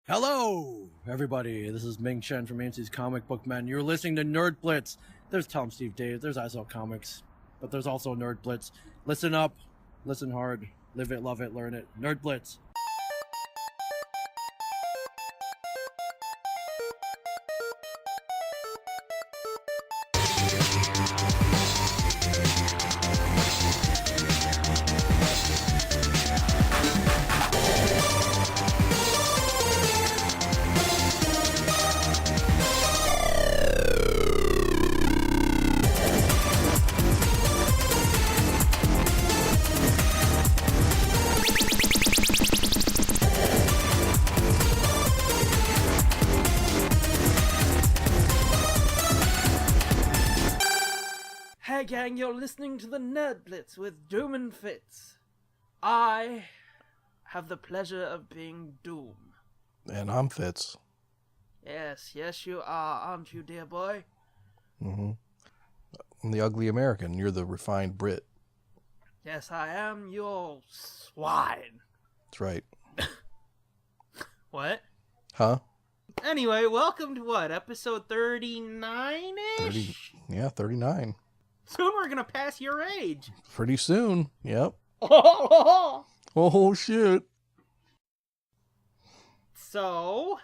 Hello, everybody. This is Ming Chen from AMC's Comic Book Men. You're listening to Nerd Blitz. There's Tom Steve Dave, there's ISO Comics, but there's also Nerd Blitz. Listen up, listen hard, live it, love it, learn it. Nerd Blitz. Hey gang, you're listening to the Nerd Blitz with Doom and Fitz. I have the pleasure of being Doom. And I'm Fitz. Yes, you are, aren't you, dear boy? Mm-hmm. I'm the ugly American. You're the refined Brit. Yes, I am your swine. That's right. What? Huh? Anyway, welcome to what, episode 39-ish? 39. Soon we're gonna pass your age. Pretty soon. Yep. Oh, Oh, shit. So,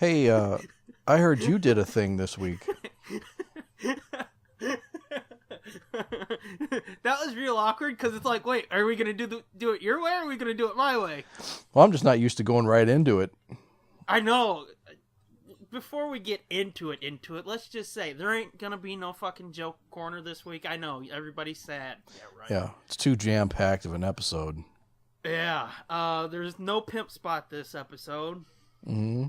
hey, I heard you did a thing this week. that was real awkward because it's like, wait, are we gonna do it your way or are we gonna do it my way? Well, I'm just not used to going right into it. I know. Before we get into it, let's just say there ain't gonna be no fucking joke corner this week. I know everybody's sad. Yeah, right. Yeah, it's too jam-packed of an episode. Yeah. There's no pimp spot this episode. Mm-hmm.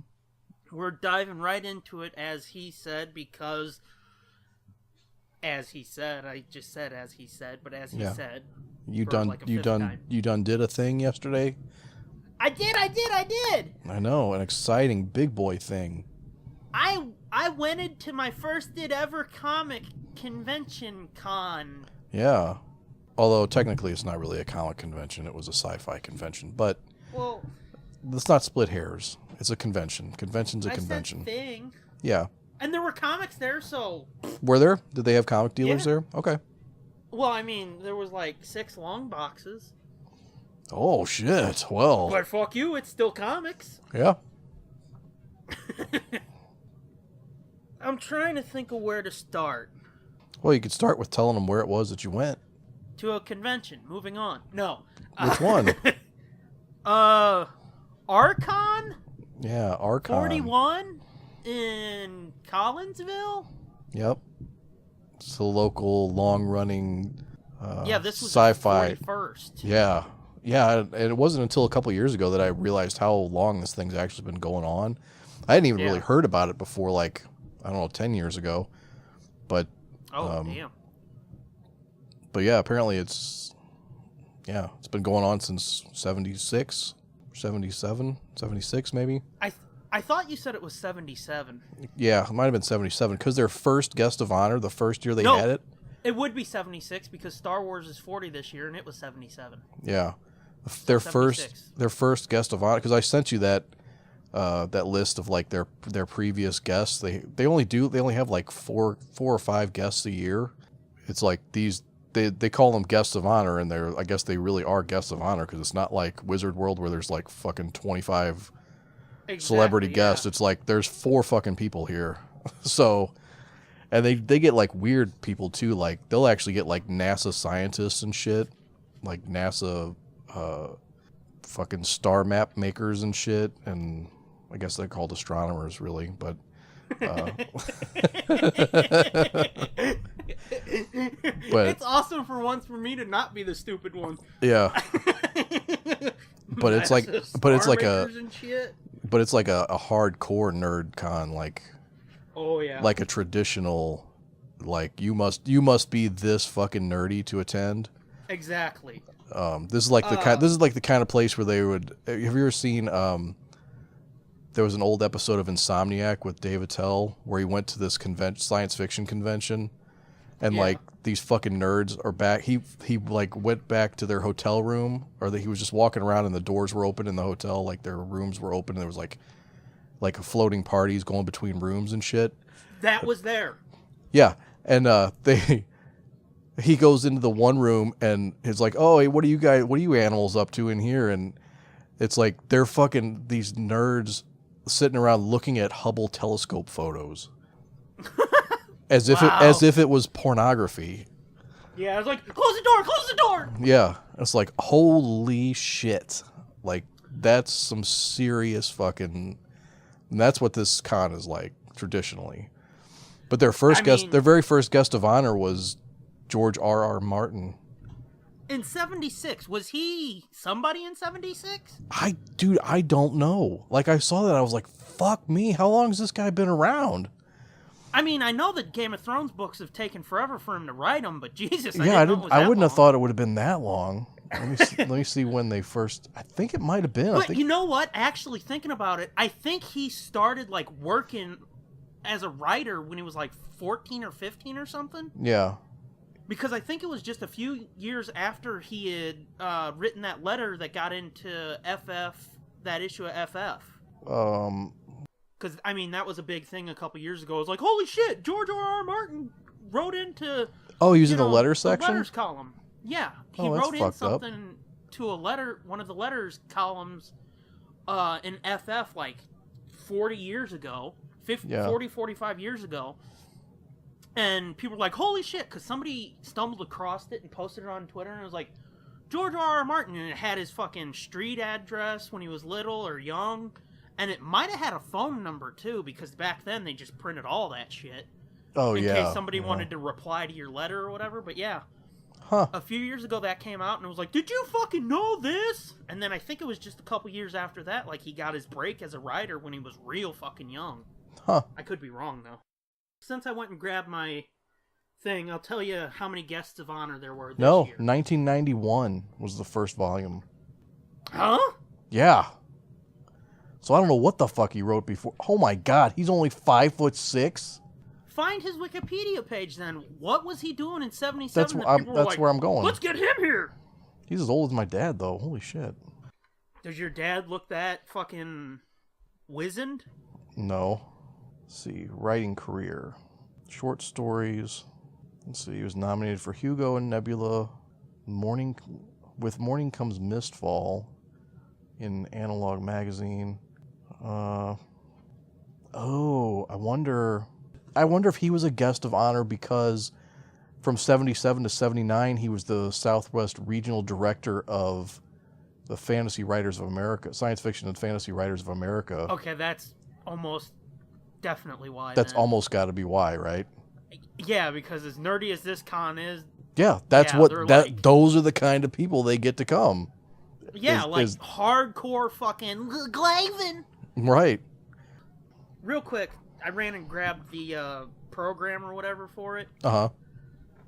We're diving right into it as he said because, as he said, I just said as he said, but as he said. You done did a thing yesterday? I did. I know, an exciting big boy thing. I went into my first ever comic convention con. Yeah. Although technically it's not really a comic convention, it was a sci-fi convention. But well, let's not split hairs. It's a convention. Convention's a I convention. said thing. Yeah. And there were comics there, so... Were there? Did they have comic dealers Yeah. there? Okay. Well, I mean, there was like 6 long boxes. Oh, shit. Well. But fuck you, it's still comics. Yeah. I'm trying to think of where to start. Well, you could start with telling them where it was that you went. To a convention. Moving on. No. Which one? Archon? Yeah, Archon. 41 in Collinsville? Yep. It's a local, long-running yeah, this was sci-fi. The 41st. Yeah. Yeah, and it wasn't until a couple years ago that I realized how long this thing's actually been going on. I hadn't even really heard about it before, like, I don't know, 10 years ago. But damn. But yeah, apparently it's been going on since 76, 77, 76 maybe. I thought you said it was 77. Yeah, it might have been 77 because their first guest of honor, the first year they had it. It would be 76 because Star Wars is 40 this year and it was 77. Yeah. Their 76. first guest of honor, because I sent you that list of like their previous guests. They only have like four or five guests a year. It's like they call them guests of honor, and I guess they really are guests of honor because it's not like Wizard World where there's like fucking 25 celebrity guests. It's like there's 4 fucking people here. So, and they get like weird people too. Like they'll actually get like NASA scientists and shit, like NASA fucking star map makers and shit, and I guess they're called astronomers really, but but it's awesome for once for me to not be the stupid one. Yeah. But it's like a hardcore nerd con, like, oh yeah, like a traditional, like you must be this fucking nerdy to attend. Exactly. This is like the kind of place where they would. Have you ever seen? There was an old episode of Insomniac with Dave Attell where he went to this science fiction convention, and Yeah. like these fucking nerds are back. He like went back to their hotel room, or that he was just walking around and the doors were open in the hotel, like their rooms were open, and there was like floating parties going between rooms and shit. That was there. Yeah, and he goes into the one room and is like, "Oh, hey, what are you animals up to in here?" And it's like they're fucking these nerds sitting around looking at Hubble telescope photos, as if it was pornography. Yeah, I was like, close the door, close the door. Yeah, it's like, holy shit, like that's some serious fucking. And that's what this con is like traditionally. But their very first guest of honor was George R.R. Martin. In 76, was he somebody in 76? I don't know. Like, I saw that, I was like, fuck me, how long has this guy been around? I mean, I know that Game of Thrones books have taken forever for him to write them, but Jesus, I wouldn't have thought it would have been that long. Let me see when they first. I think it might have been. But you know what? Actually, thinking about it, I think he started like working as a writer when he was like 14 or 15 or something. Yeah. Because I think it was just a few years after he had written that letter that got into that issue of FF. Because, I mean, that was a big thing a couple years ago. It was like, holy shit, George R.R. Martin wrote into... Oh, he was in the letter section? The letters column. Yeah. He wrote in something to one of the letters columns in FF like 40 years ago. 45 years ago. And people were like, holy shit, because somebody stumbled across it and posted it on Twitter, and it was like, George R.R. Martin, and it had his fucking street address when he was little or young, and it might have had a phone number, too, because back then they just printed all that shit. Oh, in case somebody wanted to reply to your letter or whatever, but yeah. Huh. A few years ago that came out, and it was like, did you fucking know this? And then I think it was just a couple years after that, like, he got his break as a writer when he was real fucking young. Huh. I could be wrong, though. Since I went and grabbed my thing, I'll tell you how many guests of honor there were this year. 1991 was the first volume. Huh? Yeah. So I don't know what the fuck he wrote before. Oh my god, he's only 5'6". Find his Wikipedia page then. What was he doing in 77? That's where I'm going. Let's get him here. He's as old as my dad, though. Holy shit. Does your dad look that fucking wizened? No. Let's see, writing career, short stories. Let's see, he was nominated for Hugo and Nebula. With Morning Comes Mistfall in Analog Magazine. I wonder if he was a guest of honor because from 77 to 79 he was the Southwest Regional Director of the Fantasy Writers of America, Science Fiction and Fantasy Writers of America. Okay, that's almost definitely why. That's almost got to be why, right? Yeah, because as nerdy as this con is. Yeah, those are the kind of people they get to come. Yeah, hardcore fucking Glavin. Right. Real quick, I ran and grabbed the program or whatever for it. Uh-huh.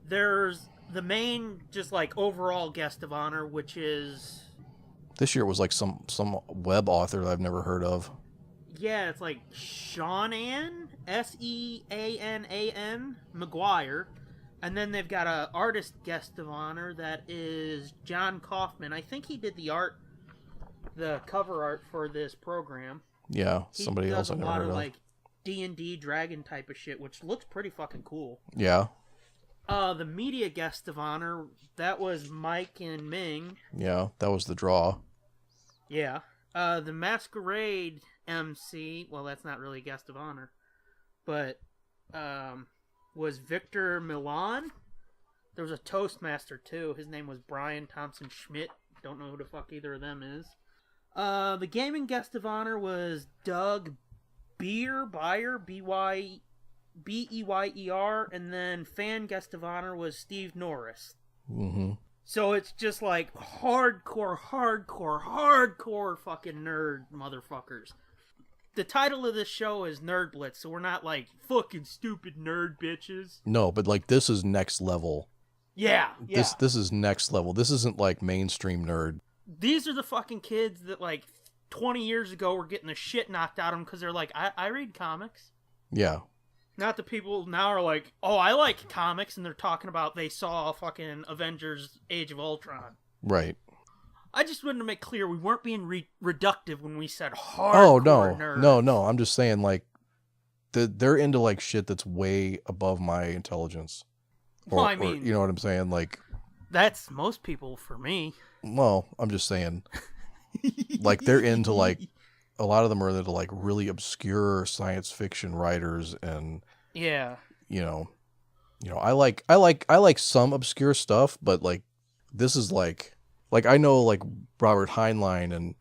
There's the main, just like overall guest of honor, which is... This year was like some web author that I've never heard of. Yeah, it's like Seanan, Seanan McGuire. And then they've got a artist guest of honor that is John Kaufman. I think he did the cover art for this program. Yeah, somebody else I never heard of. He does a lot of like D&D dragon type of shit, which looks pretty fucking cool. Yeah. The media guest of honor, that was Mike and Ming. Yeah, that was the draw. Yeah. The Masquerade MC, well, that's not really a guest of honor, but was Victor Milan. There was a Toastmaster, too. His name was Brian Thompson Schmidt. Don't know who the fuck either of them is. The gaming guest of honor was Doug Beyer, B-E-Y-E-R, and then fan guest of honor was Steve Norris. Mm-hmm. So it's just like hardcore fucking nerd motherfuckers. The title of this show is Nerd Blitz, so we're not like fucking stupid nerd bitches. No, but like this is next level. Yeah. This is next level. This isn't like mainstream nerd. These are the fucking kids that like 20 years ago were getting the shit knocked out of them because they're like, I read comics. Yeah. Not the people now are like, oh, I like comics, and they're talking about they saw fucking Avengers Age of Ultron. Right. I just wanted to make clear we weren't being reductive when we said hardcore nerds. No. I'm just saying, like, they're into, like, shit that's way above my intelligence. Well, I mean... Or, you know what I'm saying? Like... That's most people for me. Well, I'm just saying. Like, they're into, like... A lot of them are into, like, really obscure science fiction writers and... Yeah. You know, I like some obscure stuff, but, like, this is, like... Like, I know, like, Robert Heinlein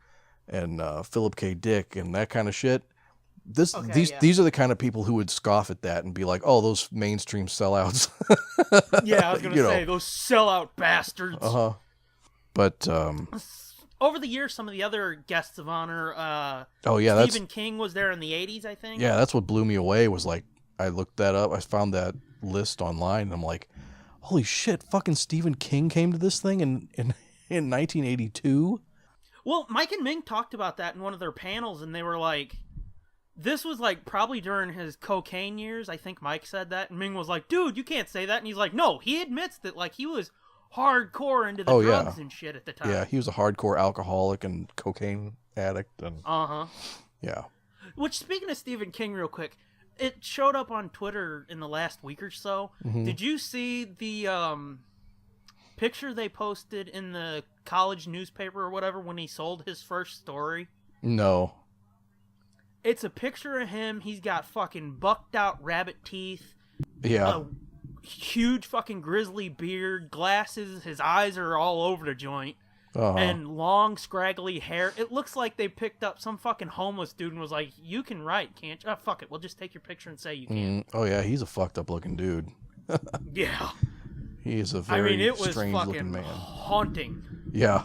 and Philip K. Dick and that kind of shit. These are the kind of people who would scoff at that and be like, oh, those mainstream sellouts. Yeah, I was going to say, those sellout bastards. Uh-huh. But, over the years, some of the other guests of honor, Stephen King was there in the 80s, I think. Yeah, that's what blew me away was, like, I looked that up. I found that list online, and I'm like, holy shit, fucking Stephen King came to this thing in 1982? Well, Mike and Ming talked about that in one of their panels, and they were like, this was like probably during his cocaine years. I think Mike said that, and Ming was like, dude, you can't say that. And he's like, no, he admits that, like, he was hardcore into the drugs and shit at the time. Yeah, he was a hardcore alcoholic and cocaine addict. And yeah. Which, speaking of Stephen King real quick, it showed up on Twitter in the last week or so. Mm-hmm. Did you see the picture they posted in the college newspaper or whatever when he sold his first story? No. It's a picture of him. He's got fucking bucked out rabbit teeth. Yeah. A huge fucking grizzly beard, glasses. His eyes are all over the joint. And long, scraggly hair. It looks like they picked up some fucking homeless dude and was like, you can write, can't you? Oh, fuck it. We'll just take your picture and say you can. Oh, yeah. He's a fucked up looking dude. Yeah. He is a very strange looking man. Haunting. Yeah.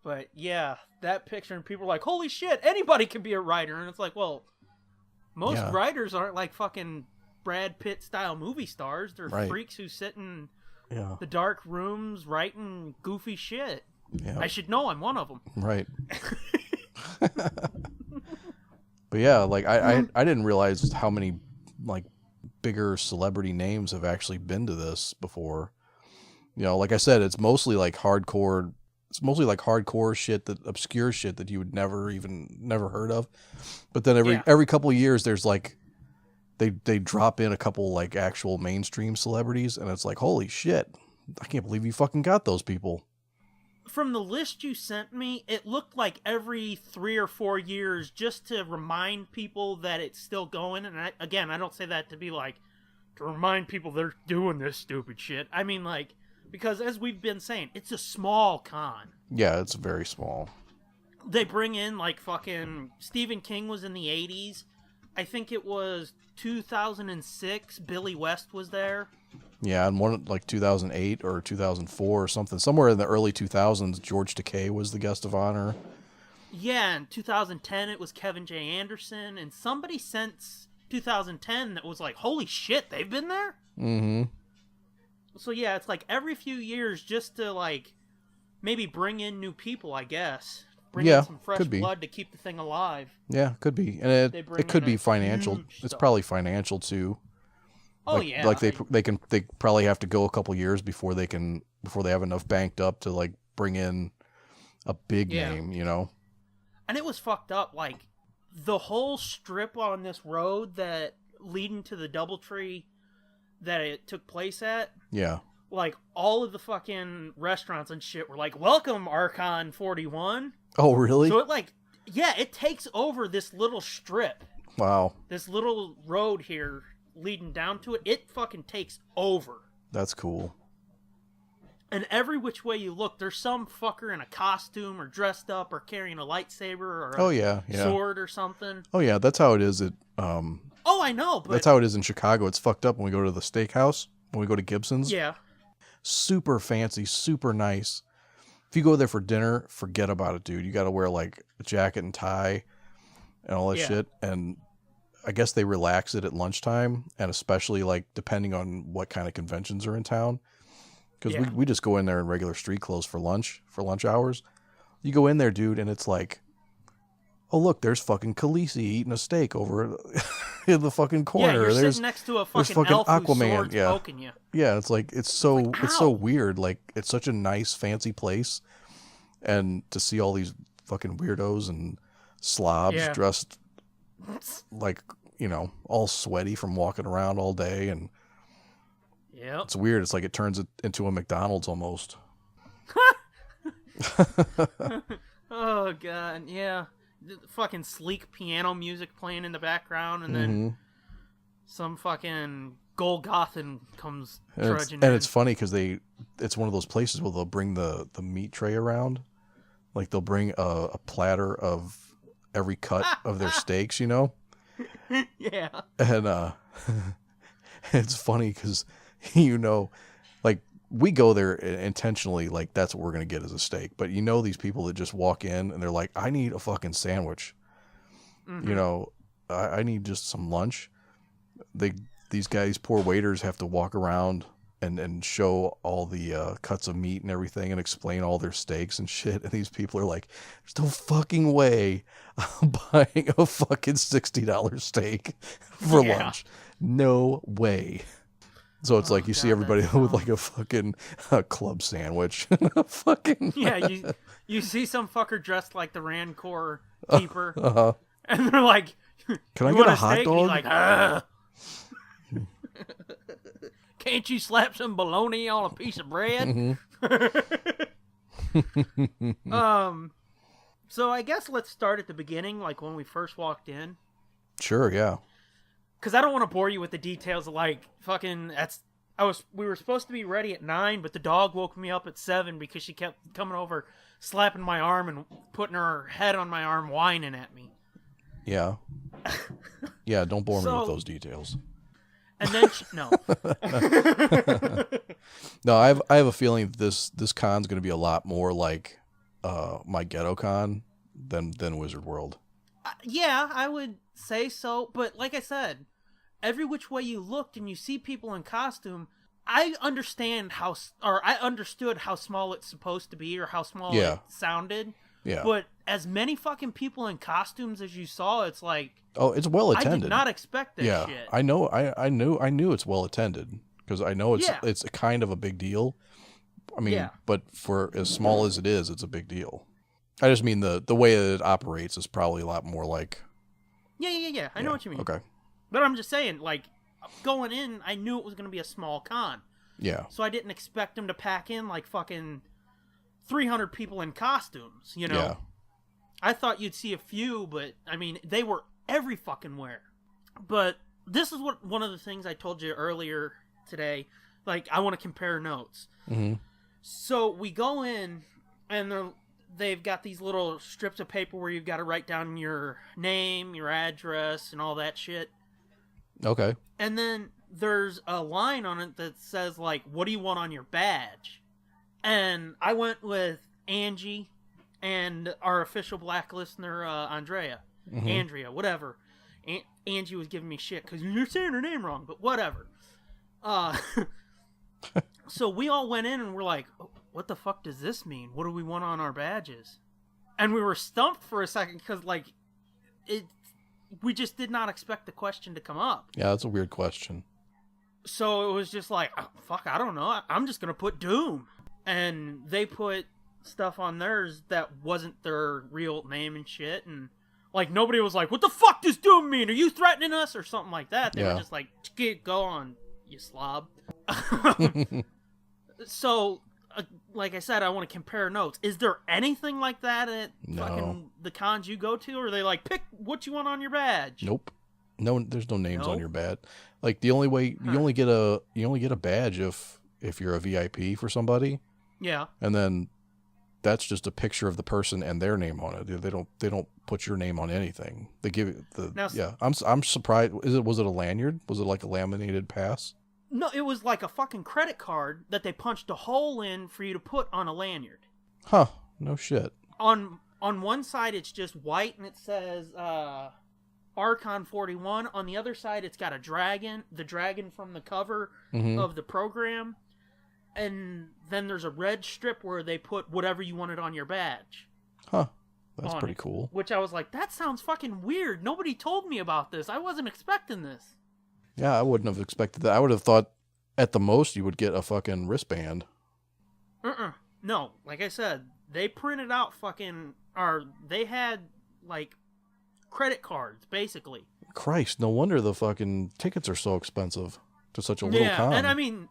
But yeah, that picture, and people are like, holy shit, anybody can be a writer. And it's like, well, most writers aren't like fucking Brad Pitt style movie stars. They're freaks who sit in the dark rooms writing goofy shit. Yeah. I should know, I'm one of them. Right. But yeah, like I didn't realize how many like bigger celebrity names have actually been to this before. You know, like I said, it's mostly like hardcore shit, that obscure shit that you would never heard of. But then every couple of years there's like they drop in a couple like actual mainstream celebrities, and it's like, holy shit, I can't believe you fucking got those people. From the list you sent me, it looked like every 3 or 4 years, just to remind people that it's still going. And I don't say that to be like, to remind people they're doing this stupid shit. I mean, like, because as we've been saying, it's a small con. Yeah, it's very small. They bring in, like, fucking Stephen King was in the 80s. I think it was 2006, Billy West was there. Yeah, and one like 2008 or 2004 or something. Somewhere in the early 2000s, George Takei was the guest of honor. Yeah, in 2010 it was Kevin J. Anderson, and somebody since 2010 that was like, holy shit, they've been there? Mm-hmm. So yeah, it's like every few years just to like maybe bring in new people, I guess. Bring in some fresh blood to keep the thing alive. Yeah, could be. And it could be financial. It's probably financial too. Oh, like, yeah. Like they probably have to go a couple years before they have enough banked up to like bring in a big name, you know? And it was fucked up. Like the whole strip on this road that leading to the DoubleTree that it took place at. Yeah. Like all of the fucking restaurants and shit were like, welcome Archon 41. Oh, really? So it takes over this little strip. Wow. This little road here leading down to it, it fucking takes over. That's cool. And every which way you look, there's some fucker in a costume or dressed up or carrying a lightsaber or a sword or something. Oh yeah, that's how it is at I know, but that's how it is in Chicago. It's fucked up when we go to the steakhouse, when we go to Gibson's. Yeah. Super fancy, super nice. If you go there for dinner, forget about it, dude. You got to wear like a jacket and tie and all that shit. And I guess they relax it at lunchtime, and especially like depending on what kind of conventions are in town. Because we just go in there in regular street clothes for lunch hours. You go in there, dude, and it's like oh look, there's fucking Khaleesi eating a steak over in the fucking corner. Yeah, you're there's sitting next to a fucking elf whose sword's poking you. Yeah, it's like it's so weird. Like it's such a nice, fancy place, and to see all these fucking weirdos and slobs dressed like, you know, all sweaty from walking around all day, and it's weird. It's like it turns it into a McDonald's almost. Oh god, yeah. The fucking sleek piano music playing in the background, and then some fucking Golgothan comes trudging in. And it's funny because it's one of those places where they'll bring the meat tray around. Like they'll bring a platter of every cut of their steaks, you know? Yeah. And it's funny because, you know, like we go there intentionally, like that's what we're going to get as a steak. But you know, these people that just walk in and they're like, I need a fucking sandwich. You know, I need just some lunch. These guys, poor waiters, have to walk around and show all the cuts of meat and everything and explain all their steaks and shit. And these people are like, there's no fucking way I'm buying a fucking $60 steak for lunch. No way. So it's like you see everybody with like a fucking club sandwich. Fucking yeah, you see some fucker dressed like the Rancor keeper, and they're like, "Can I get a hot steak?" dog?" And he's like, "Ugh." Can't you slap some bologna on a piece of bread? So I guess let's start at the beginning, like when we first walked in. Sure, yeah. Because I don't want to bore you with the details of like fucking. We were supposed to be ready at 9, but the dog woke me up at 7 because she kept coming over, slapping my arm and putting her head on my arm, whining at me. Yeah. Yeah, don't bore me with those details. And then no. No, I have a feeling this con's going to be a lot more like my ghetto con than Wizard World. Yeah, I would say so, but like I said, every which way you looked and you see people in costume, I understood how small it's supposed to be or how small it sounded. Yeah. But as many fucking people in costumes as you saw, it's like, oh, it's well attended. I did not expect this shit. I know. I knew it's well attended because I know it's a kind of a big deal. I mean, but for as small as it is, it's a big deal. I just mean the way that it operates is probably a lot more like. Yeah. I know what you mean. Okay. But I'm just saying, like, going in, I knew it was going to be a small con. Yeah. So I didn't expect them to pack in like fucking 300 people in costumes, you know? Yeah. I thought you'd see a few, but, I mean, they were every fucking where. But this is one of the things I told you earlier today. Like, I want to compare notes. Mm-hmm. So we go in, and they've got these little strips of paper where you've got to write down your name, your address, and all that shit. Okay. And then there's a line on it that says, like, what do you want on your badge? And I went with Angie and our official black listener, Andrea. Mm-hmm. Andrea, whatever. Angie was giving me shit because you're saying her name wrong, but whatever. So we all went in and we're like, what the fuck does this mean? What do we want on our badges? And we were stumped for a second because, like, we just did not expect the question to come up. Yeah, that's a weird question. So it was just like, oh, fuck, I don't know. I'm just going to put Doom. And they put stuff on theirs that wasn't their real name and shit. And, like, nobody was like, what the fuck does Doom mean? Are you threatening us? Or something like that. They were just like, go on, you slob. So, like I said, I want to compare notes. Is there anything like that at fucking the cons you go to? Or are they like, pick what you want on your badge? Nope. No, there's no names on your badge. Like, the only way you only get a badge if you're a VIP for somebody. Yeah. And then that's just a picture of the person and their name on it. They don't put your name on anything. They give it I'm surprised. Was it a lanyard? Was it like a laminated pass? No, it was like a fucking credit card that they punched a hole in for you to put on a lanyard. Huh. No shit. On one side, it's just white, and it says Archon 41. On the other side, it's got a dragon, the dragon from the cover of the program. And then there's a red strip where they put whatever you wanted on your badge. Huh. That's pretty cool. Which I was like, that sounds fucking weird. Nobody told me about this. I wasn't expecting this. Yeah, I wouldn't have expected that. I would have thought at the most you would get a fucking wristband. No, like I said, they printed out they had, like, credit cards, basically. Christ, no wonder the fucking tickets are so expensive to such a little con. And I mean,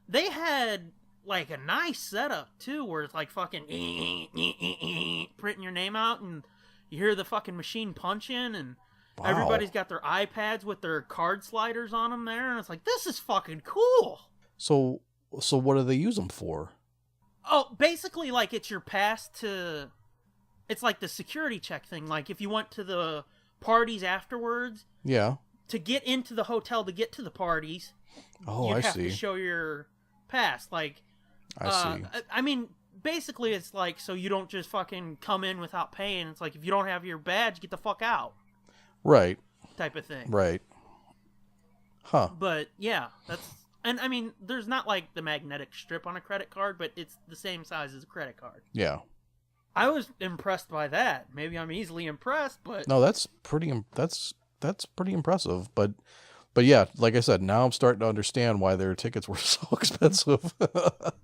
they had, like, a nice setup, too, where it's like fucking printing your name out, and you hear the fucking machine punching, and everybody's got their iPads with their card sliders on them there, and it's like, this is fucking cool. So what do they use them for? Oh, basically, like, it's your pass to... It's like the security check thing. Like, if you went to the parties afterwards... Yeah. To get into the hotel, to get to the parties... Oh, you'd have to show your pass. Like... I see. I mean, basically, it's like, so you don't just fucking come in without paying. It's like, if you don't have your badge, get the fuck out. Right. Type of thing. Right. Huh. But, yeah, that's... And, I mean, there's not, like, the magnetic strip on a credit card, but it's the same size as a credit card. Yeah. I was impressed by that. Maybe I'm easily impressed, but... No, that's pretty impressive. But yeah, like I said, now I'm starting to understand why their tickets were so expensive.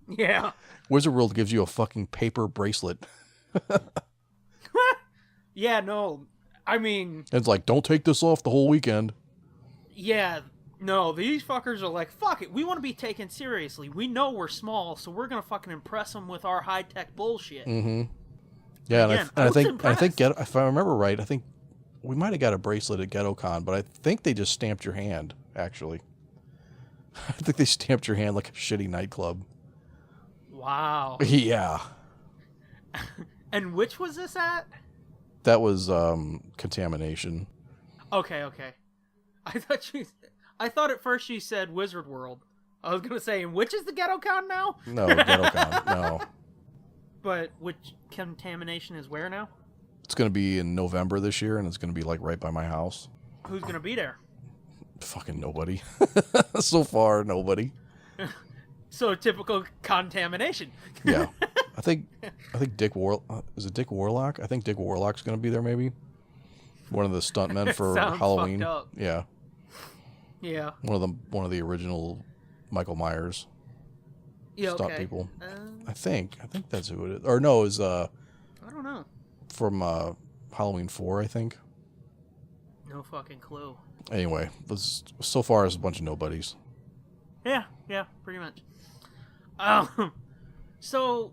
Yeah. Wizard World gives you a fucking paper bracelet. Yeah, no. I mean... It's like, don't take this off the whole weekend. Yeah, no, these fuckers are like, fuck it, we want to be taken seriously. We know we're small, so we're going to fucking impress them with our high-tech bullshit. Mm-hmm. Yeah, again, I think if I remember right, I think we might have got a bracelet at GhettoCon, but I think they just stamped your hand, actually. I think they stamped your hand like a shitty nightclub. Wow. Yeah. And which was this at? That was Contamination. Okay. I thought at first you said Wizard World. I was going to say, which is the GhettoCon now? No, GhettoCon, no. But which Contamination is where now? It's going to be in November this year, and it's going to be, like, right by my house. Who's going to be there? Fucking nobody. So far, nobody. So, typical Contamination. Yeah. I think Dick is it Dick Warlock? I think Dick Warlock's going to be there, maybe. One of the stuntmen for Halloween. Fucked up. Yeah. Yeah. One of the original Michael Myers stunt people. I think that's who it is. Or no, is I don't know. From Halloween 4, I think. No fucking clue. Anyway, so far it's a bunch of nobodies. Yeah, pretty much. So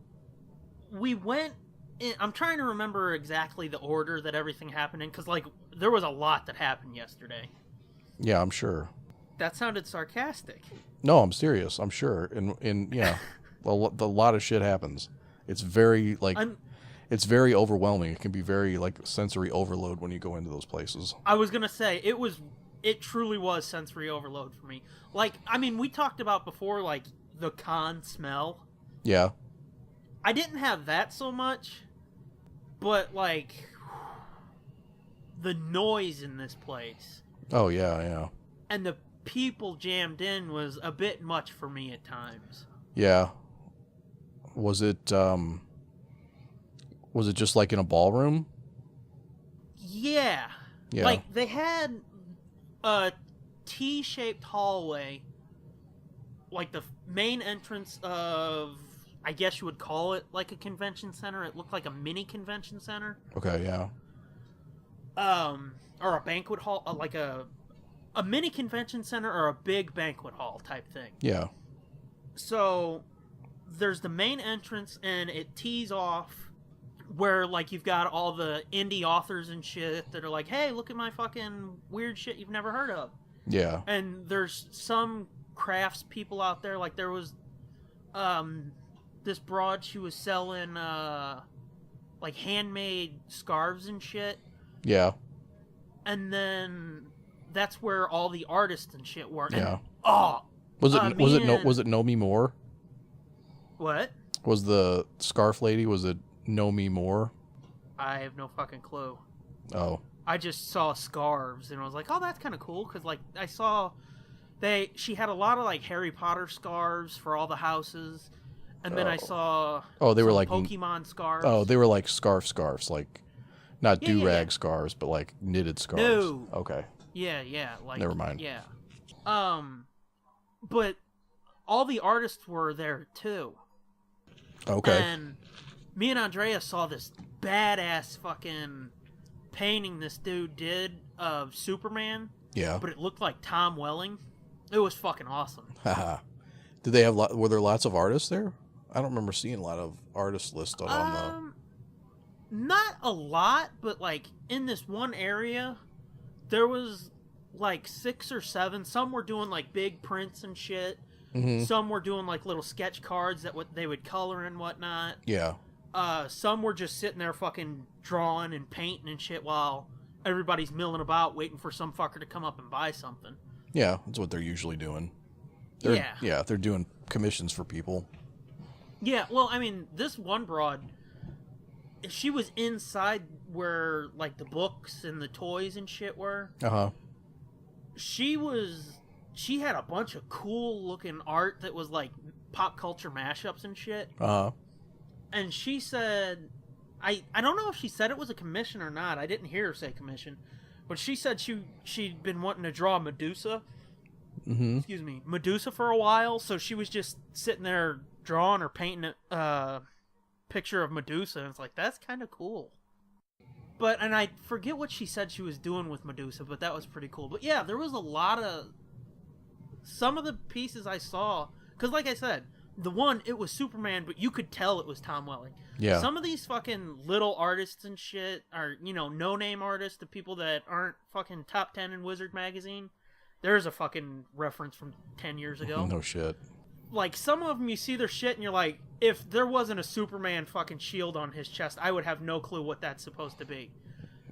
we went in, I'm trying to remember exactly the order that everything happened in, because, like, there was a lot that happened yesterday. Yeah, I'm sure. That sounded sarcastic. No, I'm serious. I'm sure. And yeah, a lot of shit happens. It's very, like, it's very overwhelming. It can be very, like, sensory overload when you go into those places. I was going to say, it truly was sensory overload for me. Like, I mean, we talked about before, like, the con smell. Yeah. I didn't have that so much, but, like, the noise in this place. Oh, yeah. And the people jammed in was a bit much for me at times. Yeah. Was it just like in a ballroom? Yeah. Like, they had a T-shaped hallway, like the main entrance of, I guess you would call it like a convention center. It looked like a mini convention center. Okay, yeah. Or a banquet hall, like a mini convention center or a big banquet hall type thing. Yeah. So there's the main entrance, and it tees off where, like, you've got all the indie authors and shit that are like, hey, look at my fucking weird shit you've never heard of. Yeah. And there's some crafts people out there. Like, there was this broad, she was selling like handmade scarves and shit. Yeah. And then that's where all the artists and shit were. Yeah. And, was it Know Me More? What? Was the scarf lady, was it Know Me More? I have no fucking clue. Oh. I just saw scarves and I was like, oh, that's kind of cool, because, like, I saw she had a lot of, like, Harry Potter scarves for all the houses, and then I saw they were like Pokemon scarves. Oh, they were like scarves, like Not do-rag scars, but like knitted scars. No. Okay. Yeah. Like, never mind. Yeah. But all the artists were there too. Okay. And me and Andrea saw this badass fucking painting this dude did of Superman. Yeah. But it looked like Tom Welling. It was fucking awesome. Haha. Did they have? Were there lots of artists there? I don't remember seeing a lot of artists listed on the. Not a lot, but like in this one area, there was like 6 or 7. Some were doing like big prints and shit. Mm-hmm. Some were doing like little sketch cards that they would color and whatnot. Yeah. Some were just sitting there fucking drawing and painting and shit while everybody's milling about waiting for some fucker to come up and buy something. Yeah, that's what they're usually doing. Yeah, they're doing commissions for people. Yeah, well, I mean, this one broad, she was inside where, like, the books and the toys and shit were. Uh-huh. She had a bunch of cool-looking art that was, like, pop culture mashups and shit. Uh-huh. And she said, I don't know if she said it was a commission or not. I didn't hear her say commission. But she said she'd been wanting to draw Medusa. Mm-hmm. Excuse me, Medusa for a while, so she was just sitting there drawing or painting a picture of Medusa, and it's like, that's kind of cool. And I forget what she said she was doing with Medusa, but that was pretty cool. But yeah, there was a lot of... Some of the pieces I saw, because like I said, the one, it was Superman, but you could tell it was Tom Welling. Yeah. Some of these fucking little artists and shit are, no-name artists, the people that aren't fucking top 10 in Wizard magazine. There's a fucking reference from 10 years ago. No shit. Like, some of them, you see their shit and you're like, if there wasn't a Superman fucking shield on his chest, I would have no clue what that's supposed to be.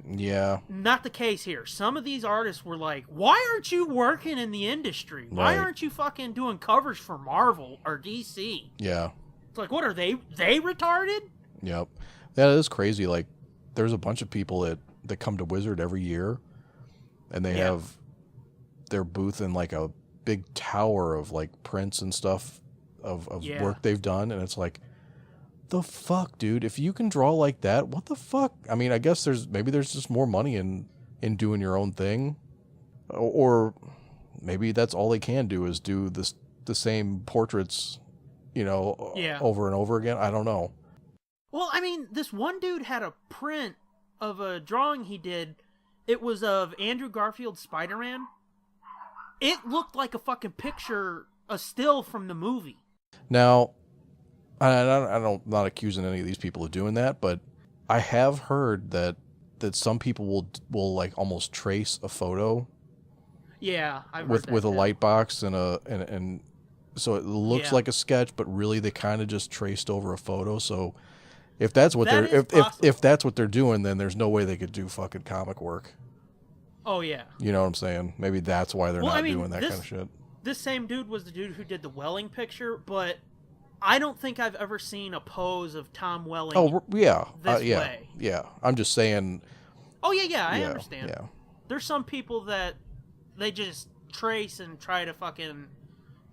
Yeah. Not the case here. Some of these artists were like, why aren't you working in the industry? Why aren't you fucking doing covers for Marvel or DC? Yeah. It's like, what are they retarded? Yep. That is crazy. Like, there's a bunch of people that come to Wizard every year, and they have their booth in like a big tower of like prints and stuff of work they've done, and it's like, the fuck, dude, if you can draw like that, what the fuck? I mean, I guess there's just more money in doing your own thing, or maybe that's all they can do is do the same portraits, over and over again. I don't know. Well, I mean, this one dude had a print of a drawing he did. It was of Andrew Garfield's Spider-Man. It looked like a fucking picture, a still from the movie. Now, I'm not accusing any of these people of doing that, but I have heard that some people will like almost trace a photo. Yeah, I've heard with a light box and so it looks like a sketch, but really they kind of just traced over a photo. So if that's what if that's what they're doing, then there's no way they could do fucking comic work. Oh yeah. You know what I'm saying? Maybe that's why they're not doing that kind of shit. This same dude was the dude who did the Welling picture, but I don't think I've ever seen a pose of Tom Welling. Oh yeah, this way. Yeah. I'm just saying. Oh yeah, I understand. Yeah. There's some people that they just trace and try to fucking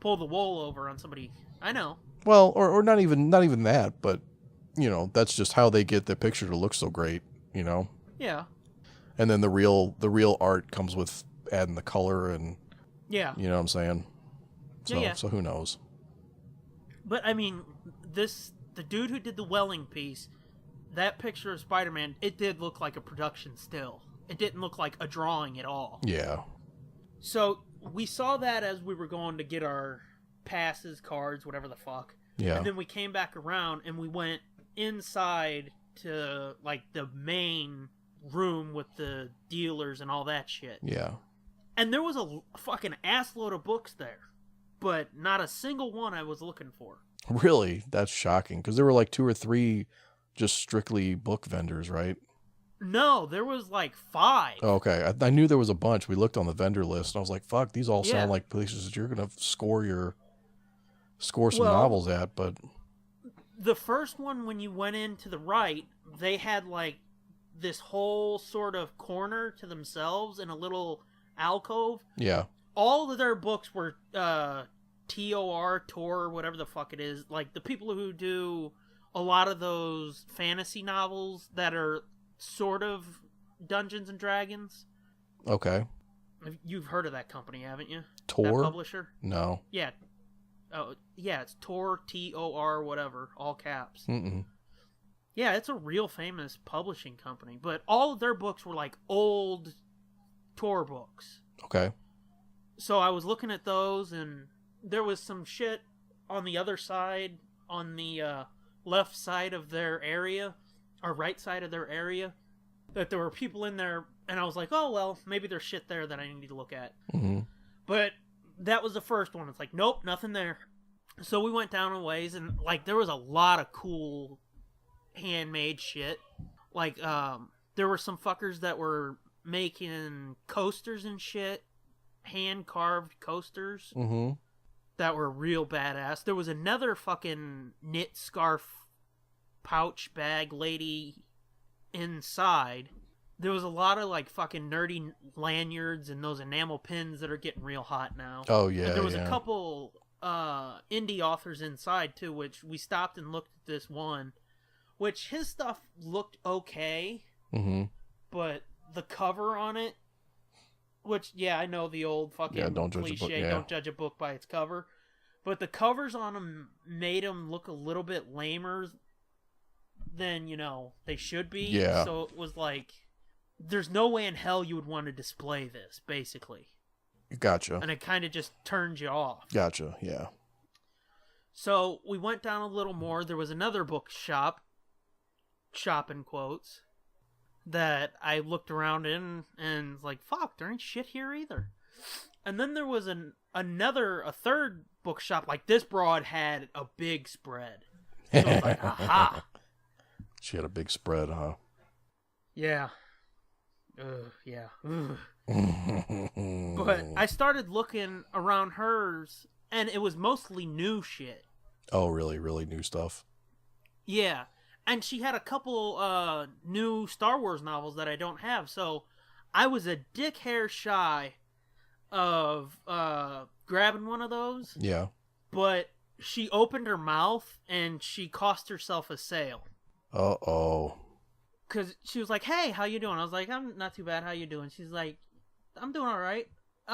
pull the wool over on somebody. I know. Well, or not even that, but that's just how they get the picture to look so great. Yeah. And then the real art comes with adding the color and yeah. You know what I'm saying? So yeah. So who knows? But I mean, the dude who did the Welling piece, that picture of Spider-Man, it did look like a production still. It didn't look like a drawing at all. Yeah. So we saw that as we were going to get our passes, cards, whatever the fuck. Yeah. And then we came back around and we went inside to like the main room with the dealers and all that shit. Yeah. And there was a fucking assload of books there, but not a single one I was looking for. Really? That's shocking, because there were like 2 or 3 just strictly book vendors, right? No, there was like 5. Oh, okay. I knew there was a bunch. We looked on the vendor list, and I was like, fuck, these all sound like places that you're going to score some novels at, but... The first one, when you went in to the right, they had like this whole sort of corner to themselves in a little alcove. Yeah. All of their books were Tor, whatever the fuck it is. Like the people who do a lot of those fantasy novels that are sort of Dungeons and Dragons. Okay. You've heard of that company, haven't you? Tor? That publisher? No. Yeah. Oh, yeah, it's Tor, Tor, whatever, all caps. Mm-mm. Yeah, it's a real famous publishing company, but all of their books were like old Tor books. Okay. So I was looking at those, and there was some shit on the other side, on the left side of their area, or right side of their area, that there were people in there, and I was like, oh, well, maybe there's shit there that I need to look at. Mm-hmm. But that was the first one. It's like, nope, nothing there. So we went down a ways, and, like, there was a lot of cool handmade shit. Like, there were some fuckers that were making coasters and shit, hand-carved coasters, mm-hmm. that were real badass. There was another fucking knit scarf pouch bag lady inside. There was a lot of, like, fucking nerdy lanyards and those enamel pins that are getting real hot now. Oh, yeah, and there was a couple indie authors inside, too, which we stopped and looked at this one, which his stuff looked okay, mm-hmm. but the cover on it, which, yeah, I know the old fucking don't judge cliche, a book, yeah. don't judge a book by its cover, but the covers on them made them look a little bit lamer than, you know, they should be. Yeah. So it was like, there's no way in hell you would want to display this, basically. Gotcha. And it kind of just turned you off. Gotcha, yeah. So we went down a little more. There was another book shop in quotes, that I looked around in and was like, fuck, there ain't shit here either. And then there was a third bookshop. Like, this broad had a big spread. So it was like, aha. She had a big spread, huh? Yeah. Yeah. But I started looking around hers, and it was mostly new shit. Oh, really? Really new stuff? Yeah. And she had a couple new Star Wars novels that I don't have, so I was a dick hair shy of grabbing one of those. Yeah. But she opened her mouth, and she cost herself a sale. Uh-oh. Because she was like, hey, how you doing? I was like, I'm not too bad. How you doing? She's like, I'm doing all right.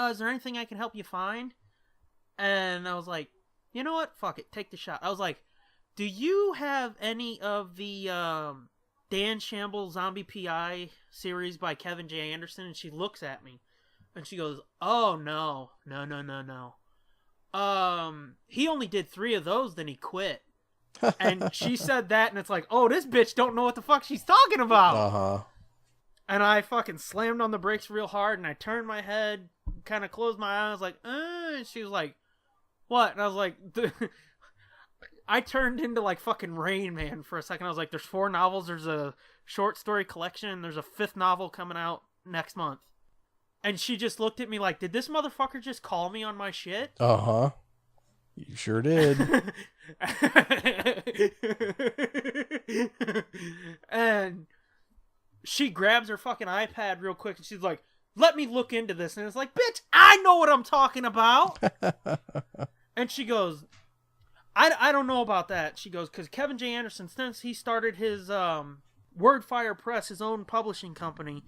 Is there anything I can help you find? And I was like, you know what? Fuck it. Take the shot. I was like, do you have any of the Dan Shamble Zombie PI series by Kevin J. Anderson? And she looks at me, and she goes, oh, no. He only did 3 of those, then he quit. And she said that, and it's like, oh, this bitch don't know what the fuck she's talking about. Uh-huh. And I fucking slammed on the brakes real hard, and I turned my head, kind of closed my eyes, like, and she was like, what? And I was like, I turned into like fucking Rain Man for a second. I was like, there's 4 novels, there's a short story collection, and there's a 5th novel coming out next month. And she just looked at me like, did this motherfucker just call me on my shit? Uh-huh. You sure did. And she grabs her fucking iPad real quick, and she's like, let me look into this. And it's like, bitch, I know what I'm talking about. And she goes, I don't know about that. She goes, because Kevin J. Anderson, since he started his Wordfire Press, his own publishing company,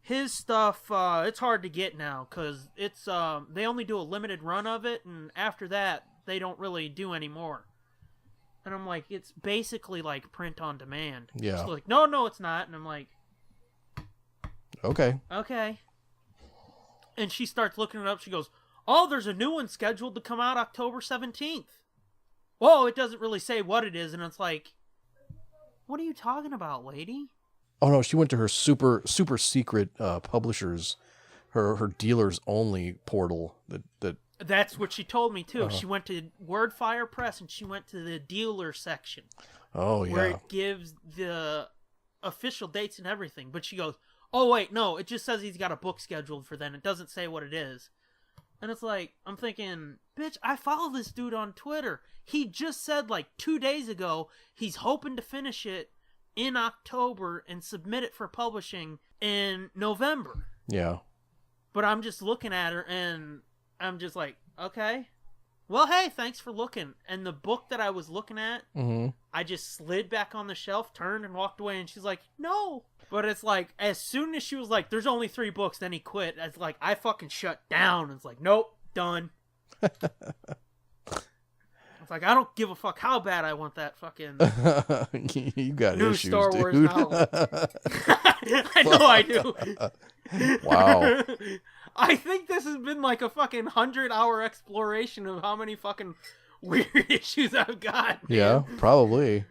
his stuff, it's hard to get now, because it's they only do a limited run of it, and after that, they don't really do any more. And I'm like, it's basically like print on demand. Yeah. She's like, no, it's not. And I'm like, okay. And she starts looking it up. She goes, oh, there's a new one scheduled to come out October 17th. Whoa, it doesn't really say what it is. And it's like, what are you talking about, lady? Oh, no, she went to her super secret publishers, her dealers only portal that That's what she told me, too. She went to Wordfire Press, and she went to the dealer section. Oh, yeah. Where it gives the official dates and everything. But she goes, oh, wait, no, it just says he's got a book scheduled for then. It doesn't say what it is. And it's like, I'm thinking, bitch, I follow this dude on Twitter. He just said, like, 2 days ago, he's hoping to finish it in October and submit it for publishing in November. Yeah. But I'm just looking at her, and I'm just like, okay, well, hey, thanks for looking. And the book that I was looking at, Mm-hmm. I just slid back on the shelf, turned, and walked away. And she's like, no. But it's like, as soon as she was like, there's only 3 books, then he quit. It's like, I fucking shut down. It's like, nope, done. It's like, I don't give a fuck how bad I want that fucking You got new issues, Star Wars dude. novel. I know I do. Wow. I think this has been like a fucking 100-hour exploration of how many fucking weird issues I've got. Man. Yeah, probably.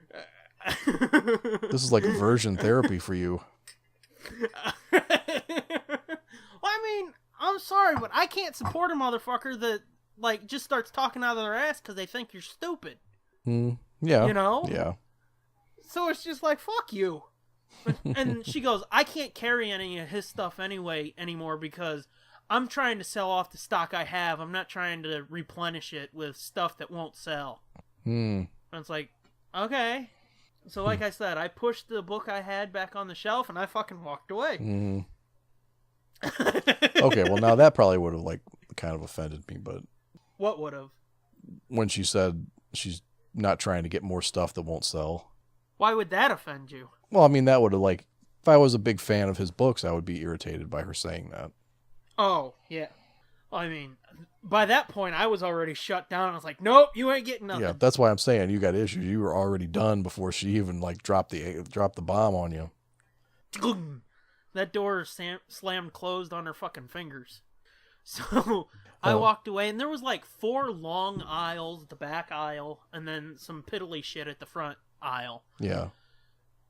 This is like aversion therapy for you. Well, I mean, I'm sorry, but I can't support a motherfucker that like just starts talking out of their ass because they think you're stupid. Yeah. You know? Yeah. So it's just like, fuck you. And she goes, I can't carry any of his stuff anymore because I'm trying to sell off the stock I have. I'm not trying to replenish it with stuff that won't sell. And it's like, okay. So like I said, I pushed the book I had back on the shelf and I fucking walked away. Okay, well now that probably would have like kind of offended me, but what would have? When she said she's not trying to get more stuff that won't sell. Why would that offend you? Well, I mean, that would have like, if I was a big fan of his books, I would be irritated by her saying that. Oh, yeah. I mean, by that point, I was already shut down. I was like, nope, you ain't getting nothing. Yeah, that's why I'm saying you got issues. You were already done before she even like dropped the bomb on you. That door slammed closed on her fucking fingers. So I walked away, and there was like 4 long aisles, the back aisle, and then some piddly shit at the front aisle. Yeah.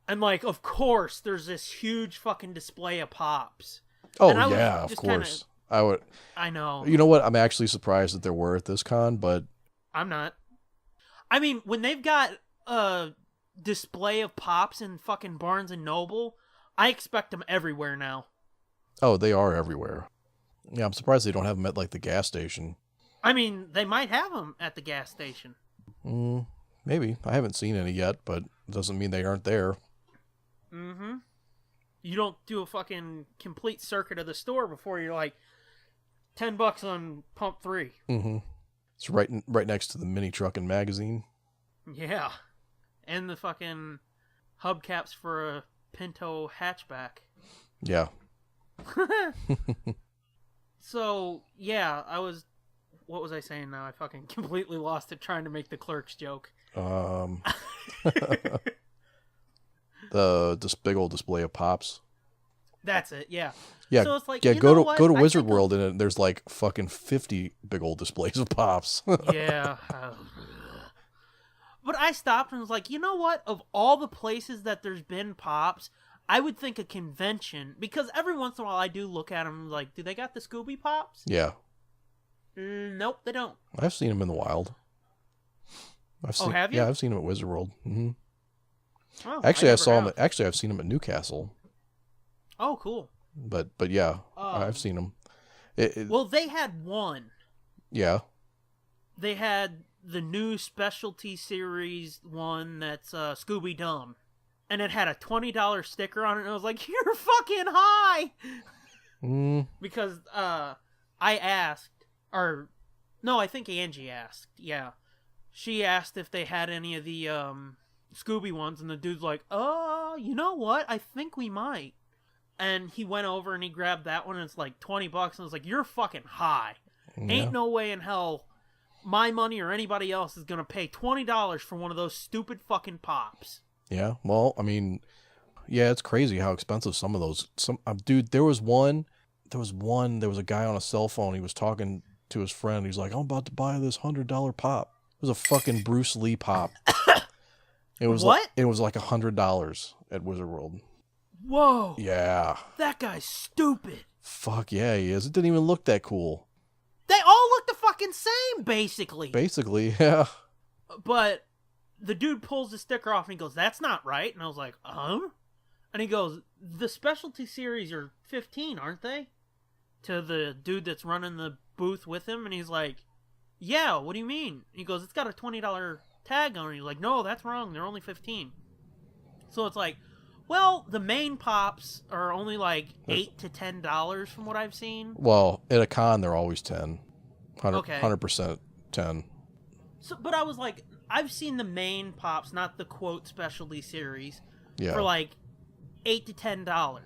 And like, of course, there's this huge fucking display of pops. Oh yeah, of course. I know. You know what? I'm actually surprised that there were at this con, but I'm not. I mean, when they've got a display of pops in fucking Barnes and Noble, I expect them everywhere now. Oh, they are everywhere. Yeah, I'm surprised they don't have them at like the gas station. I mean, they might have them at the gas station. Maybe. I haven't seen any yet, but it doesn't mean they aren't there. Mm-hmm. You don't do a fucking complete circuit of the store before you're like, $10 on pump 3. Mm-hmm. It's right next to the mini truck and magazine. Yeah. And the fucking hubcaps for a Pinto hatchback. Yeah. So, yeah, what was I saying now? I fucking completely lost it trying to make the Clerks joke. This big old display of pops. That's it, yeah. Yeah, so it's like, yeah. Go to Wizard World and there's like fucking 50 big old displays of pops. Yeah. But I stopped and was like, you know what? Of all the places that there's been pops, I would think a convention, because every once in a while I do look at them like, do they got the Scooby Pops? Yeah. Nope, they don't. I've seen them in the wild. Have you? Yeah, I've seen them at Wizard World. Mm-hmm. Oh, actually, I saw them. Actually, I've seen them at Newcastle. Oh, cool. But yeah, I've seen them. Well, they had one. Yeah. They had the new specialty series one that's Scooby-Dum. And it had a $20 sticker on it, and I was like, you're fucking high! Because I asked, or no, I think Angie asked, yeah. She asked if they had any of the Scooby ones, and the dude's like, you know what? I think we might. And he went over and he grabbed that one, and it's like $20, and I was like, you're fucking high. Yeah. Ain't no way in hell my money or anybody else is gonna pay $20 for one of those stupid fucking pops. Yeah, well, I mean, yeah, it's crazy how expensive some of those. Dude, there was a guy on a cell phone. He was talking to his friend. He's like, I'm about to buy this $100 pop. It was a fucking Bruce Lee pop. It was what? It was like $100 at Wizard World. Whoa. Yeah. That guy's stupid. Fuck yeah, he is. It didn't even look that cool. They all look the fucking same, basically. Basically, yeah. But the dude pulls the sticker off and he goes, that's not right. And I was like, And he goes, the specialty series are 15, aren't they? To the dude that's running the booth with him. And he's like, yeah, what do you mean? He goes, it's got a $20 tag on it. He's like, no, that's wrong. They're only 15. So it's like, well, the main pops are only like $8 to $10 from what I've seen. Well, at a con, they're always 10. 100%, okay. 100% 10. So, but I was like, I've seen the main Pops, not the quote specialty series, for like $8 to $10.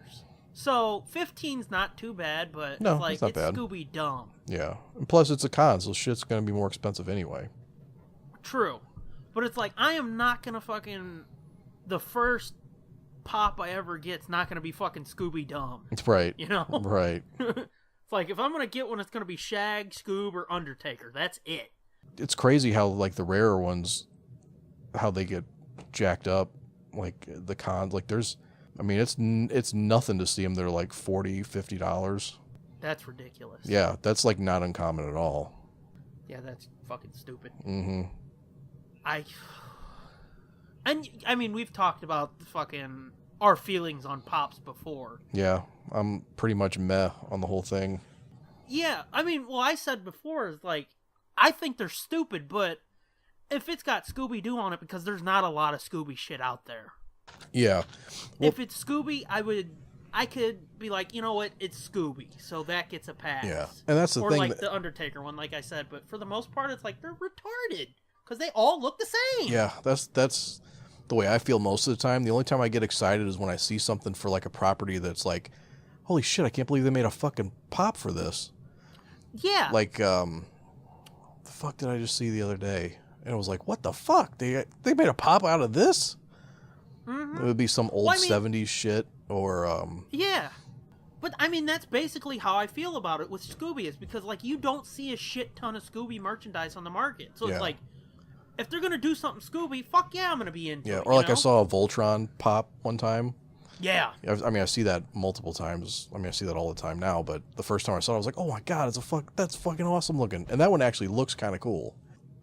So 15's not too bad, but no, it's like it's bad. Scooby-Dum. Yeah, and plus it's a con, so shit's gonna be more expensive anyway. True, but it's like I am not gonna fucking the first Pop I ever get's not gonna be fucking Scooby-Dum. It's right, you know, right. It's like if I'm gonna get one, it's gonna be Shag, Scoob, or Undertaker. That's it. It's crazy how like the rarer ones, how they get jacked up, like the cons. Like there's, I mean, it's nothing to see them. They're like $40, $50. That's ridiculous. Yeah, that's like not uncommon at all. Yeah, that's fucking stupid. Mm-hmm. I mean, we've talked about the fucking our feelings on Pops before. Yeah, I'm pretty much meh on the whole thing. Yeah, I mean, well, I said before is like, I think they're stupid, but if it's got Scooby-Doo on it, because there's not a lot of Scooby shit out there. Yeah. Well, if it's Scooby, I could be like, you know what, it's Scooby, so that gets a pass. Yeah, and that's the thing. Or like the Undertaker one, like I said, but for the most part, it's like they're retarded because they all look the same. Yeah, that's the way I feel most of the time. The only time I get excited is when I see something for like a property that's like, holy shit, I can't believe they made a fucking Pop for this. Yeah. Like, the fuck did I just see the other day? And it was like, what the fuck? They made a Pop out of this? Mm-hmm. It would be some old 70s shit or... Yeah. But, I mean, that's basically how I feel about it with Scooby, is because, like, you don't see a shit ton of Scooby merchandise on the market. So it's like, if they're going to do something Scooby, fuck yeah, I'm going to be into it. Yeah, or like I saw a Voltron Pop one time. Yeah. I mean, I see that multiple times. I mean, I see that all the time now, but the first time I saw it, I was like, oh my god, that's fucking awesome looking. And that one actually looks kind of cool.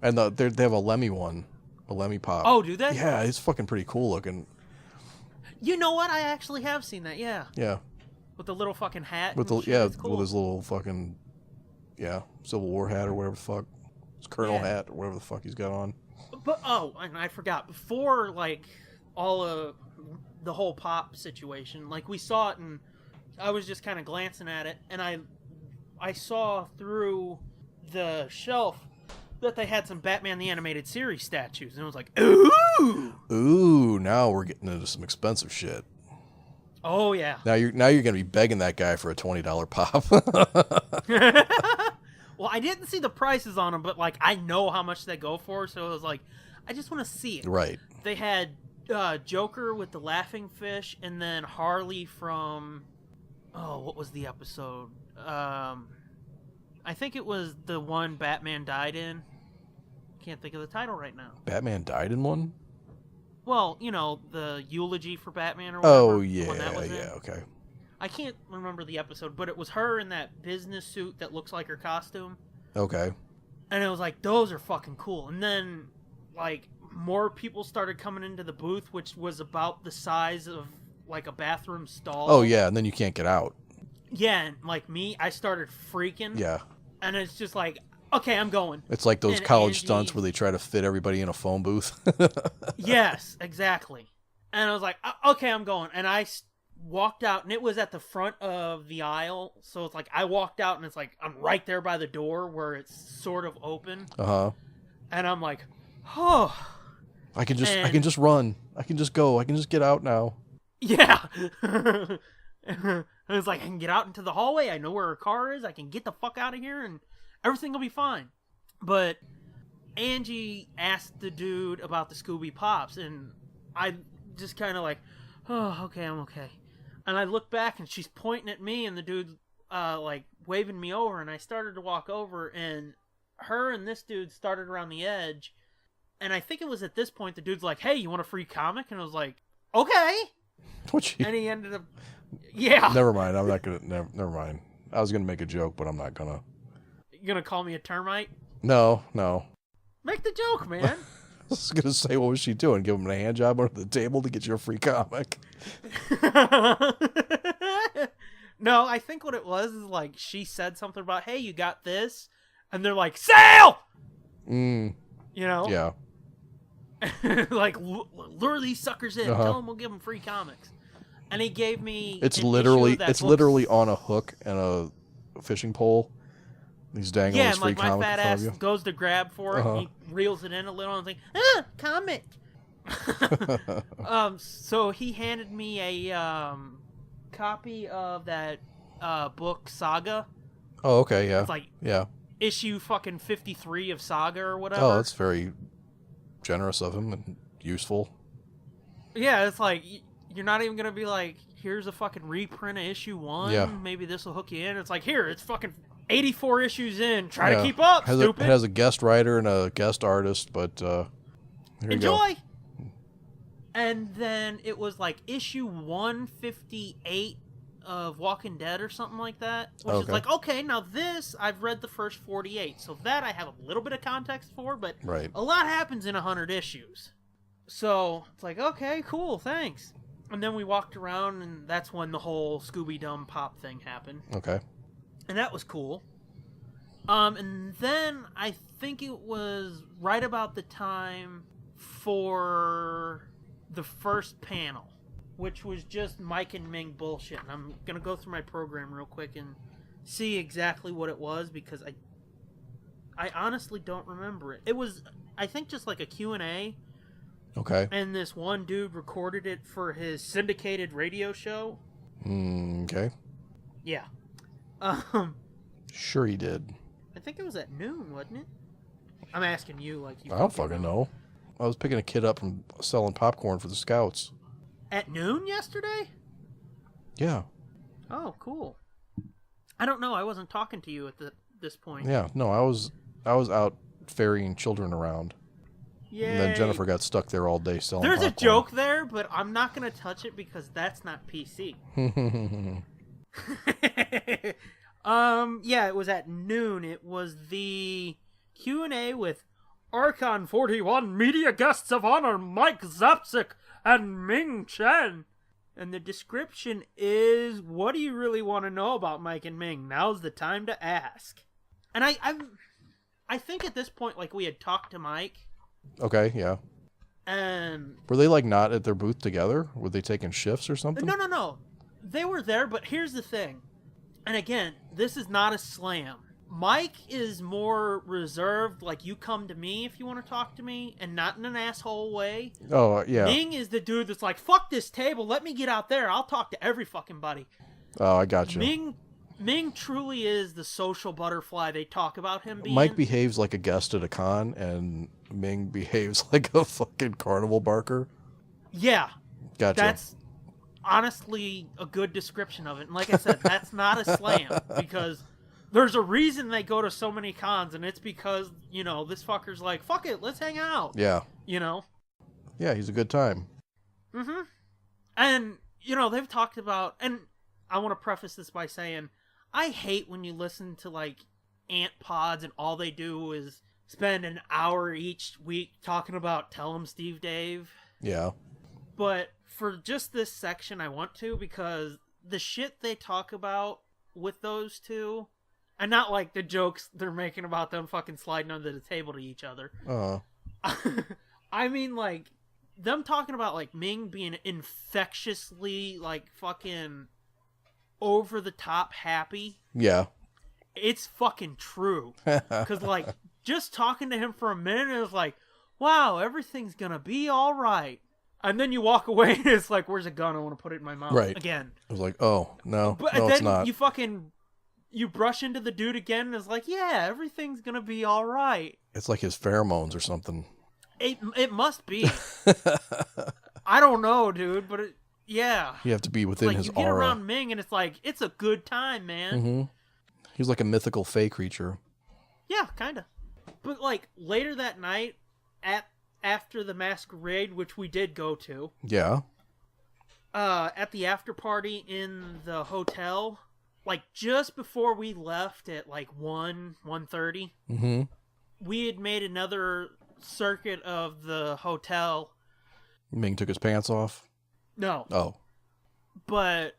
And they have a Lemmy one, a Lemmy Pop. Oh, do they? Yeah, it's fucking pretty cool looking. You know what? I actually have seen that, yeah. Yeah. With the little fucking hat. With cool. With his little fucking, Civil War hat or whatever the fuck. His Colonel hat or whatever the fuck he's got on. But, and I forgot, before, like, all of the whole Pop situation, like, we saw it, and I was just kind of glancing at it, and I saw through the shelf that they had some Batman the Animated Series statues, and I was like, ooh! Ooh, now we're getting into some expensive shit. Oh, yeah. Now you're going to be begging that guy for a $20 Pop. Well, I didn't see the prices on them, but, like, I know how much they go for, so it was like, I just want to see it. Right. They had Joker with the laughing fish, and then Harley from... Oh, what was the episode? I think it was the one Batman died in. Can't think of the title right now. Batman died in one? Well, you know, the eulogy for Batman or whatever. Oh, yeah, okay. I can't remember the episode, but it was her in that business suit that looks like her costume. Okay. And it was like, those are fucking cool. And then, like, more people started coming into the booth, which was about the size of, like, a bathroom stall. Oh, yeah, and then you can't get out. Yeah, and like me, I started freaking. Yeah. And it's just like, okay, I'm going. It's like those college stunts where they try to fit everybody in a phone booth. Yes, exactly. And I was like, okay, I'm going. And I walked out, and it was at the front of the aisle. So it's like, I walked out, and it's like, I'm right there by the door where it's sort of open. Uh-huh. And I'm like, oh. I can just run. I can just go. I can just get out now. Yeah. And it's like, I can get out into the hallway. I know where her car is. I can get the fuck out of here, and everything will be fine. But Angie asked the dude about the Scooby Pops, and I just kind of like, oh, okay, I'm okay. And I look back, and she's pointing at me, and the dude's like waving me over, and I started to walk over, and her and this dude started around the edge, and I think it was at this point the dude's like, hey, you want a free comic? And I was like, okay. And he ended up, yeah. Never mind. I'm not gonna. Never mind. I was gonna make a joke, but I'm not gonna. You gonna call me a termite? No. Make the joke, man. I was gonna say, what was she doing? Give him a hand job under the table to get you a free comic? No, I think what it was is like she said something about, hey, you got this, and they're like, sale. You know? Yeah. Like, lure these suckers in. Tell them we'll give them free comics. And he gave me. It's literally on a hook and a fishing pole, He's dangling his free comic my fat ass goes to grab for it, and he reels it in a little, and I'm like, comic. So he handed me a copy of that book Saga. Oh, okay, yeah. It's like yeah. issue fucking 53 of Saga or whatever. Oh, that's very generous of him and useful. Yeah, it's like, you're not even going to be like, here's a fucking reprint of issue 1. Yeah. Maybe this will hook you in. It's like, here, it's fucking 84 issues in. Try to keep up, stupid. It has a guest writer and a guest artist, but here Enjoy! you go. And then it was like issue 158 of Walking Dead or something like that. Which is like, okay, now this, I've read the first 48. So that I have a little bit of context for, but a lot happens in 100 issues. So it's like, okay, cool, thanks. And then we walked around, and that's when the whole Scooby-Dum pop thing happened. Okay. And that was cool. And then I think it was right about the time for the first panel, which was just Mike and Ming bullshit. And I'm going to go through my program real quick and see exactly what it was, because I honestly don't remember it. It was, I think, just like a Q&A. Okay. And this one dude recorded it for his syndicated radio show. Okay. Yeah. Sure he did. I think it was at noon, wasn't it? I'm asking you like you. I don't fucking know. I was picking a kid up from selling popcorn for the Scouts. At noon yesterday? Yeah. Oh, cool. I don't know. I wasn't talking to you at this point. Yeah. No, I was out ferrying children around. Yay. And then Jennifer got stuck there all day selling There's popcorn. a joke there, but I'm not going to touch it because that's not PC. Yeah, it was at noon. It was the Q&A with Archon 41 media guests of honor Mike Zapsik and Ming Chen. And the description is, what do you really want to know about Mike and Ming? Now's the time to ask. And I think at this point, like, we had talked to Mike. Okay, yeah. And were they like not at their booth together? Were they taking shifts or something? No. They were there, but here's the thing. And again, this is not a slam. Mike is more reserved, like, you come to me if you want to talk to me, and not in an asshole way. Oh, yeah. Ming is the dude that's like, fuck this table, let me get out there, I'll talk to every fucking buddy. Oh, I got you. Ming truly is the social butterfly they talk about him being. Mike behaves like a guest at a con, and Ming behaves like a fucking carnival barker. Yeah. Gotcha. That's honestly a good description of it. And like I said, that's not a slam, because there's a reason they go to so many cons, and it's because, you know, this fucker's like, fuck it, let's hang out. Yeah. You know? Yeah, he's a good time. Mm-hmm. And, you know, they've talked about, and I want to preface this by saying, I hate when you listen to, like, ant pods and all they do is spend an hour each week talking about Tell 'em Steve Dave. Yeah. But for just this section, I want to, because the shit they talk about with those two, and not like the jokes they're making about them fucking sliding under the table to each other. I mean, like, them talking about, like, Ming being infectiously, like, fucking over-the-top happy. Yeah. It's fucking true. Because, like, just talking to him for a minute, it was like, wow, everything's gonna be alright. And then you walk away, and it's like, where's a gun? I want to put it in my mouth again. I was like, oh, no, but no, then it's not. You brush into the dude again, and it's like, yeah, everything's gonna be alright. It's like his pheromones or something. It must be. I don't know, dude, but yeah. You have to be within his aura. You get around Ming, and it's like, it's a good time, man. Mm-hmm. He's like a mythical fae creature. Yeah, kind of. But, like, later that night, after the masquerade, which we did go to. Yeah. At the after party in the hotel, like, just before we left at, like, 1:30, mm-hmm. we had made another circuit of the hotel. Ming took his pants off? No. Oh. But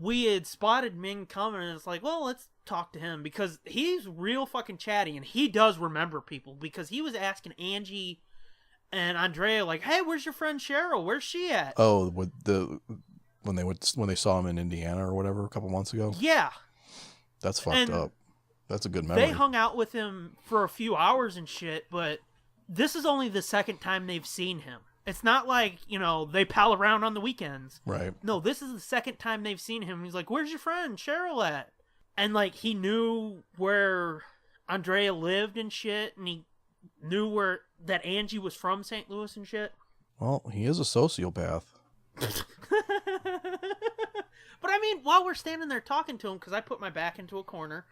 we had spotted Ming coming, and it's like, well, let's talk to him, because he's real fucking chatty, and he does remember people, because he was asking Angie and Andrea, like, hey, where's your friend Cheryl? Where's she at? Oh, when they saw him in Indiana or whatever a couple months ago? Yeah. That's fucked up. That's a good memory. They hung out with him for a few hours and shit, but this is only the second time they've seen him. It's not like, they pal around on the weekends. Right. No, this is the second time they've seen him. He's like, where's your friend Cheryl at? And, like, he knew where Andrea lived and shit, and he knew that Angie was from St. Louis and shit. Well, he is a sociopath. But, I mean, while we're standing there talking to him, because I put my back into a corner,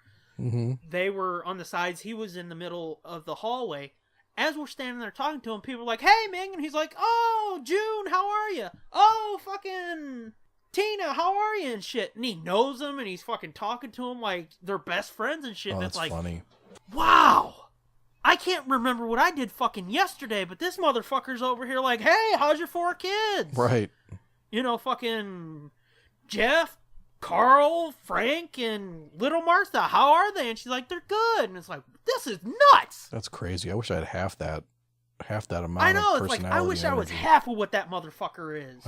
they were on the sides, he was in the middle of the hallway. As we're standing there talking to him, people are like, hey, Ming, and he's like, oh, June, how are you? Oh, fucking Tina, how are you? And shit. And he knows them, and he's fucking talking to them like they're best friends and shit. Oh, and that's it's like, funny. Wow. I can't remember what I did fucking yesterday, but this motherfucker's over here like, hey, how's your 4 kids? Right. Fucking Jeff, Carl, Frank, and little Martha, how are they? And she's like, they're good. And it's like, this is nuts. That's crazy. I wish I had half that amount. I know. Of It's like, I wish I was half of what that motherfucker is.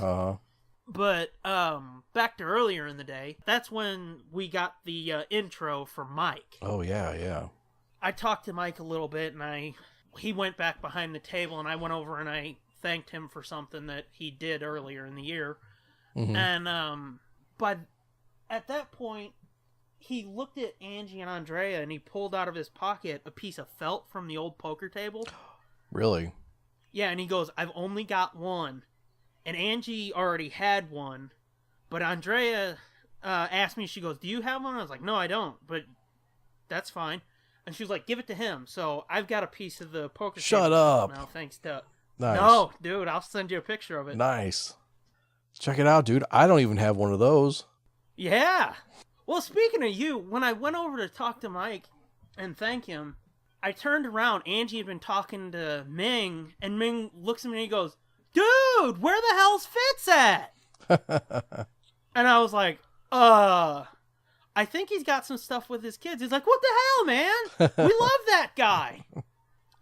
But back to earlier in the day, that's when we got the intro for Mike. Oh yeah. I talked to Mike a little bit, and he went back behind the table, and I went over and I thanked him for something that he did earlier in the year. And but at that point, he looked at Angie and Andrea, and he pulled out of his pocket a piece of felt from the old poker table. Really? Yeah, and he goes, I've only got one. And Angie already had one, but Andrea asked me, she goes, do you have one? I was like, no, I don't, but that's fine. And she was like, give it to him. So I've got a piece of the poker table. Shut up. Now, thanks to... Nice. No, dude, I'll send you a picture of it. Nice. Check it out, dude. I don't even have one of those. Yeah. Well, speaking of you, when I went over to talk to Mike and thank him, I turned around. Angie had been talking to Ming, and Ming looks at me and he goes, dude, where the hell's Fitz at? And I was like, I think he's got some stuff with his kids. He's like, what the hell, man? We love that guy.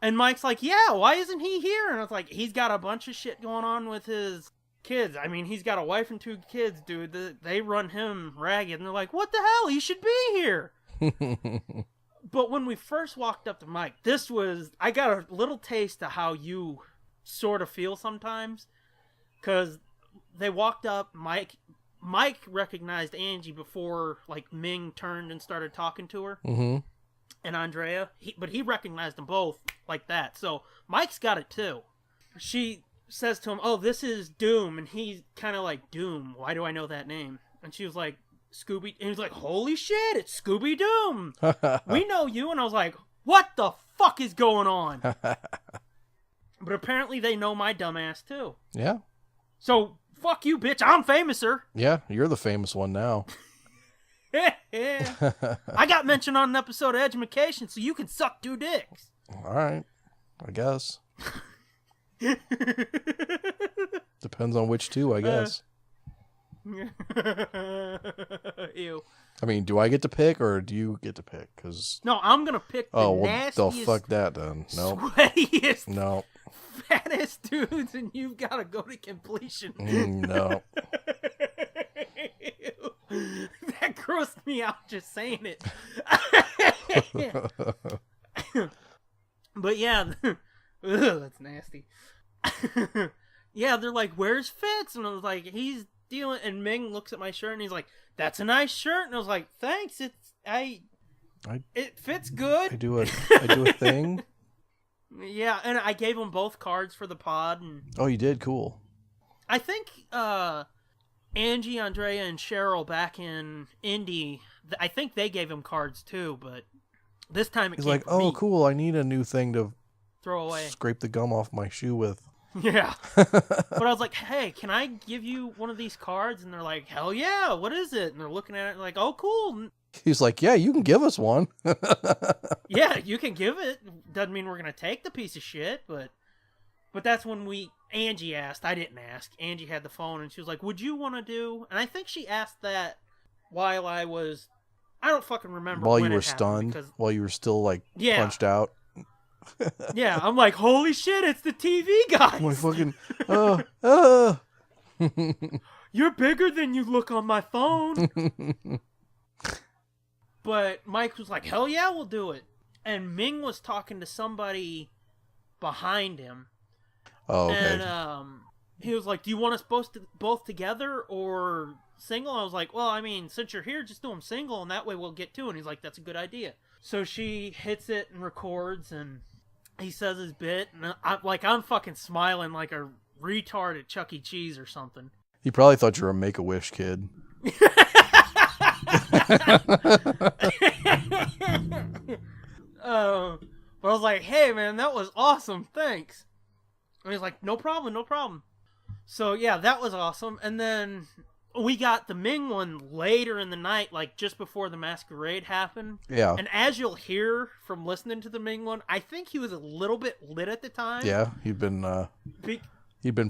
And Mike's like, yeah, why isn't he here? And I was like, he's got a bunch of shit going on with his kids. I mean, he's got a wife and 2 kids, dude. They run him ragged. And they're like, what the hell? He should be here. But when we first walked up to Mike, I got a little taste of how you sort of feel sometimes. Because they walked up, Mike recognized Angie before, like, Ming turned and started talking to her. And Andrea. But he recognized them both like that. So Mike's got it too. She says to him, oh, this is Doom. And he's kind of like, Doom, why do I know that name? And she was like, Scooby. And he's like, holy shit, it's Scooby Doom. We know you. And I was like, what the fuck is going on? But apparently they know my dumbass too. Yeah. So fuck you, bitch. I'm famouser. Yeah, you're the famous one now. I got mentioned on an episode of Edumacation, so you can suck 2 dicks. All right, I guess. Depends on which 2, I guess. Ew. I mean, do I get to pick or do you get to pick? Cause... No, I'm gonna pick the nastiest, well, fuck that then. No. Sweatiest, no, fattest dudes, and you've got to go to completion. No. That grossed me out just saying it. But yeah, that's nasty. Yeah, they're like, where's Fitz? And I was like, he's dealing. And Ming looks at my shirt and he's like, that's a nice shirt. And I was like, thanks. It fits good. I do a thing. Yeah, and I gave them both cards for the pod. And oh, you did? Cool. I think Angie, Andrea, and Cheryl back in Indy, I think they gave him cards too, but this time he's like, oh, cool, I need a new thing to throw away. Scrape the gum off my shoe with. Yeah. But I was like, hey, can I give you one of these cards? And they're like, hell yeah, what is it? And they're looking at it like, oh, cool. He's like, yeah, you can give us one. Yeah, you can give it. Doesn't mean we're going to take the piece of shit, but that's when Angie asked. I didn't ask. Angie had the phone, and she was like, would you want to do... And I think she asked that while I don't fucking remember while when you were it happened, stunned, while you were still, like, yeah. punched out. Yeah, I'm like, holy shit, it's the TV guys. My fucking... You're bigger than you look on my phone. But Mike was like, hell yeah, we'll do it. And Ming was talking to somebody behind him. Oh, okay. And he was like, do you want us both together or single? I was like, well, I mean, since you're here, just do them single, and that way we'll get two. And he's like, that's a good idea. So she hits it and records, and he says his bit, and I'm fucking smiling like a retard at Chuck E. Cheese or something. He probably thought you were a Make-A-Wish kid. But I was like, hey man, that was awesome, thanks. And he's like, no problem, no problem. So yeah, that was awesome. And then we got the Ming one later in the night, like just before the masquerade happened. Yeah. And as you'll hear from listening to the Ming one, I think he was a little bit lit at the time. Yeah, he'd been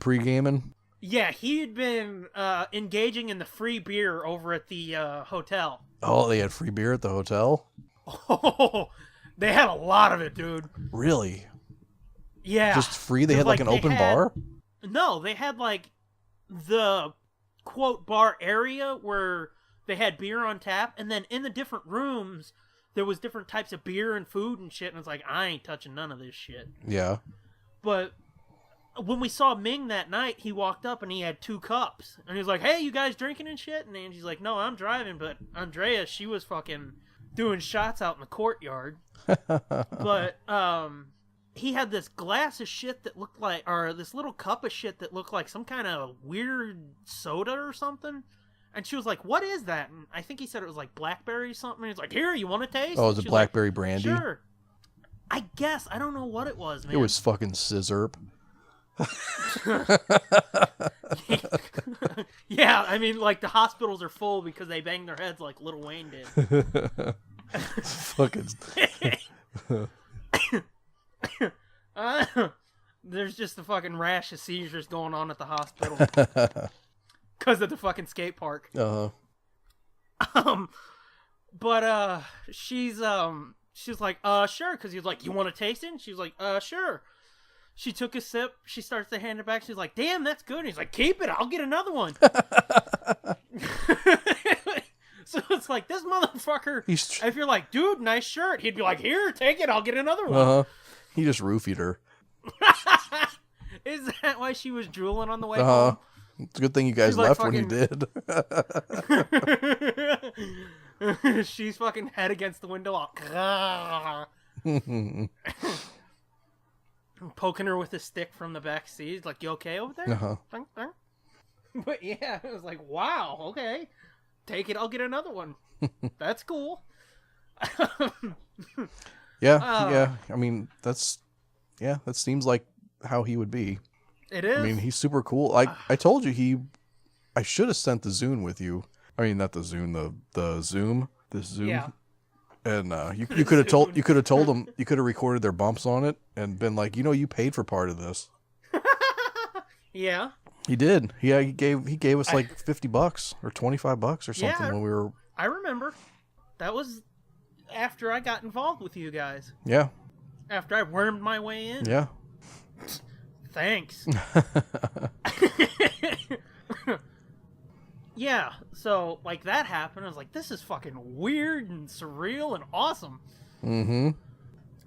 pre-gaming. Yeah, he had been engaging in the free beer over at the hotel. Oh, they had free beer at the hotel? Oh, they had a lot of it, dude. Really? Yeah. Just free? They had like an open bar? No, they had like the quote bar area where they had beer on tap, and then in the different rooms there was different types of beer and food and shit, and it's like, I ain't touching none of this shit. Yeah. But when we saw Ming that night, he walked up and he had 2 cups. And he was like, hey, you guys drinking and shit? And Angie's like, no, I'm driving. But Andrea, she was fucking doing shots out in the courtyard. But he had this glass of shit that looked like, or this little cup of shit that looked like some kind of weird soda or something. And she was like, what is that? And I think he said it was like blackberry or something. And he's like, here, you want to taste? Oh, is it blackberry brandy? Sure. I guess. I don't know what it was, man. It was fucking scissorp. Yeah, I mean, like, the hospitals are full because they bang their heads like Lil Wayne did. Fucking. There's just a fucking rash of seizures going on at the hospital because of the fucking skate park. But she's like, sure, because he was like, you want to taste it? And she was like, sure. She took a sip. She starts to hand it back. She's like, damn, that's good. And he's like, keep it. I'll get another one. So it's like, this motherfucker, if you're like, dude, nice shirt, he'd be like, here, take it. I'll get another one. He just roofied her. Is that why she was drooling on the way home? It's a good thing you guys left when you did. She's fucking head against the window. Poking her with a stick from the back seat. Like, you okay over there? But yeah, it was like, wow, okay. Take it, I'll get another one. That's cool. Yeah. I mean, that seems like how he would be. It is. I mean, he's super cool. I told you I should have sent the Zune with you. I mean, not the Zune, the Zoom. This Zoom. Yeah. And you could have told them, you could have recorded their bumps on it and been like, you paid for part of this. Yeah. He did. Yeah, he gave us like $50 or $25 or something when we were. I remember. That was after I got involved with you guys. Yeah. After I wormed my way in. Yeah. Thanks. Yeah, so, like, that happened. I was like, this is fucking weird and surreal and awesome. Mm-hmm.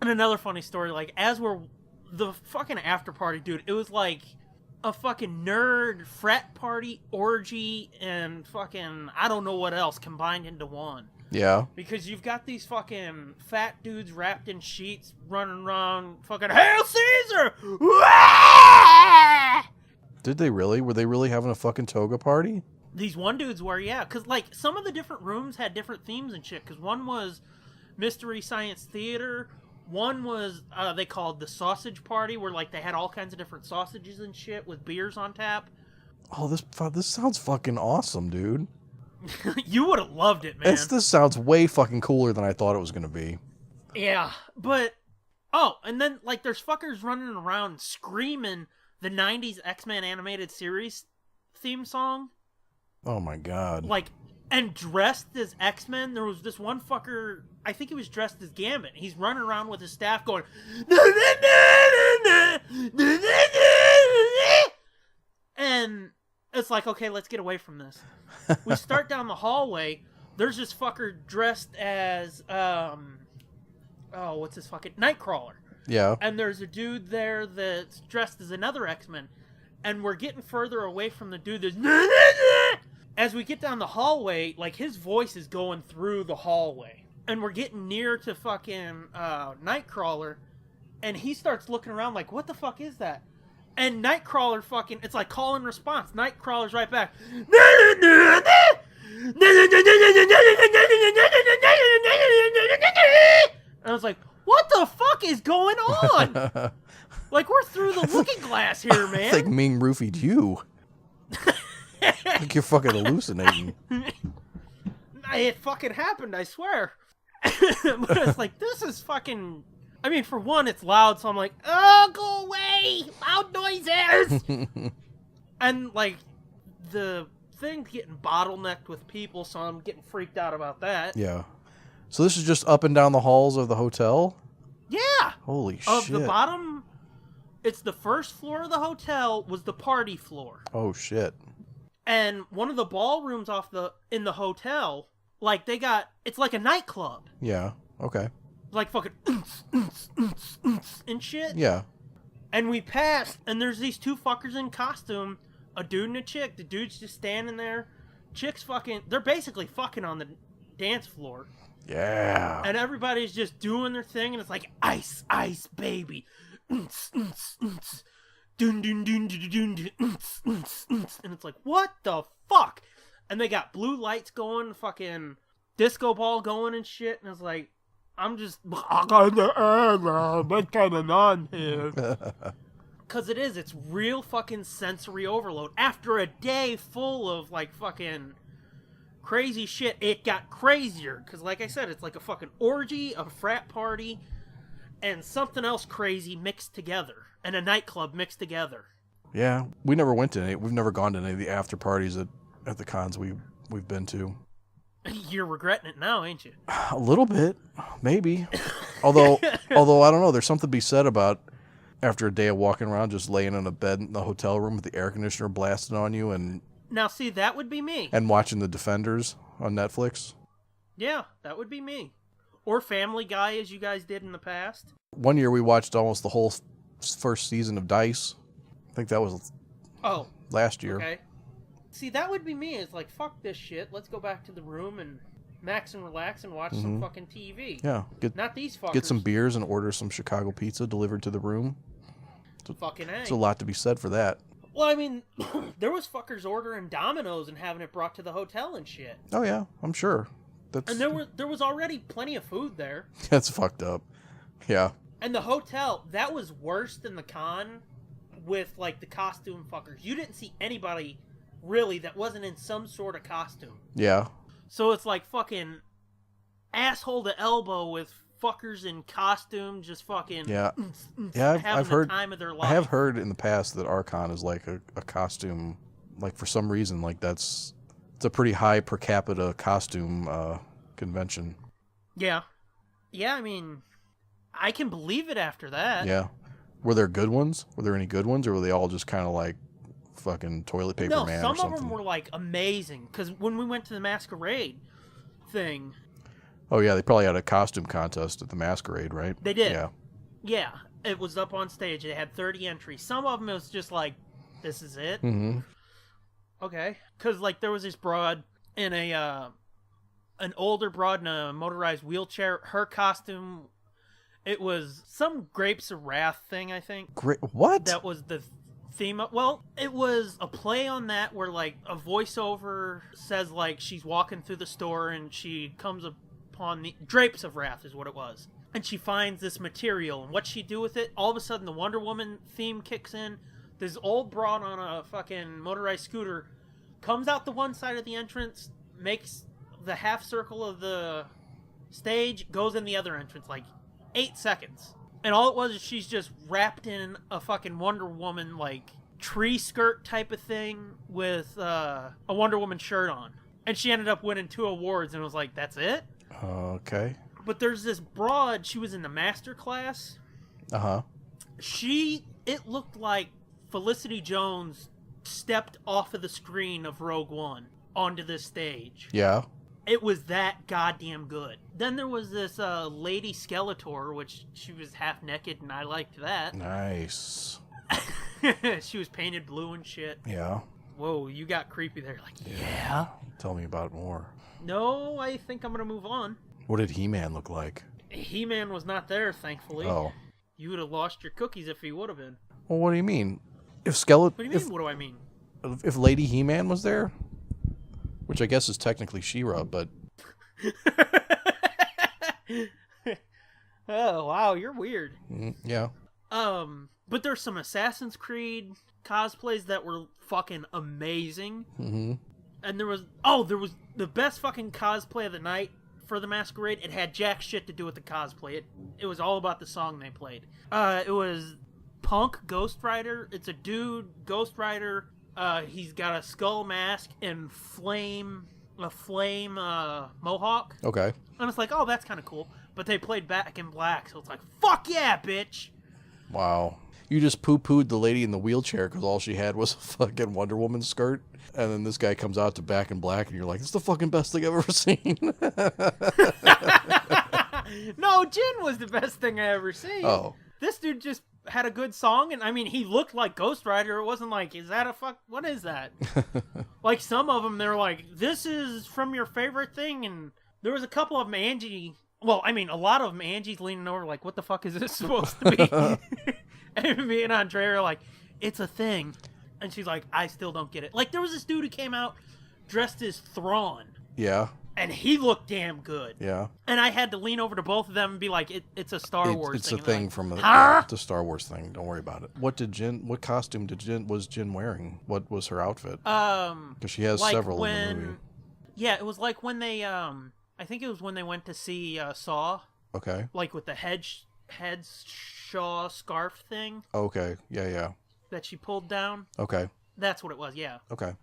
And another funny story, like, as we're... The fucking after party, dude, it was like a fucking nerd frat party, orgy, and fucking... I don't know what else combined into one. Yeah. Because you've got these fucking fat dudes wrapped in sheets running around fucking, Hail Caesar! Did they really? Were they really having a fucking toga party? These one dudes were, yeah. Because, like, some of the different rooms had different themes and shit. Because one was Mystery Science Theater. One was, they called the Sausage Party, where, like, they had all kinds of different sausages and shit with beers on tap. Oh, this sounds fucking awesome, dude. You would have loved it, man. This sounds way fucking cooler than I thought it was going to be. Yeah, but... Oh, and then, like, there's fuckers running around screaming the 90s X-Men animated series theme song. Oh my god. Like, and dressed as X-Men. There was this one fucker, I think he was dressed as Gambit. He's running around with his staff going... And it's like, okay, let's get away from this. We start down the hallway. there's this fucker dressed as, what's his fucking... Nightcrawler. Yeah. And there's a dude there that's dressed as another X-Men. And we're getting further away from the dude that's... As we get down the hallway, like, his voice is going through the hallway. And we're getting near to fucking Nightcrawler. And he starts looking around like, what the fuck is that? And Nightcrawler fucking... It's like call and response. Nightcrawler's right back. And I was like, what the fuck is going on? Like, we're through the looking glass here, man. I think Ming roofied you. I think you're fucking hallucinating. It fucking happened, I swear. But it's like, this is fucking... I mean, for one, it's loud, so I'm like, oh, go away! Loud noises! And, like, the thing's getting bottlenecked with people, so I'm getting freaked out about that. Yeah. So this is just up and down the halls of the hotel? Yeah! Holy of shit. The bottom, it's the first floor of the hotel was the party floor. Oh, shit. And one of the ballrooms in the hotel, like, it's like a nightclub. Yeah, okay. Like fucking and shit. Yeah. And we passed, and there's these two fuckers in costume, a dude and a chick. The dude's just standing there. Chick's fucking, they're basically fucking on the dance floor. Yeah. And everybody's just doing their thing, and it's like, ice, ice, baby. Dun, dun, dun, dun, dun, dun, and it's like, what the fuck? And they got blue lights going, fucking disco ball going and shit, and it's like, I'm just... What's going on here? Because it's real fucking sensory overload. After a day full of, like, fucking crazy shit, it got crazier. Because, like I said, it's like a fucking orgy, a frat party, and something else crazy mixed together. And a nightclub mixed together. Yeah, we never went to any. We've never gone to any of the after parties at the cons we've been to. You're regretting it now, ain't you? A little bit, maybe. Although I don't know. There's something to be said about after a day of walking around, just laying in a bed in the hotel room with the air conditioner blasting on you, and now see, that would be me. And watching The Defenders on Netflix. Yeah, that would be me. Or Family Guy, as you guys did in the past. One year we watched almost the whole first season of Dice. I think that was last year. Okay. See, that would be me. It's like, fuck this shit. Let's go back to the room and max and relax and watch some fucking TV. Yeah. Not these fuckers. Get some beers and order some Chicago pizza delivered to the room. Fucking A. There's a lot to be said for that. Well, I mean, there was fuckers ordering Domino's and having it brought to the hotel and shit. Oh, yeah. I'm sure. And there was already plenty of food there. That's fucked up. Yeah. And the hotel, that was worse than the con with, like, the costume fuckers. You didn't see anybody, really, that wasn't in some sort of costume. Yeah. So it's like fucking asshole to elbow with fuckers in costume just fucking... Yeah. I've heard, time of their life. I have heard in the past that Archon is, like, a costume, like, for some reason, like, it's a pretty high per capita costume convention. Yeah. Yeah, I mean... I can believe it after that. Yeah. Were there good ones? Were there any good ones, or were they all just kind of like fucking toilet paper man or something? Some of them were like amazing, because when we went to the Masquerade thing... Oh, yeah, they probably had a costume contest at the Masquerade, right? They did. Yeah. Yeah, it was up on stage. They had 30 entries. Some of them it was just like, this is it? Mm-hmm. Okay. Because, like, there was this broad in an older broad in a motorized wheelchair. Her costume... It was some Grapes of Wrath thing, I think. What? That was the theme of... Well, it was a play on that where, like, a voiceover says, like, she's walking through the store and she comes upon the... Drapes of Wrath is what it was. And she finds this material. And what she do with it, all of a sudden the Wonder Woman theme kicks in. This old broad on a fucking motorized scooter comes out the one side of the entrance, makes the half circle of the stage, goes in the other entrance, like... 8 seconds. And all it was is she's just wrapped in a fucking Wonder Woman, like, tree skirt type of thing with a Wonder Woman shirt on. And she ended up winning 2 awards, and it was like, that's it? Okay. But there's this broad, she was in the master class. Uh-huh. It looked like Felicity Jones stepped off of the screen of Rogue One onto this stage. Yeah. It was that goddamn good. Then there was this Lady Skeletor, which she was half naked, and I liked that. Nice. She was painted blue and shit. Yeah. Whoa, you got creepy there. Like, yeah. Tell me about it more. No, I think I'm going to move on. What did He-Man look like? He-Man was not there, thankfully. Oh. You would have lost your cookies if he would have been. Well, what do you mean? What do you mean, what do I mean? If Lady He-Man was there? Which I guess is technically She-Ra, but... Oh, wow, you're weird. Yeah. But there's some Assassin's Creed cosplays that were fucking amazing. Mm-hmm. And there was the best fucking cosplay of the night for the Masquerade. It had jack shit to do with the cosplay. It was all about the song they played. It was Punk Ghost Rider. It's a dude, Ghost Rider. He's got a skull mask and a flame mohawk. Okay. And it's like, oh, that's kind of cool. But they played Back in Black, so it's like, fuck yeah, bitch! Wow. You just poo-pooed the lady in the wheelchair because all she had was a fucking Wonder Woman skirt. And then this guy comes out to Back in Black, and you're like, it's the fucking best thing I've ever seen. No, Jin was the best thing I ever seen. Oh. This dude just had a good song, and I mean, he looked like Ghost Rider. It wasn't like, is that a what is that? Like, some of them, they're like, this is from your favorite thing, and there was a couple of them, a lot of them, Angie's leaning over like, what the fuck is this supposed to be? And me and Andrea are like, it's a thing. And she's like, I still don't get it. Like, there was this dude who came out dressed as Thrawn. Yeah. And he looked damn good. Yeah. And I had to lean over to both of them and be like, it's a Star Wars thing. It's thing. a thing like, from huh? The Star Wars thing. Don't worry about it. What costume was Jin wearing? What was her outfit? Because she has several in the movie. Yeah, it was like when they, I think it was when they went to see Saw. Okay. Like with the Shaw scarf thing. Okay. Yeah. That she pulled down. Okay. That's what it was, yeah. Okay.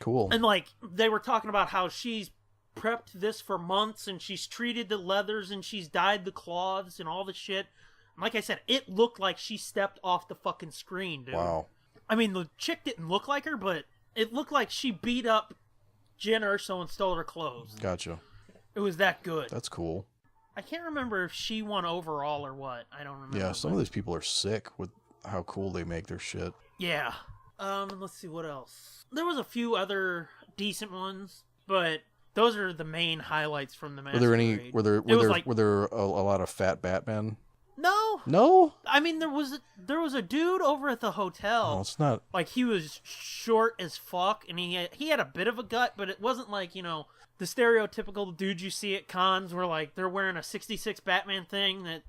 Cool. And like, they were talking about how she's prepped this for months, and she's treated the leathers, and she's dyed the cloths, and all the shit. And like I said, it looked like she stepped off the fucking screen, dude. Wow. I mean, the chick didn't look like her, but it looked like she beat up Jyn Erso and stole her clothes. Gotcha. It was that good. That's cool. I can't remember if she won overall or what. I don't remember. Yeah, some of these people are sick with how cool they make their shit. Yeah. Let's see, what else? There was a few other decent ones, but those are the main highlights from the Masquerade. Were there a lot of fat Batman? No? I mean, there was a dude over at the hotel. No, it's not. Like, he was short as fuck, and he had a bit of a gut, but it wasn't like, you know, the stereotypical dude you see at cons where, like, they're wearing a 66 Batman thing, that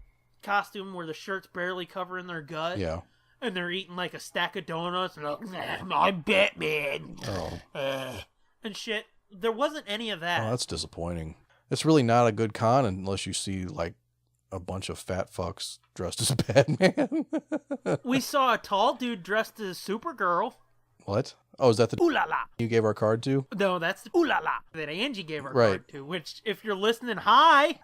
costume where the shirt's barely covering their gut. Yeah. And they're eating, like, a stack of donuts, and like, I'm Batman. Oh. And shit. There wasn't any of that. Oh, that's disappointing. It's really not a good con unless you see, like, a bunch of fat fucks dressed as Batman. We saw a tall dude dressed as Supergirl. What? Oh, is that the Ooh la la you gave our card to? No, that's the ooh la la that Angie gave our card to, which, if you're listening, hi.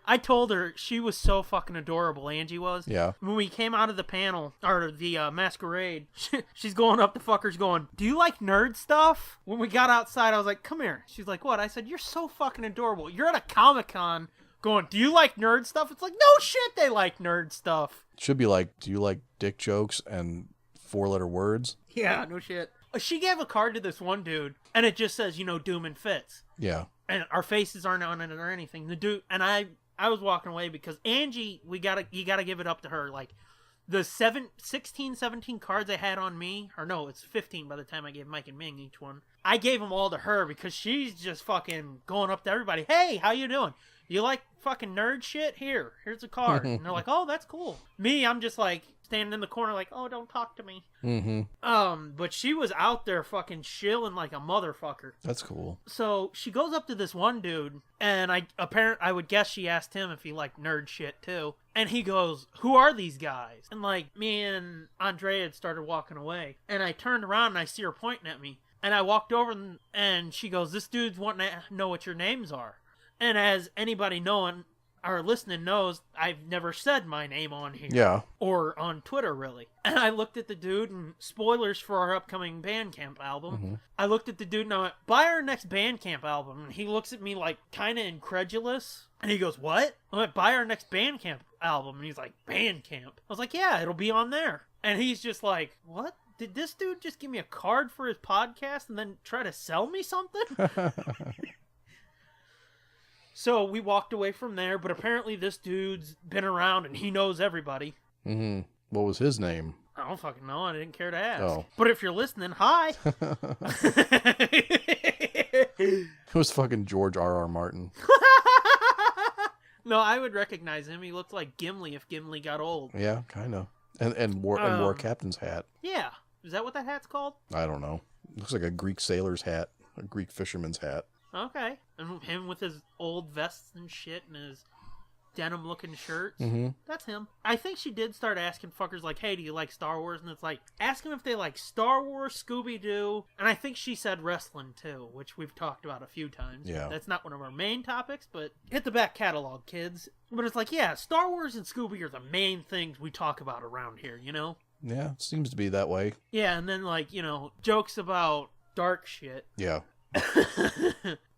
I told her she was so fucking adorable, Angie was. Yeah. When we came out of the panel, or the Masquerade, she's going up to fuckers going, do you like nerd stuff? When we got outside, I was like, come here. She's like, what? I said, you're so fucking adorable. You're at a Comic-Con going, do you like nerd stuff? It's like, no shit, they like nerd stuff. It should be like, do you like dick jokes and 4-letter words? Yeah, no shit. She gave a card to this one dude, and it just says, you know, Doom and Fitz. Yeah. And our faces aren't on it or anything. The dude, and I was walking away because Angie, you gotta give it up to her. Like, the 16, 17 cards I had on me, or no, it's 15 by the time I gave Mike and Ming each one. I gave them all to her because she's just fucking going up to everybody. Hey, how you doing? You like fucking nerd shit? Here's a card. And they're like, oh, that's cool. Me, I'm just like standing in the corner like, oh, don't talk to me. Mm-hmm. But she was out there fucking chilling like a motherfucker. That's cool. So she goes up to this one dude, and I would guess she asked him if he liked nerd shit too. And he goes, who are these guys? And like, me and Andrea had started walking away, and I turned around and I see her pointing at me. And I walked over and she goes, this dude's wanting to know what your names are. And as anybody knowing, our listening knows I've never said my name on here. Yeah. Or on Twitter, really. And I looked at the dude, and spoilers for our upcoming Bandcamp album. Mm-hmm. I looked at the dude, and I went, buy our next Bandcamp album. And he looks at me like kind of incredulous. And he goes, what? I went, buy our next Bandcamp album. And he's like, Bandcamp? I was like, yeah, it'll be on there. And he's just like, what? Did this dude just give me a card for his podcast and then try to sell me something? So we walked away from there, but apparently this dude's been around and he knows everybody. Mm-hmm. What was his name? I don't fucking know. I didn't care to ask. Oh. But if you're listening, hi. It was fucking George R.R. Martin. No, I would recognize him. He looked like Gimli if Gimli got old. Yeah, kind of. And wore a captain's hat. Yeah. Is that what that hat's called? I don't know. Looks like a Greek sailor's hat. A Greek fisherman's hat. Okay. And him with his old vests and shit and his denim-looking shirts. Mm-hmm. That's him. I think she did start asking fuckers like, hey, do you like Star Wars? And it's like, ask them if they like Star Wars, Scooby-Doo. And I think she said wrestling, too, which we've talked about a few times. Yeah. That's not one of our main topics, but hit the back catalog, kids. But it's like, yeah, Star Wars and Scooby are the main things we talk about around here, you know? Yeah, it seems to be that way. Yeah, and then, like, you know, jokes about dark shit. Yeah.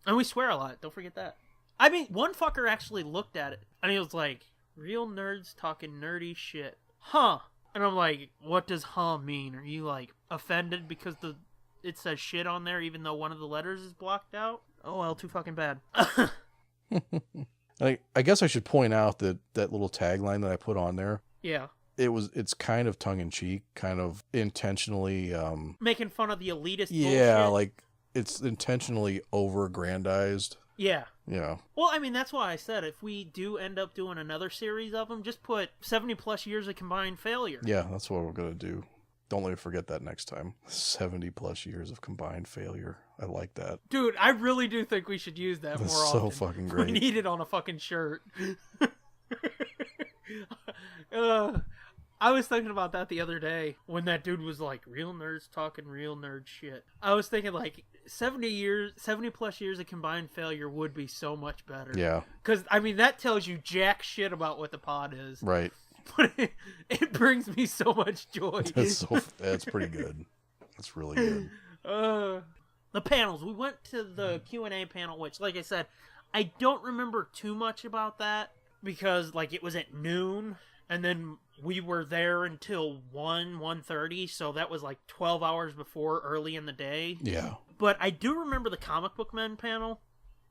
And we swear a lot, don't forget that. I mean, one fucker actually looked at it, and he was like, real nerds talking nerdy shit. Huh. And I'm like, what does huh mean? Are you, like, offended because it says shit on there even though one of the letters is blocked out? Oh, well, too fucking bad. I guess I should point out that little tagline that I put on there. Yeah. It's kind of tongue-in-cheek, kind of intentionally... making fun of the elitist yeah, bullshit. like, it's intentionally over-aggrandized. Yeah. Yeah. Well, I mean, that's why I said if we do end up doing another series of them, just put 70-plus years of combined failure. Yeah, that's what we're going to do. Don't let me forget that next time. 70-plus years of combined failure. I like that. Dude, I really do think we should use that That's more often. so fucking great. We need it on a fucking shirt. I was thinking about that the other day when that dude was like, real nerds talking real nerd shit. I was thinking like 70-plus years of combined failure would be so much better. Yeah. Because, I mean, that tells you jack shit about what the pod is. Right. But it brings me so much joy. That's pretty good. That's really good. The panels. We went to the Q&A panel, which, like I said, I don't remember too much about that because, like, it was at noon, and then we were there until 1:30, so that was, like, 12 hours before early in the day. Yeah. But I do remember the Comic Book Men panel.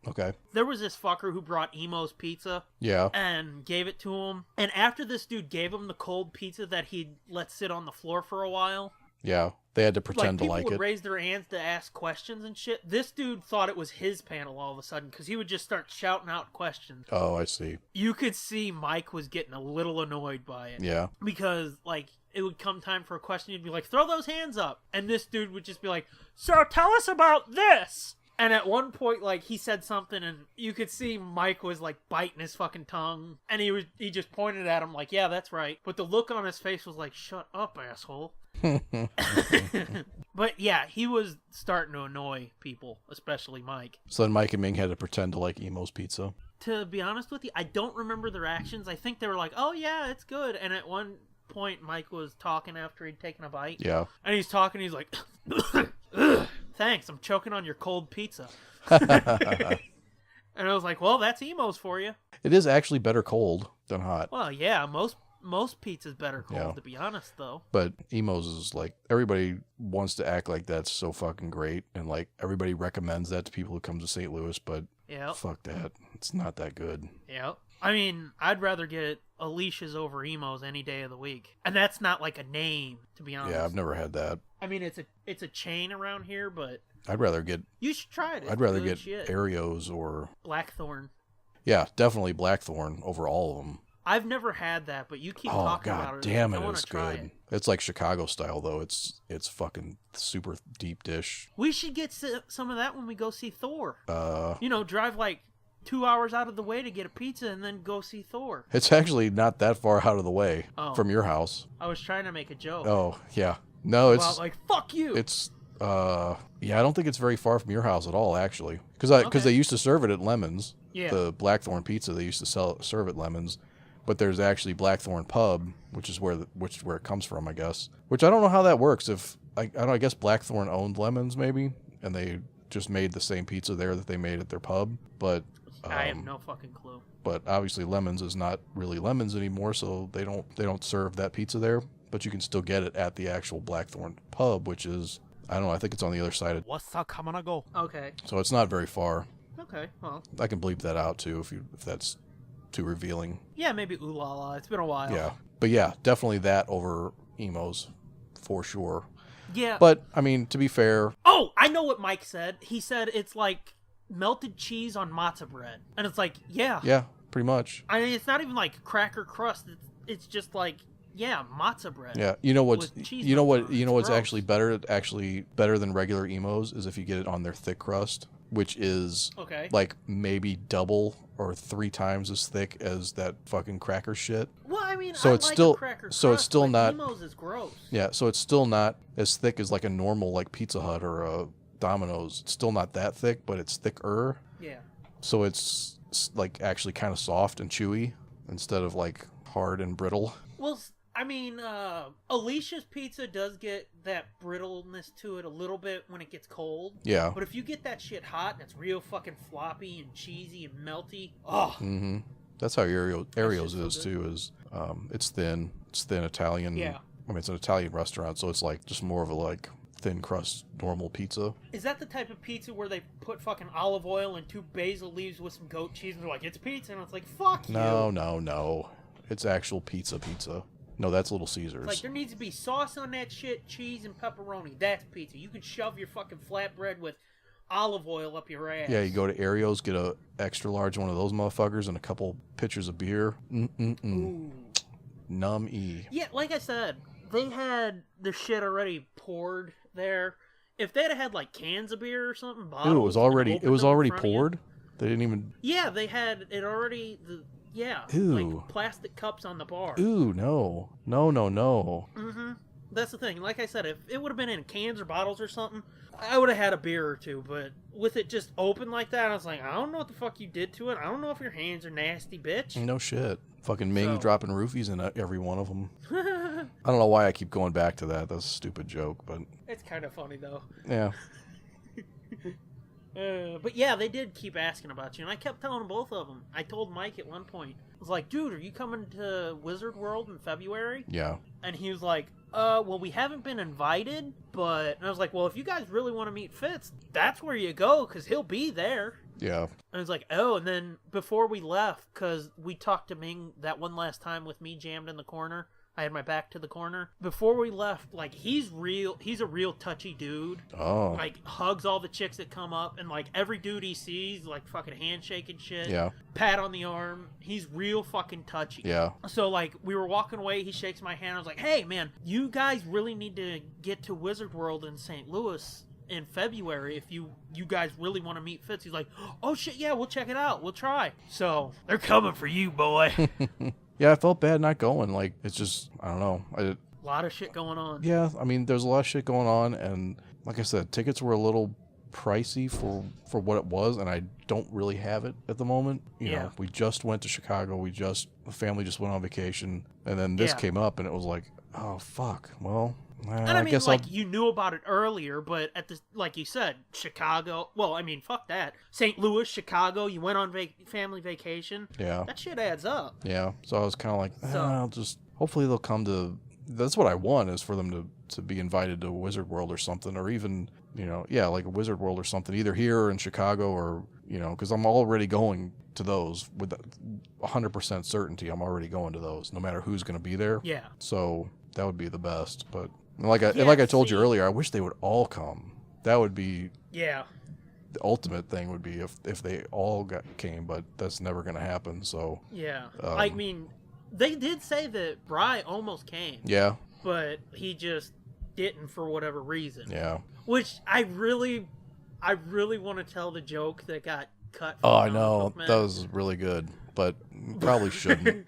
Okay. There was this fucker who brought Emo's pizza. Yeah. And gave it to him. And after this dude gave him the cold pizza that he'd let sit on the floor for a while. Yeah. They had to pretend to like it. People would raise their hands to ask questions and shit. This dude thought it was his panel all of a sudden because he would just start shouting out questions. Oh, I see. You could see Mike was getting a little annoyed by it. Yeah. Because, like, it would come time for a question. He'd be like, throw those hands up. And this dude would just be like, so tell us about this. And at one point, like, he said something, and you could see Mike was, like, biting his fucking tongue. And he just pointed at him like, yeah, that's right. But the look on his face was like, shut up, asshole. But, yeah, he was starting to annoy people, especially Mike. So then Mike and Ming had to pretend to like Emo's pizza. To be honest with you, I don't remember their actions. I think they were like, oh, yeah, it's good. And at one point, Mike was talking after he'd taken a bite. Yeah. And he's talking, he's like... Thanks, I'm choking on your cold pizza. And I was like, well, that's Emo's for you. It is actually better cold than hot. Well, yeah, most pizza's better cold, to be honest, though. But Emo's is like, everybody wants to act like that's so fucking great. And like, everybody recommends that to people who come to St. Louis, but fuck that. It's not that good. Yep. I mean, I'd rather get Alicia's over Emo's any day of the week. And that's not like a name, to be honest. Yeah, I've never had that. I mean, it's a chain around here, but... I'd rather get... You should try it. I'd rather get Aereos or... Blackthorn. Yeah, definitely Blackthorn over all of them. I've never had that, but you keep talking about it. Oh, God damn it, it's good. It's like Chicago style, though. It's fucking super deep dish. We should get some of that when we go see Thor. Drive like 2 hours out of the way to get a pizza and then go see Thor. It's actually not that far out of the way from your house. I was trying to make a joke. Oh, yeah. No, it's... Like, fuck you! It's Yeah, I don't think it's very far from your house at all, actually. Because they used to serve it at Lemons. Yeah. The Blackthorn Pizza, they used to serve at Lemons. But there's actually Blackthorn Pub, which is where it comes from, I guess. Which I don't know how that works. I guess Blackthorn owned Lemons, maybe, and they just made the same pizza there that they made at their pub. But I have no fucking clue. But obviously Lemons is not really Lemons anymore, so they don't serve that pizza there. But you can still get it at the actual Blackthorn Pub, which is, I don't know, I think it's on the other side of... Okay. So it's not very far. Okay, well. I can bleep that out, too, if that's too revealing. Yeah, maybe ooh la la. It's been a while. Yeah. But yeah, definitely that over emos, for sure. Yeah. But, I mean, to be fair... Oh, I know what Mike said. He said it's like melted cheese on matzah bread. And it's like, yeah. Yeah, pretty much. I mean, it's not even like cracker crust. It's just like... Yeah, matzah bread. Yeah, you know what's gross. actually better than regular emos is if you get it on their thick crust, which is like maybe double or 3 times as thick as that fucking cracker shit. Well, I mean, so I it's like still a cracker crust, so it's still not emos is gross. Yeah, so it's still not as thick as like a normal like Pizza Hut or a Domino's. It's still not that thick, but it's thicker. Yeah. So it's like actually kind of soft and chewy instead of like hard and brittle. Well, I mean, Alicia's pizza does get that brittleness to it a little bit when it gets cold. Yeah. But if you get that shit hot and it's real fucking floppy and cheesy and melty, oh. Mm-hmm. That's how Ario's is too. Is it's thin Italian. Yeah. I mean, it's an Italian restaurant, so it's like just more of a like thin crust normal pizza. Is that the type of pizza where they put fucking olive oil and 2 basil leaves with some goat cheese and they're like, it's pizza? And it's like, fuck you. No. It's actual pizza. No, that's Little Caesars. Like, there needs to be sauce on that shit, cheese, and pepperoni. That's pizza. You can shove your fucking flatbread with olive oil up your ass. Yeah, you go to Ario's, get a extra large one of those motherfuckers and a couple pitchers of beer. Ooh. Num-e. Yeah, like I said, they had the shit already poured there. If they'd have had, like, cans of beer or something, bottles... Ooh, it was already poured? They didn't even... Yeah, they had it already... Yeah, Ooh. like plastic cups on the bar. Ooh, no. No. Mm-hmm. That's the thing. Like I said, if it would have been in cans or bottles or something, I would have had a beer or two. But with it just open like that, I was like, I don't know what the fuck you did to it. I don't know if your hands are nasty, bitch. No shit. Fucking Ming dropping roofies in every one of them. I don't know why I keep going back to that. That's a stupid joke, but... It's kind of funny, though. Yeah. But yeah, they did keep asking about you, and I kept telling both of them. I told Mike at one point, I was like, dude, are you coming to Wizard World in February? Yeah. And he was like, well, we haven't been invited, but... And I was like, well, if you guys really want to meet Fitz, that's where you go, because he'll be there. Yeah. And I was like, oh, and then before we left, because we talked to Ming that one last time with me jammed in the corner, I had my back to the corner. Before we left, like, he's a real touchy dude. Oh. Like, hugs all the chicks that come up, and, like, every dude he sees, like, fucking handshake and shit. Yeah. Pat on the arm. He's real fucking touchy. Yeah. So, like, we were walking away, he shakes my hand, I was like, hey, man, you guys really need to get to Wizard World in St. Louis in February if you guys really want to meet Fitz. He's like, oh, shit, yeah, we'll check it out. We'll try. So, they're coming for you, boy. Yeah, I felt bad not going. Like, it's just, I don't know. A lot of shit going on. Yeah, I mean, there's a lot of shit going on, and like I said, tickets were a little pricey for what it was, and I don't really have it at the moment. You know, we just went to Chicago. The family just went on vacation, and then this came up, and it was like, oh, fuck. Well, and I mean, guess like, you knew about it earlier, but at the, like you said, Chicago, well, I mean, fuck that. St. Louis, Chicago, you went on family vacation. Yeah. That shit adds up. Yeah. So I was kind of like, I'll just, hopefully they'll come to, that's what I want, is for them to be invited to Wizard World or something, or even, you know, like a Wizard World or something, either here or in Chicago, or, you know, because I'm already going to those with 100% certainty. I'm already going to those, no matter who's going to be there. Yeah. So that would be the best, but... Like I told you earlier, I wish they would all come. That would be the ultimate thing. Would be if they all came, but that's never going to happen. So I mean, they did say that Bry almost came. Yeah, but he just didn't for whatever reason. Yeah, which I really want to tell the joke that got cut. Oh, I know that was really good, but probably shouldn't.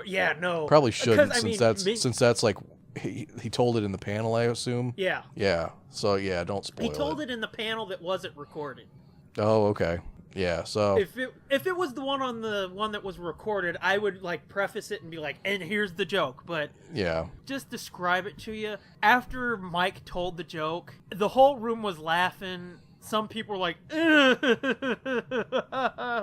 Yeah, no, probably shouldn't since that's like he told it in the panel, I assume? Yeah. Yeah. So, yeah, don't spoil it. He told it in the panel that wasn't recorded. Oh, okay. Yeah, so... If it was the one that was recorded, I would, like, preface it and be like, and here's the joke, but... Yeah. Just describe it to you. After Mike told the joke, the whole room was laughing. Some people were like,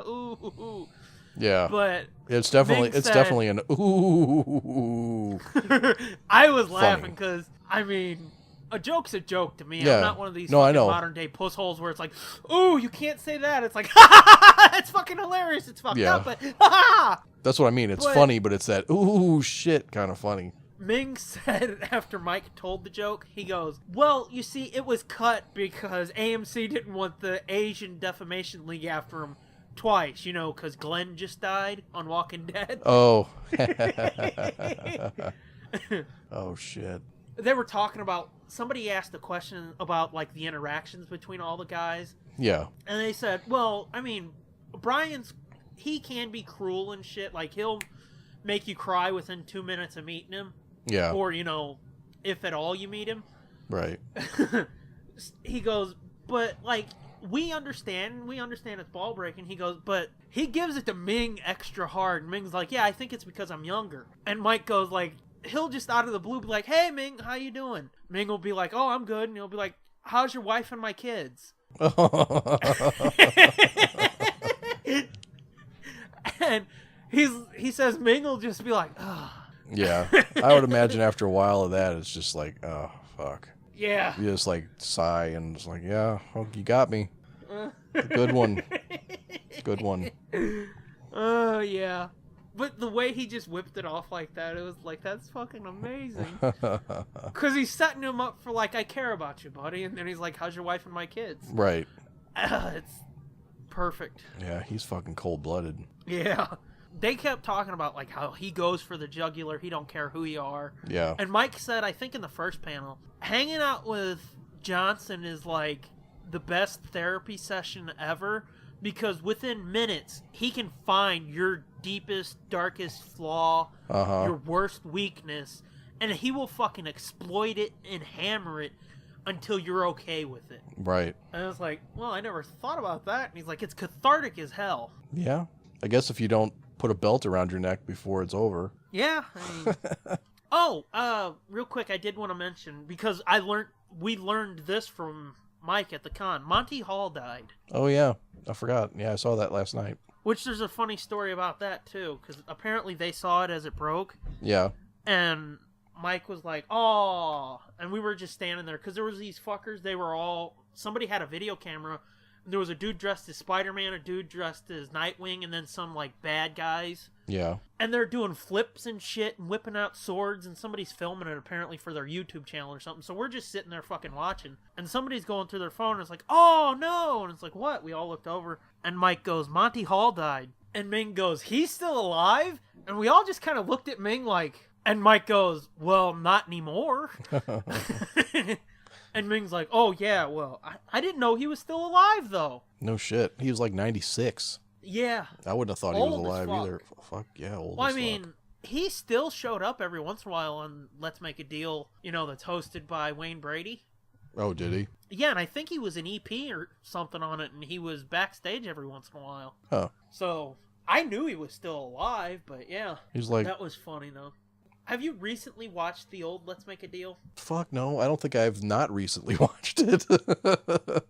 ooh. Yeah. But... It's definitely an ooh. I was laughing because, I mean... A joke's a joke to me. Yeah. I'm not one of these modern day pussholes where it's like, ooh, you can't say that. It's like, it's fucking hilarious. It's fucked up, but That's what I mean. It's funny, but it's that ooh shit kind of funny. Ming said after Mike told the joke, he goes, well, you see, it was cut because AMC didn't want the Asian Defamation League after him twice, you know, because Glenn just died on Walking Dead. Oh. Oh, shit. They were talking about, somebody asked a question about, like, the interactions between all the guys. Yeah. And they said, well, I mean, he can be cruel and shit. Like, he'll make you cry within 2 minutes of meeting him. Yeah. Or, you know, if at all you meet him. Right. He goes, but, like, we understand it's ball breaking. He goes, but he gives it to Ming extra hard. And Ming's like, yeah, I think it's because I'm younger. And Mike goes, like, he'll just out of the blue be like, hey, Ming, how you doing? Ming will be like, oh, I'm good. And he'll be like, how's your wife and my kids? And he says Ming will just be like, oh. Yeah. I would imagine after a while of that, it's just like, oh, fuck. Yeah. You just, like, sigh and it's like, yeah, well, you got me. Good one. Good one. Oh, yeah. But the way he just whipped it off like that, it was like, that's fucking amazing. Because he's setting him up for, like, I care about you, buddy. And then he's like, how's your wife and my kids? Right. It's perfect. Yeah, he's fucking cold-blooded. Yeah. They kept talking about, like, how he goes for the jugular. He don't care who you are. Yeah. And Mike said, I think in the first panel, hanging out with Johnson is, like, the best therapy session ever. Because within minutes, he can find your deepest, darkest flaw, your worst weakness, and he will fucking exploit it and hammer it until you're okay with it. Right. And I was like, well, I never thought about that. And he's like, it's cathartic as hell. Yeah. I guess if you don't put a belt around your neck before it's over. Yeah. I mean... real quick, I did want to mention, because we learned this from Mike at the con. Monty Hall died. Oh, yeah. I forgot. Yeah, I saw that last night. Which there's a funny story about that, too, because apparently they saw it as it broke. Yeah. And Mike was like, oh, and we were just standing there, because there was these fuckers, somebody had a video camera, and there was a dude dressed as Spider-Man, a dude dressed as Nightwing, and then some, like, bad guys. Yeah. And they're doing flips and shit, and whipping out swords, and somebody's filming it, apparently, for their YouTube channel or something, so we're just sitting there fucking watching, and somebody's going through their phone, and it's like, oh, no, and it's like, what? We all looked over, and Mike goes, Monty Hall died, and Ming goes, he's still alive? And we all just kind of looked at Ming like, and Mike goes, well, not anymore. And Ming's like, oh, yeah, well, I didn't know he was still alive, though. No shit. He was like 96. Yeah. I wouldn't have thought he was alive either. Fuck, yeah, old well, as I mean, he still showed up every once in a while on Let's Make a Deal, you know, that's hosted by Wayne Brady. Oh, did he? Yeah, and I think he was an EP or something on it, and he was backstage every once in a while. Huh. So, I knew he was still alive, but yeah. He's like... That was funny, though. Have you recently watched the old Let's Make a Deal? Fuck no, I don't think I've not recently watched it.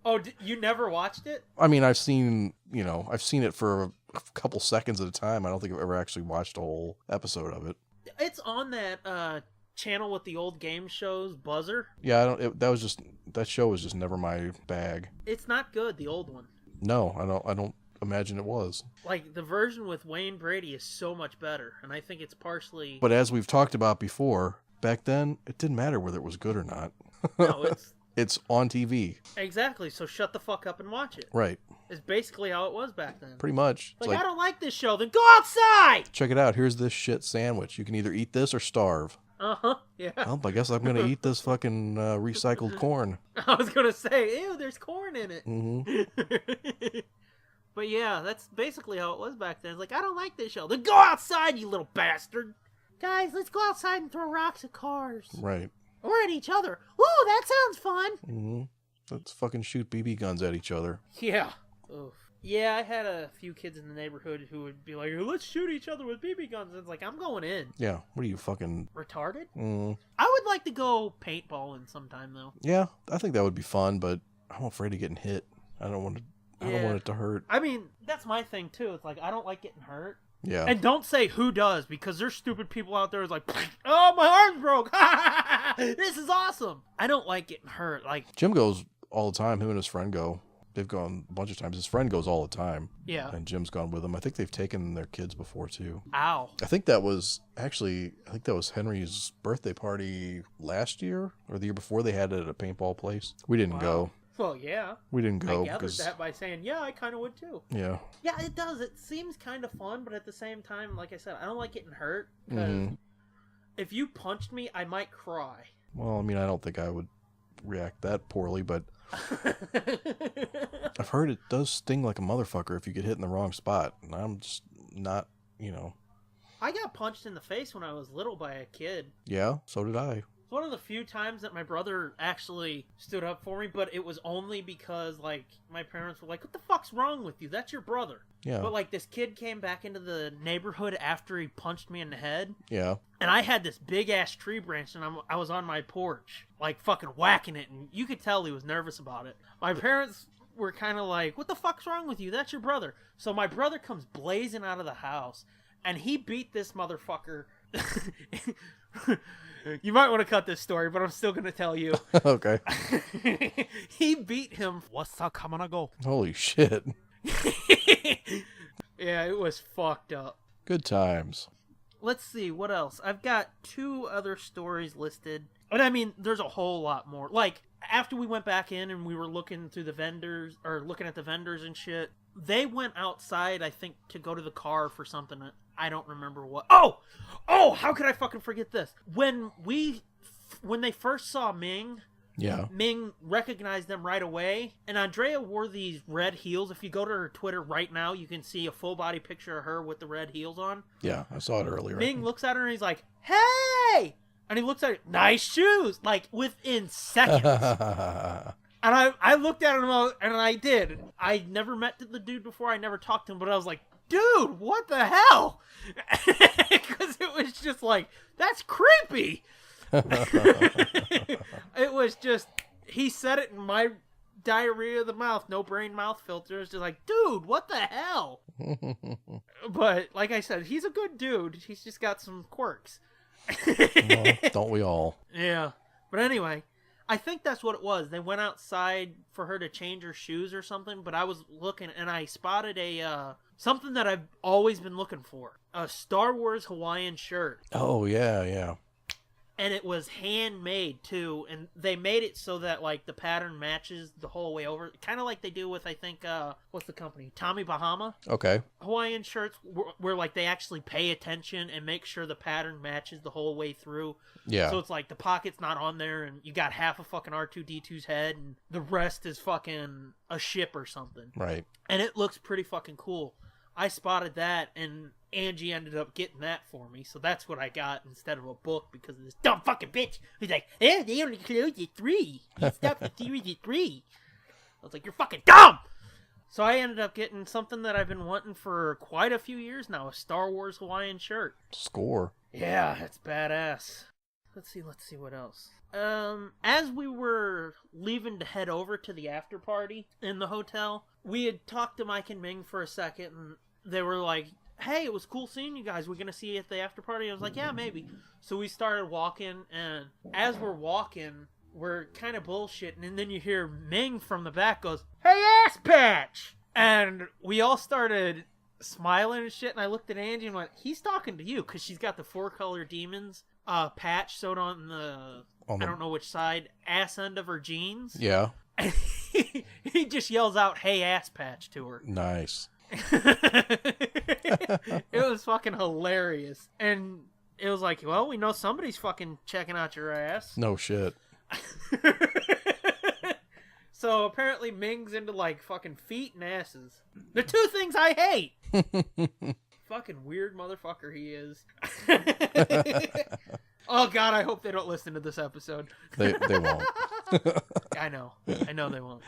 Oh, you never watched it? I mean, I've seen it for a couple seconds at a time. I don't think I've ever actually watched a whole episode of it. It's on that channel with the old game shows, Buzzer. Yeah, that show was just never my bag. It's not good, the old one. No, I don't imagine it was. Like, the version with Wayne Brady is so much better, and I think it's partially... But as we've talked about before, back then, it didn't matter whether it was good or not. No, it's... It's on TV. Exactly, so shut the fuck up and watch it. Right. It's basically how it was back then. Pretty much. Like, I don't like this show, then go outside! Check it out, here's this shit sandwich. You can either eat this or starve. Uh-huh, yeah. Well, I guess I'm going to eat this fucking recycled corn. I was going to say, ew, there's corn in it. Mm-hmm. But yeah, that's basically how it was back then. It's like, I don't like this show. Then go outside, you little bastard. Guys, let's go outside and throw rocks at cars. Right. Or at each other. Ooh, that sounds fun. Mm-hmm. Let's fucking shoot BB guns at each other. Yeah. Oof. Yeah, I had a few kids in the neighborhood who would be like, let's shoot each other with BB guns. And it's like, I'm going in. Yeah. What are you, fucking... retarded? Mm. I would like to go paintballing sometime, though. Yeah, I think that would be fun, but I'm afraid of getting hit. I don't want it to hurt. I mean, that's my thing, too. It's like, I don't like getting hurt. Yeah. And don't say who does, because there's stupid people out there who's like, oh, my arm broke. This is awesome. I don't like getting hurt. Like Jim goes all the time. Him and his friend go. They've gone a bunch of times. His friend goes all the time. Yeah. And Jim's gone with them. I think they've taken their kids before, too. Ow. I think that was Henry's birthday party last year or the year before. They had it at a paintball place. We didn't go. Well, yeah. We didn't go. I gathered that by saying, yeah, I kind of would, too. Yeah. Yeah, it does. It seems kind of fun, but at the same time, like I said, I don't like getting hurt. Because if you punched me, I might cry. Well, I mean, I don't think I would react that poorly, but I've heard it does sting like a motherfucker if you get hit in the wrong spot. And I'm just not, I got punched in the face when I was little by a kid. Yeah, so did I. It's one of the few times that my brother actually stood up for me, but it was only because, like, my parents were like, what the fuck's wrong with you? That's your brother. Yeah. But, like, this kid came back into the neighborhood after he punched me in the head. Yeah. And I had this big-ass tree branch, and I was on my porch, like, fucking whacking it, and you could tell he was nervous about it. My parents were kind of like, what the fuck's wrong with you? That's your brother. So my brother comes blazing out of the house, and he beat this motherfucker. You might want to cut this story, but I'm still going to tell you. Okay. He beat him. What's up, come on, I go. Holy shit. Yeah, it was fucked up. Good times. Let's see, what else? I've got 2 other stories listed. And I mean, there's a whole lot more. Like, after we went back in and we were looking through the vendors, or looking at the vendors and shit, they went outside, I think, to go to the car for something. I don't remember what. Oh, how could I fucking forget this? When they first saw Ming, yeah, Ming recognized them right away, and Andrea wore these red heels. If you go to her Twitter right now, you can see a full body picture of her with the red heels on. Yeah, I saw it earlier. Ming looks at her and he's like, hey! And he looks at her, nice shoes! Like, within seconds. And I looked at him and I did. I never met the dude before. I never talked to him, but I was like, dude, what the hell? Because it was just like, that's creepy. It was just, he said it in my diarrhea of the mouth, no brain mouth filter. It's just like, dude, what the hell? But like I said, he's a good dude. He's just got some quirks. Well, don't we all? Yeah. But anyway, I think that's what it was. They went outside for her to change her shoes or something, but I was looking and I spotted a something that I've always been looking for. A Star Wars Hawaiian shirt. Oh, yeah. And it was handmade too, and they made it so that like the pattern matches the whole way over, kind of like they do with, I think, what's the company, Tommy Bahama. Okay. Hawaiian shirts where like they actually pay attention and make sure the pattern matches the whole way through. Yeah. So it's like the pocket's not on there, and you got half a fucking R2-D2's head, and the rest is fucking a ship or something. Right. And it looks pretty fucking cool. I spotted that, and Angie ended up getting that for me, so that's what I got instead of a book, because of this dumb fucking bitch who's like, they only closed at 3. He stopped the series at 3. I was like, you're fucking dumb! So I ended up getting something that I've been wanting for quite a few years now, a Star Wars Hawaiian shirt. Score. Yeah, it's badass. Let's see what else. As we were leaving to head over to the after party in the hotel, we had talked to Mike and Ming for a second, and they were like, hey, it was cool seeing you guys. We're going to see you at the after party. I was like, yeah, maybe. So we started walking, and as we're walking, we're kind of bullshitting, and then you hear Ming from the back goes, hey, ass patch! And we all started smiling and shit, and I looked at Angie and went, he's talking to you, because she's got the 4-color demons patch sewed on the, I don't know which side, ass end of her jeans. Yeah. And he just yells out, hey, ass patch, to her. Nice. It was fucking hilarious. And it was like, well, we know somebody's fucking checking out your ass. No shit. So apparently Ming's into like fucking feet and asses. The 2 things I hate. fucking weird motherfucker he is. Oh God, I hope they don't listen to this episode. They won't. I know they won't.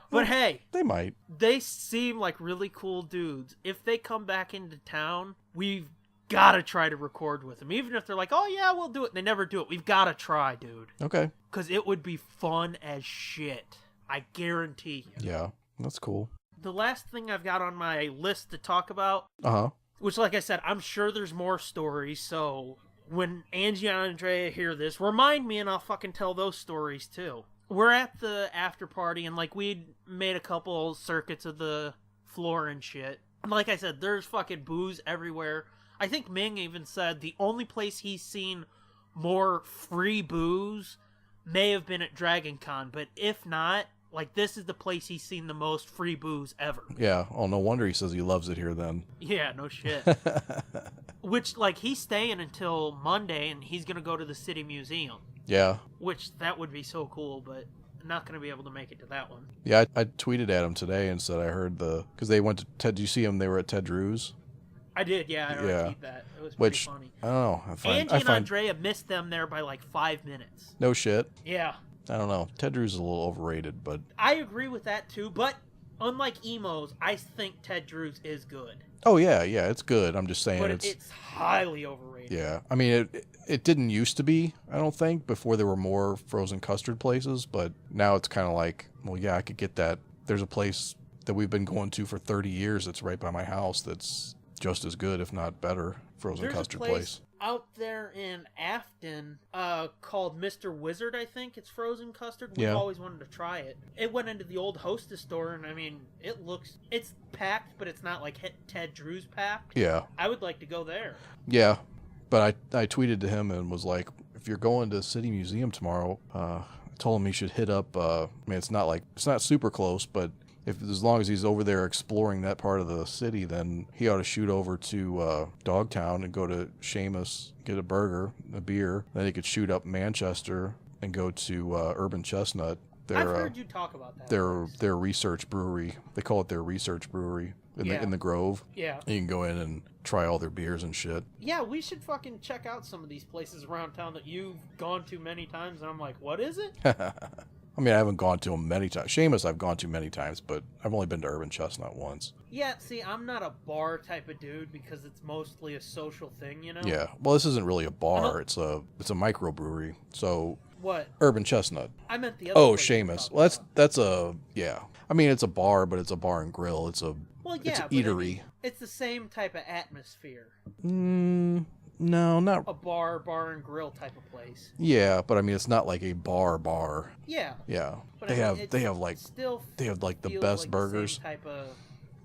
But hey, they might. They seem like really cool dudes. If they come back into town, we've got to try to record with them. Even if they're like, oh yeah, we'll do it. They never do it. We've got to try, dude. Okay. Because it would be fun as shit. I guarantee you. Yeah, that's cool. The last thing I've got on my list to talk about, which like I said, I'm sure there's more stories, so when Angie and Andrea hear this, remind me and I'll fucking tell those stories too. We're at the after party and like we'd made a couple circuits of the floor and shit. And like I said, there's fucking booze everywhere. I think Ming even said the only place he's seen more free booze may have been at Dragon Con, but if not, like this is the place he's seen the most free booze ever. Yeah. Oh, no wonder he says he loves it here then. Yeah, no shit. Which, like, he's staying until Monday, and he's going to go to the City Museum. Yeah. Which, that would be so cool, but I'm not going to be able to make it to that one. Yeah, I tweeted at him today and said I heard because they went to Ted, did you see him? They were at Ted Drew's. I did, yeah. I read that. It was pretty funny. I don't know. Angie and Andrea missed them there by, like, 5 minutes. No shit. Yeah. I don't know. Ted Drew's is a little overrated, but... I agree with that, too, but unlike emos, I think Ted Drew's is good. Oh, yeah, it's good. I'm just saying but it's highly overrated. Yeah. I mean, it didn't used to be, I don't think, before there were more frozen custard places, but now it's kind of like, well, yeah, I could get that. There's a place that we've been going to for 30 years that's right by my house that's just as good, if not better, frozen custard place. Out there in Afton, called Mr. Wizard, I think. It's frozen custard. We've always wanted to try it. It went into the old Hostess store, and I mean, it's packed, but it's not like Ted Drew's packed. Yeah. I would like to go there. Yeah, but I tweeted to him and was like, if you're going to City Museum tomorrow, I told him he should hit up, I mean, it's not super close, but as long as he's over there exploring that part of the city, then he ought to shoot over to Dogtown and go to Seamus, get a burger, a beer. Then he could shoot up Manchester and go to Urban Chestnut. I've heard you talk about that. Their research brewery. They call it their research brewery in the Grove. Yeah. And you can go in and try all their beers and shit. Yeah, we should fucking check out some of these places around town that you've gone to many times, and I'm like, what is it? I mean, I haven't gone to them many times. Seamus I've gone to many times, but I've only been to Urban Chestnut once. Yeah, see, I'm not a bar type of dude because it's mostly a social thing, you know? Yeah, well, this isn't really a bar. It's a microbrewery, so... What? Urban Chestnut. I meant the other Seamus. Well, that's a... Yeah. I mean, it's a bar, but it's a bar and grill. It's an eatery. I mean, it's the same type of atmosphere. No, not a bar and grill type of place. Yeah, but I mean, it's not like a bar. Yeah. Yeah. But they have like the best like burgers. The same type of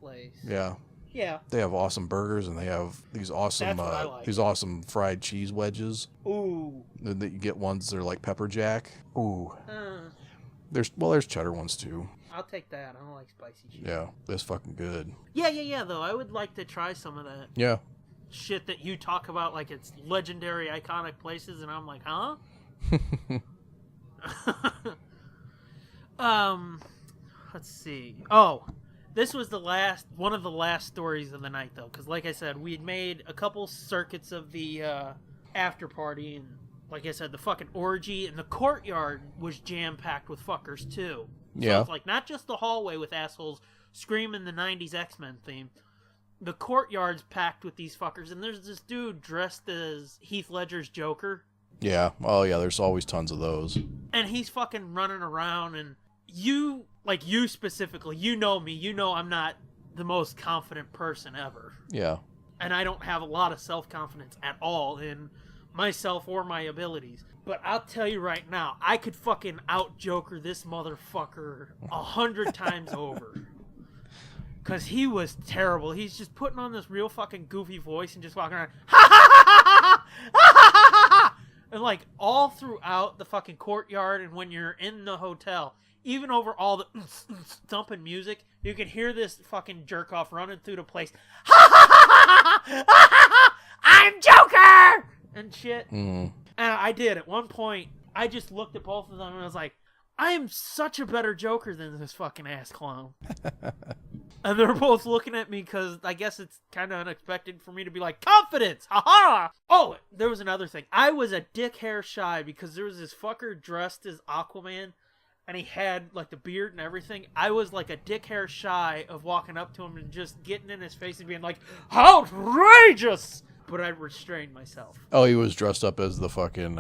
place. Yeah. Yeah. They have awesome burgers, and they have these awesome fried cheese wedges. Ooh. That you get ones that are like pepper jack. Ooh. There's cheddar ones too. I'll take that. I don't like spicy cheese. Yeah, that's fucking good. Yeah. Though I would like to try some of that. Yeah. Shit that you talk about like it's legendary, iconic places, and I'm like, huh? Let's see. Oh, this was one of the last stories of the night, though, because like I said, we had made a couple circuits of the after party, and like I said, the fucking orgy and the courtyard was jam packed with fuckers too. Yeah. So it's like not just the hallway with assholes screaming the '90s X-Men theme. The courtyard's packed with these fuckers, and there's this dude dressed as Heath Ledger's Joker. Yeah. Oh, yeah, there's always tons of those. And he's fucking running around, and you specifically, you know me, you know I'm not the most confident person ever. Yeah. And I don't have a lot of self-confidence at all in myself or my abilities. But I'll tell you right now, I could fucking out-Joker this motherfucker 100 times over. Because he was terrible. He's just putting on this real fucking goofy voice and just walking around, ha ha ha ha ha ha ha, and like all throughout the fucking courtyard, and when you're in the hotel, even over all the thumping music, you can hear this fucking jerk off running through the place. Ha ha ha ha ha, I'm Joker! And shit. And I did. At one point, I just looked at both of them and I was like, I am such a better Joker than this fucking ass clown. And they're both looking at me because I guess it's kind of unexpected for me to be like, confidence! Haha! Oh, there was another thing. I was a dick hair shy because there was this fucker dressed as Aquaman and he had like the beard and everything. I was like a dick hair shy of walking up to him and just getting in his face and being like, outrageous! But I restrained myself. Oh, he was dressed up as the fucking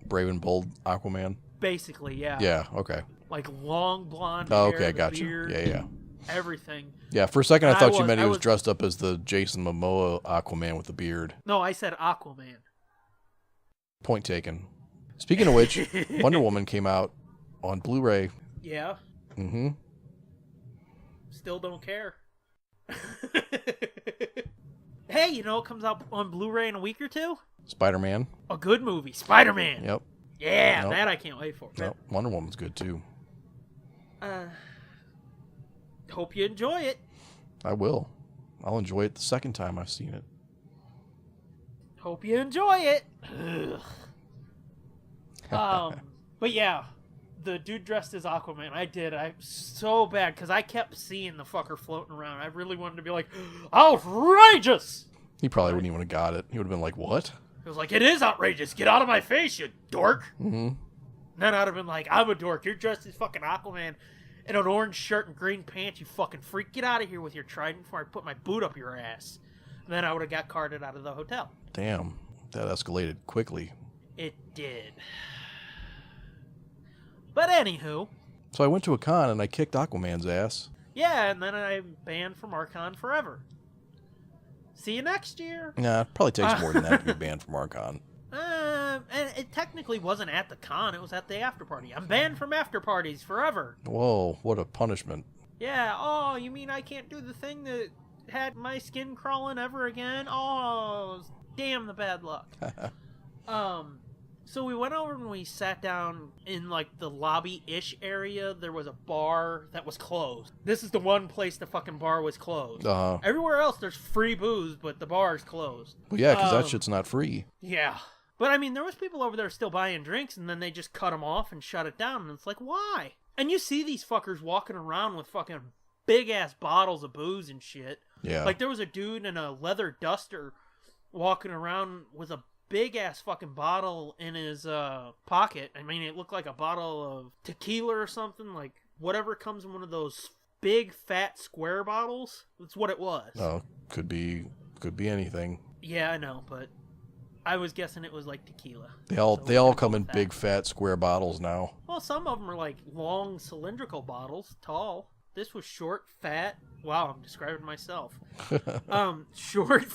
brave and bold Aquaman? Basically, yeah. Yeah, okay. Like long blonde hair, okay, gotcha. Beard, yeah. Everything. Yeah, for a second I thought you meant he was dressed up as the Jason Momoa Aquaman with the beard. No, I said Aquaman. Point taken. Speaking of which, Wonder Woman came out on Blu-ray. Yeah. Mm-hmm. Still don't care. Hey, you know what comes out on Blu-ray in a week or two? Spider-Man. A good movie. Spider-Man. Yep. Yeah, that I can't wait for. Yep. Wonder Woman's good too. Hope you enjoy it. I will. I'll enjoy it the second time I've seen it. Hope you enjoy it. But yeah, the dude dressed as Aquaman. I so bad because I kept seeing the fucker floating around. I really wanted to be like, outrageous. He probably wouldn't even have got it. He would have been like, what? He was like, it is outrageous. Get out of my face, you dork. Mm-hmm. Then I'd have been like, I'm a dork. You're dressed as fucking Aquaman in an orange shirt and green pants, you fucking freak. Get out of here with your trident before I put my boot up your ass. And then I would have got carted out of the hotel. Damn. That escalated quickly. It did. But anywho. So I went to a con and I kicked Aquaman's ass. Yeah, and then I'm banned from Archon forever. See you next year. Nah, it probably takes more than that to be banned from Archon. And it technically wasn't at the con, it was at the after party. I'm banned from after parties forever. Whoa, what a punishment. Yeah, oh, you mean I can't do the thing that had my skin crawling ever again? Oh, damn the bad luck. So we went over and we sat down in like the lobby-ish area. There was a bar that was closed. This is the one place the fucking bar was closed. Everywhere else there's free booze, but the bar is closed. Well, yeah, because that shit's not free. Yeah. But I mean, there was people over there still buying drinks, and then they just cut them off and shut it down. And it's like, why? And you see these fuckers walking around with fucking big-ass bottles of booze and shit. Yeah. Like, there was a dude in a leather duster walking around with a big-ass fucking bottle in his pocket. I mean, it looked like a bottle of tequila or something. Like, whatever comes in one of those big, fat, square bottles. That's what it was. Oh, could be anything. Yeah, I know, but I was guessing it was like tequila. They all come in big, fat, square bottles now. Well, some of them are like long, cylindrical bottles, tall. This was short, fat. Wow, I'm describing myself. Short,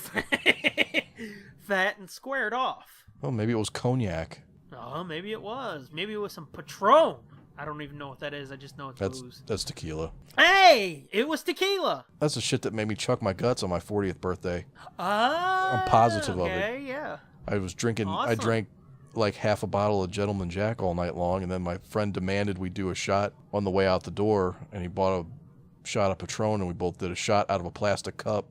fat, and squared off. Well, maybe it was cognac. Oh, maybe it was. Maybe it was some Patron. I don't even know what that is. I just know it's booze. That's tequila. Hey, it was tequila. That's the shit that made me chuck my guts on my 40th birthday. I'm positive of it. Okay, yeah. I was drinking. Awesome. I drank like half a bottle of Gentleman Jack all night long, and then my friend demanded we do a shot on the way out the door, and he bought a shot of Patron, and we both did a shot out of a plastic cup,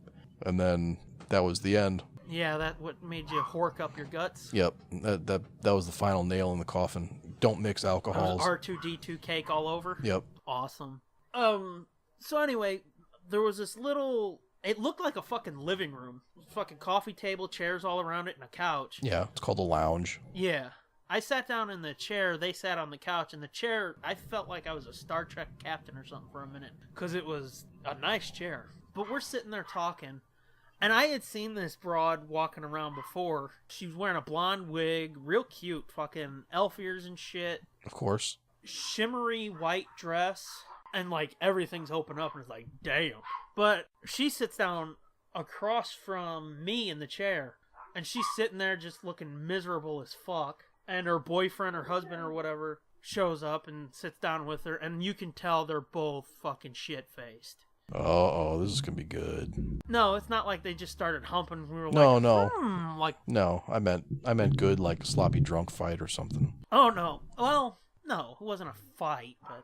and then that was the end. Yeah, that what made you hork up your guts? Yep, that was the final nail in the coffin. Don't mix alcohols. R2D2 cake all over? Yep. Awesome. So anyway, there was this little... It looked like a fucking living room. Fucking coffee table, chairs all around it, and a couch. Yeah, it's called a lounge. Yeah. I sat down in the chair, they sat on the couch, and the chair, I felt like I was a Star Trek captain or something for a minute. Because it was a nice chair. But we're sitting there talking, and I had seen this broad walking around before. She was wearing a blonde wig, real cute, fucking elf ears and shit. Of course. Shimmery white dress, and like everything's open up, and it's like, damn. But she sits down across from me in the chair, and she's sitting there just looking miserable as fuck. And her boyfriend or husband or whatever shows up and sits down with her, and you can tell they're both fucking shit-faced. Oh, this is gonna be good. No, it's not like they just started humping. We were no. like, no. I meant good, like a sloppy drunk fight or something. Oh no. Well, no, it wasn't a fight, but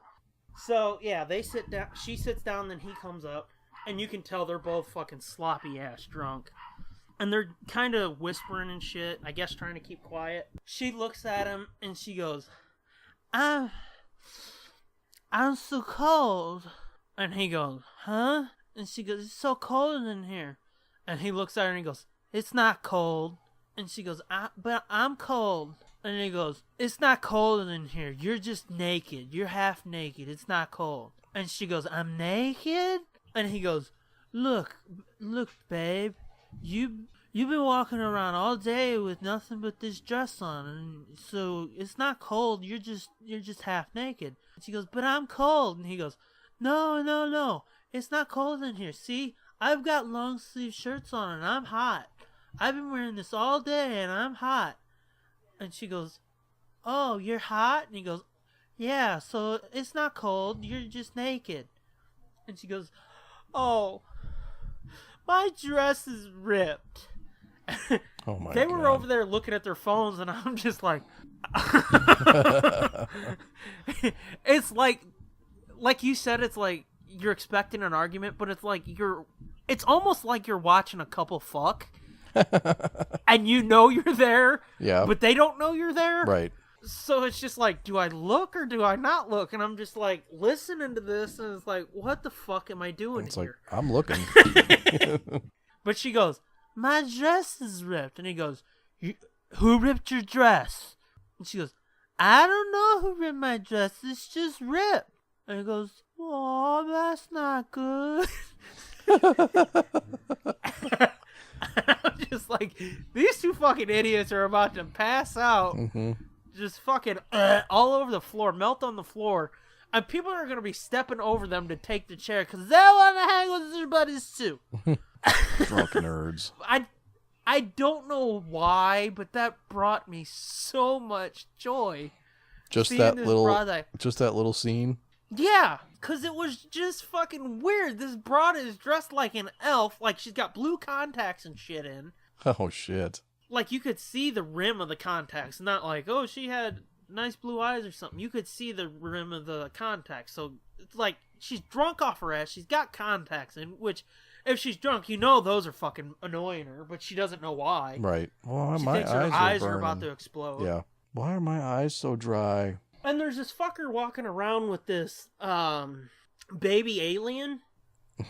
so yeah, they sit down. She sits down, then he comes up, and you can tell they're both fucking sloppy ass drunk. And they're kind of whispering and shit, I guess trying to keep quiet. She looks at him and she goes, I'm so cold. And he goes, huh? And she goes, it's so cold in here. And he looks at her and he goes, it's not cold. And she goes, but I'm cold. And he goes, it's not cold in here. You're just naked. You're half naked. It's not cold. And she goes, I'm naked? And he goes, look, babe. You've been walking around all day with nothing but this dress on. And so it's not cold. You're just half naked. And she goes, but I'm cold. And he goes, no. It's not cold in here. See, I've got long sleeve shirts on and I'm hot. I've been wearing this all day and I'm hot. And she goes, oh, you're hot? And he goes, yeah, so it's not cold. You're just naked. And she goes, oh, my dress is ripped. Oh my They God. were over there looking at their phones and I'm just like, it's like you said, it's like you're expecting an argument, but it's like it's almost like you're watching a couple fuck. And you know you're there, yeah, but they don't know you're there, right? So it's just like, do I look or do I not look? And I'm just like listening to this, and it's like, what the fuck am I doing it's here? Like, I'm looking. But she goes, my dress is ripped, and he goes, who ripped your dress? And she goes, I don't know who ripped my dress. It's just ripped. And he goes, oh, that's not good. I'm just like, these two fucking idiots are about to pass out. Mm-hmm. Just fucking all over the floor, melt on the floor. And people are going to be stepping over them to take the chair because they want to hang with their buddies too. Drunken nerds. I don't know why, but that brought me so much joy. Just that little scene. Yeah, because it was just fucking weird. This broad is dressed like an elf, like she's got blue contacts and shit in. Oh, shit. Like, you could see the rim of the contacts, not like, oh, she had nice blue eyes or something. You could see the rim of the contacts. So, it's like, she's drunk off her ass. She's got contacts in, which, if she's drunk, you know those are fucking annoying her, but she doesn't know why. Right. Well, she my thinks her eyes are are about to explode. Yeah. Why are my eyes so dry? And there's this fucker walking around with this baby alien.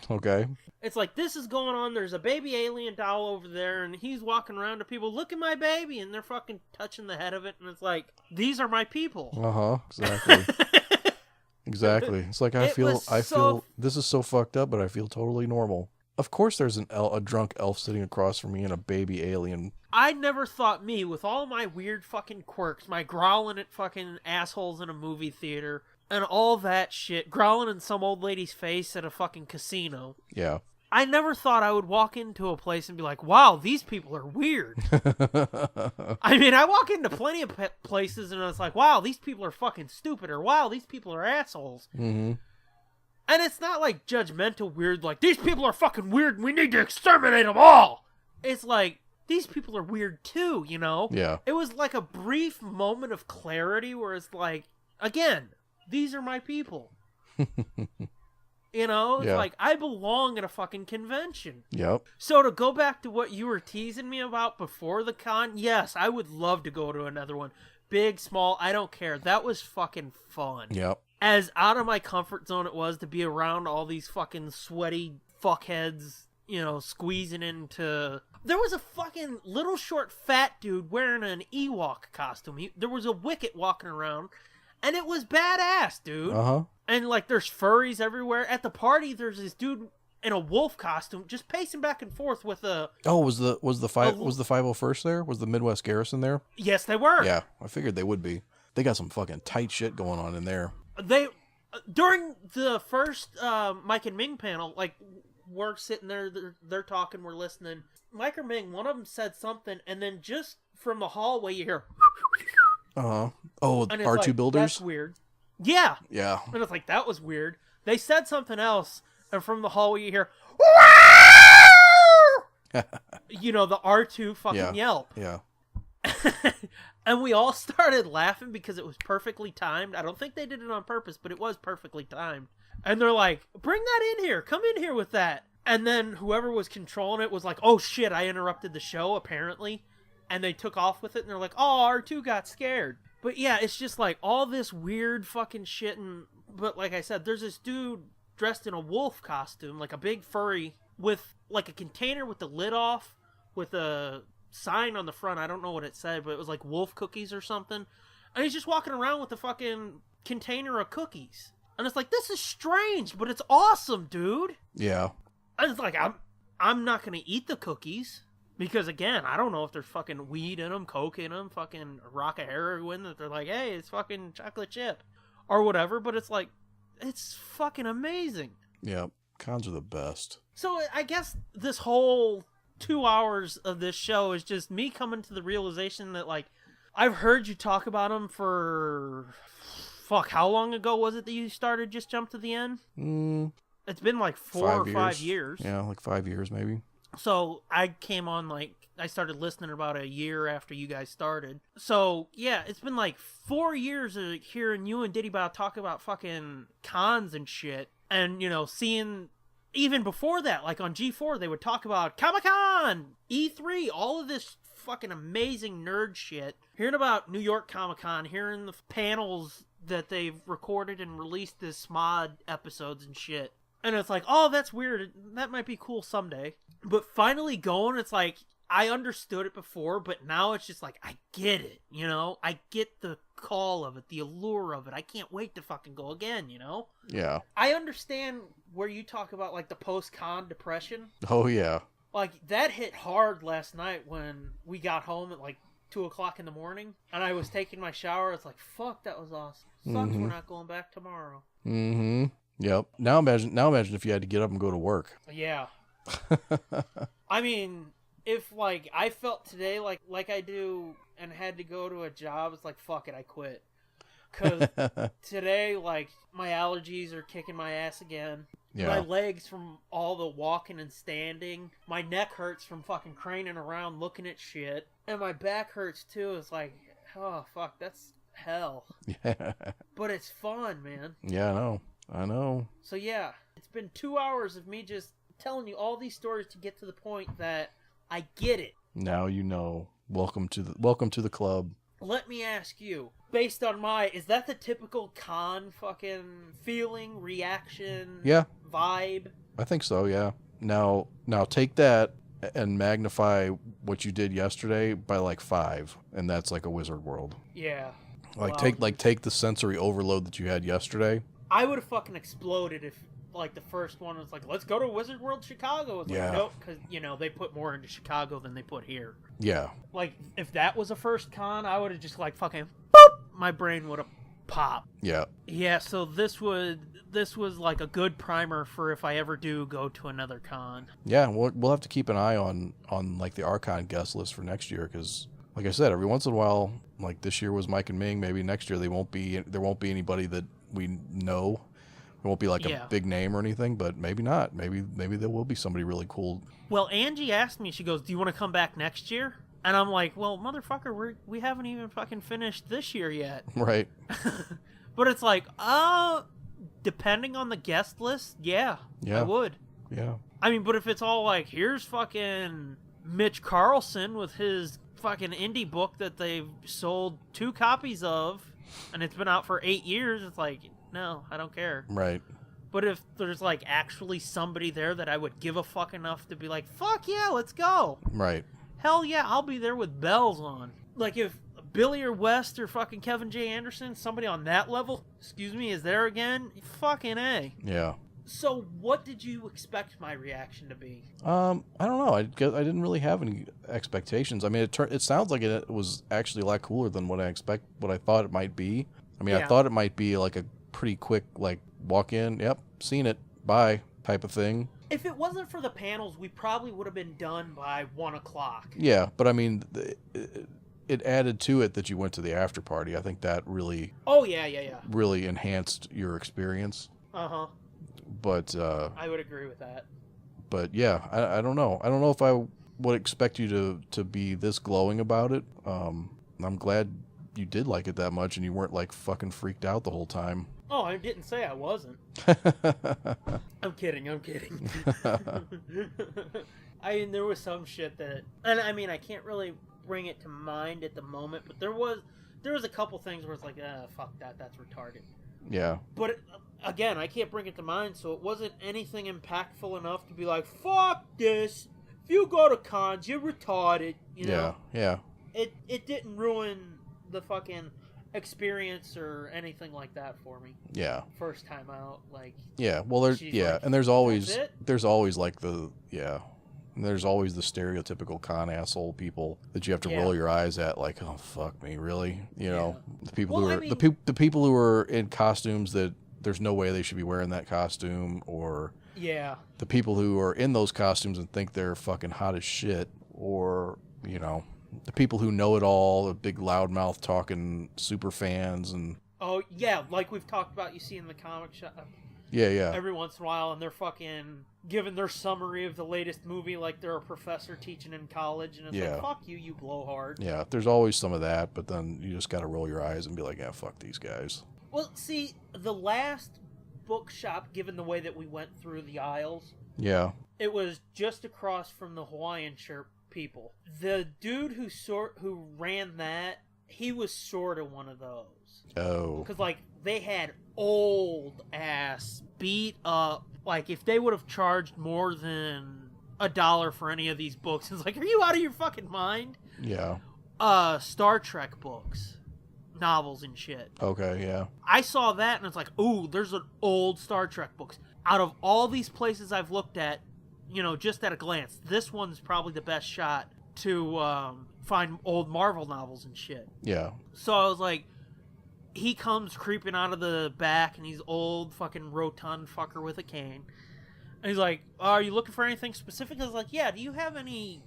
Okay. It's like, this is going on. There's a baby alien doll over there, and he's walking around to people, look at my baby, and they're fucking touching the head of it, and it's like, these are my people. Uh-huh. Exactly. Exactly. It's like, I feel this is so fucked up, but I feel totally normal. Of course there's a drunk elf sitting across from me and a baby alien. I never thought me, with all my weird fucking quirks, my growling at fucking assholes in a movie theater, and all that shit, growling in some old lady's face at a fucking casino. Yeah. I never thought I would walk into a place and be like, wow, these people are weird. I mean, I walk into plenty of places and it's like, wow, these people are fucking stupid, or wow, these people are assholes. Mm-hmm. And it's not like judgmental weird, like, these people are fucking weird and we need to exterminate them all. It's like, these people are weird too, you know? Yeah. It was like a brief moment of clarity where it's like, again, these are my people. You know? It's like, I belong at a fucking convention. Yep. So to go back to what you were teasing me about before the con, yes, I would love to go to another one. Big, small, I don't care. That was fucking fun. Yep. As out of my comfort zone it was to be around all these fucking sweaty fuckheads, you know, squeezing into... There was a fucking little short fat dude wearing an Ewok costume. There was a Wicket walking around, and it was badass, dude. Uh-huh. And, like, there's furries everywhere. At the party, there's this dude in a wolf costume just pacing back and forth with a... Oh, was the 501st there? Was the Midwest Garrison there? Yes, they were. Yeah, I figured they would be. They got some fucking tight shit going on in there. They... During the first Mike and Ming panel, like, we're sitting there, they're talking, we're listening. Mike or Ming, one of them said something, and then just from the hallway you hear... Uh-huh. Oh, R2 like, builders? That's weird. Yeah. Yeah. And it's like, that was weird. They said something else, and from the hallway you hear... you know, the R2 fucking yelp. Yeah. And we all started laughing because it was perfectly timed. I don't think they did it on purpose, but it was perfectly timed. And they're like, bring that in here. Come in here with that. And then whoever was controlling it was like, oh shit, I interrupted the show, apparently. And they took off with it, and they're like, oh, R2 got scared. But yeah, it's just like all this weird fucking shit. But like I said, there's this dude dressed in a wolf costume, like a big furry, with like a container with the lid off, with a sign on the front. I don't know what it said, but it was like wolf cookies or something. And he's just walking around with a fucking container of cookies. And it's like, this is strange, but it's awesome, dude. Yeah. And it's like, I'm not going to eat the cookies. Because, again, I don't know if there's fucking weed in them, coke in them, fucking a rock of heroin that they're like, hey, it's fucking chocolate chip. Or whatever, but it's like, it's fucking amazing. Yeah, cons are the best. So I guess this whole 2 hours of this show is just me coming to the realization that, like, I've heard you talk about them for... Fuck, how long ago was it that you started Just Jump to the End? It's been like 4 or 5 years. Yeah, like 5 years maybe. So I came on, like, I started listening about a year after you guys started. So, yeah, it's been like 4 years of hearing you and Diddy Bow talk about fucking cons and shit. And, you know, seeing, even before that, like on G4, they would talk about Comic-Con, E3, all of this fucking amazing nerd shit. Hearing about New York Comic-Con, hearing the panels that they've recorded and released as SMOD episodes and shit. And it's like, oh, that's weird. That might be cool someday. But finally going, it's like, I understood it before, but now it's just like, I get it, you know? I get the call of it, the allure of it. I can't wait to fucking go again, you know? Yeah. I understand where you talk about, like, the post-con depression. Oh, yeah. Like, that hit hard last night when we got home at, like, 2 o'clock in the morning, and I was taking my shower. It's like, fuck, that was awesome. Sucks we're not going back tomorrow. Mm-hmm. Yep. Now imagine if you had to get up and go to work. Yeah. I mean, if, like, I felt today like I do and had to go to a job, it's like, fuck it, I quit. Because today, like, my allergies are kicking my ass again. Yeah. My legs from all the walking and standing. My neck hurts from fucking craning around looking at shit. And my back hurts, too. It's like, oh, fuck, that's hell. Yeah. But it's fun, man. Yeah, I know. So, yeah, it's been 2 hours of me just telling you all these stories to get to the point that I get it. Now you know. Welcome to the club. Let me ask you, based on is that the typical con fucking feeling, reaction, vibe? I think so, yeah. Now take that and magnify what you did yesterday by like 5, and that's like a Wizard World. Yeah. Take the sensory overload that you had yesterday. I would have fucking exploded if, like, the first one was like, let's go to Wizard World Chicago. It's like, nope, because, you know, they put more into Chicago than they put here. Yeah. Like, if that was a first con, I would have just, like, fucking, boop, my brain would have popped. Yeah. Yeah, so this was, like, a good primer for if I ever do go to another con. Yeah, we'll have to keep an eye on like, the Archon guest list for next year, because, like I said, every once in a while, like, this year was Mike and Ming, maybe next year there won't be anybody that we know. It won't be like a big name or anything, but maybe not. Maybe there will be somebody really cool. Well, Angie asked me, she goes, do you want to come back next year? And I'm like, well, motherfucker, we haven't even fucking finished this year yet. Right. But it's like, depending on the guest list, I would. Yeah. I mean, but if it's all like, here's fucking Mitch Carlson with his fucking indie book that they've sold 2 copies of, and it's been out for 8 years, it's like, no, I don't care. Right. But if there's, like, actually somebody there that I would give a fuck enough to be like, fuck yeah, let's go. Right. Hell yeah, I'll be there with bells on. Like, if Billy or West or fucking Kevin J. Anderson, somebody on that level, is there again, fucking A. Yeah. So, what did you expect my reaction to be? I don't know. I didn't really have any expectations. I mean, it sounds like it was actually a lot cooler than what I thought it might be. I mean, I thought it might be like a pretty quick, like, walk in, yep, seen it, bye, type of thing. If it wasn't for the panels, we probably would have been done by 1 o'clock. Yeah, but I mean, it added to it that you went to the after party. I think that really... Oh, yeah. Really enhanced your experience. Uh-huh. But... I would agree with that. But, yeah, I don't know. I don't know if I would expect you to be this glowing about it. I'm glad you did like it that much and you weren't, like, fucking freaked out the whole time. Oh, I didn't say I wasn't. I'm kidding. I mean, there was some shit that... And, I mean, I can't really bring it to mind at the moment, but there was a couple things where it's like, fuck that, that's retarded. Yeah. But again, I can't bring it to mind, so it wasn't anything impactful enough to be like, fuck this. If you go to cons, you're retarded. You know? Yeah. It didn't ruin the fucking experience or anything like that for me. Yeah. First time out, like. Yeah. Well, there's like, and there's always like there's always the stereotypical con asshole people that you have to roll your eyes at, like, oh fuck me, really? You know, the people the people who are in costumes that there's no way they should be wearing that costume, or the people who are in those costumes and think they're fucking hot as shit, or you know, the people who know it all, the big loudmouth talking super fans, and like we've talked about, you see in the comic shop. Yeah. Every once in a while, and they're fucking giving their summary of the latest movie like they're a professor teaching in college, and it's like, fuck you, you blowhard. Yeah, there's always some of that, but then you just gotta roll your eyes and be like, yeah, fuck these guys. Well, see, the last bookshop, given the way that we went through the aisles, it was just across from the Hawaiian shirt people. The dude who ran that, he was sort of one of those. Oh. Because, like, they had old ass, beat up. Like, if they would have charged more than $1 for any of these books, it's like, are you out of your fucking mind? Yeah. Star Trek books, novels and shit. Okay, yeah. I saw that and it's like, ooh, there's an old Star Trek books. Out of all these places I've looked at, you know, just at a glance, this one's probably the best shot to find old Marvel novels and shit. Yeah. So I was like, he comes creeping out of the back, and he's old fucking rotund fucker with a cane. And he's like, are you looking for anything specific? I was like, yeah, do you have any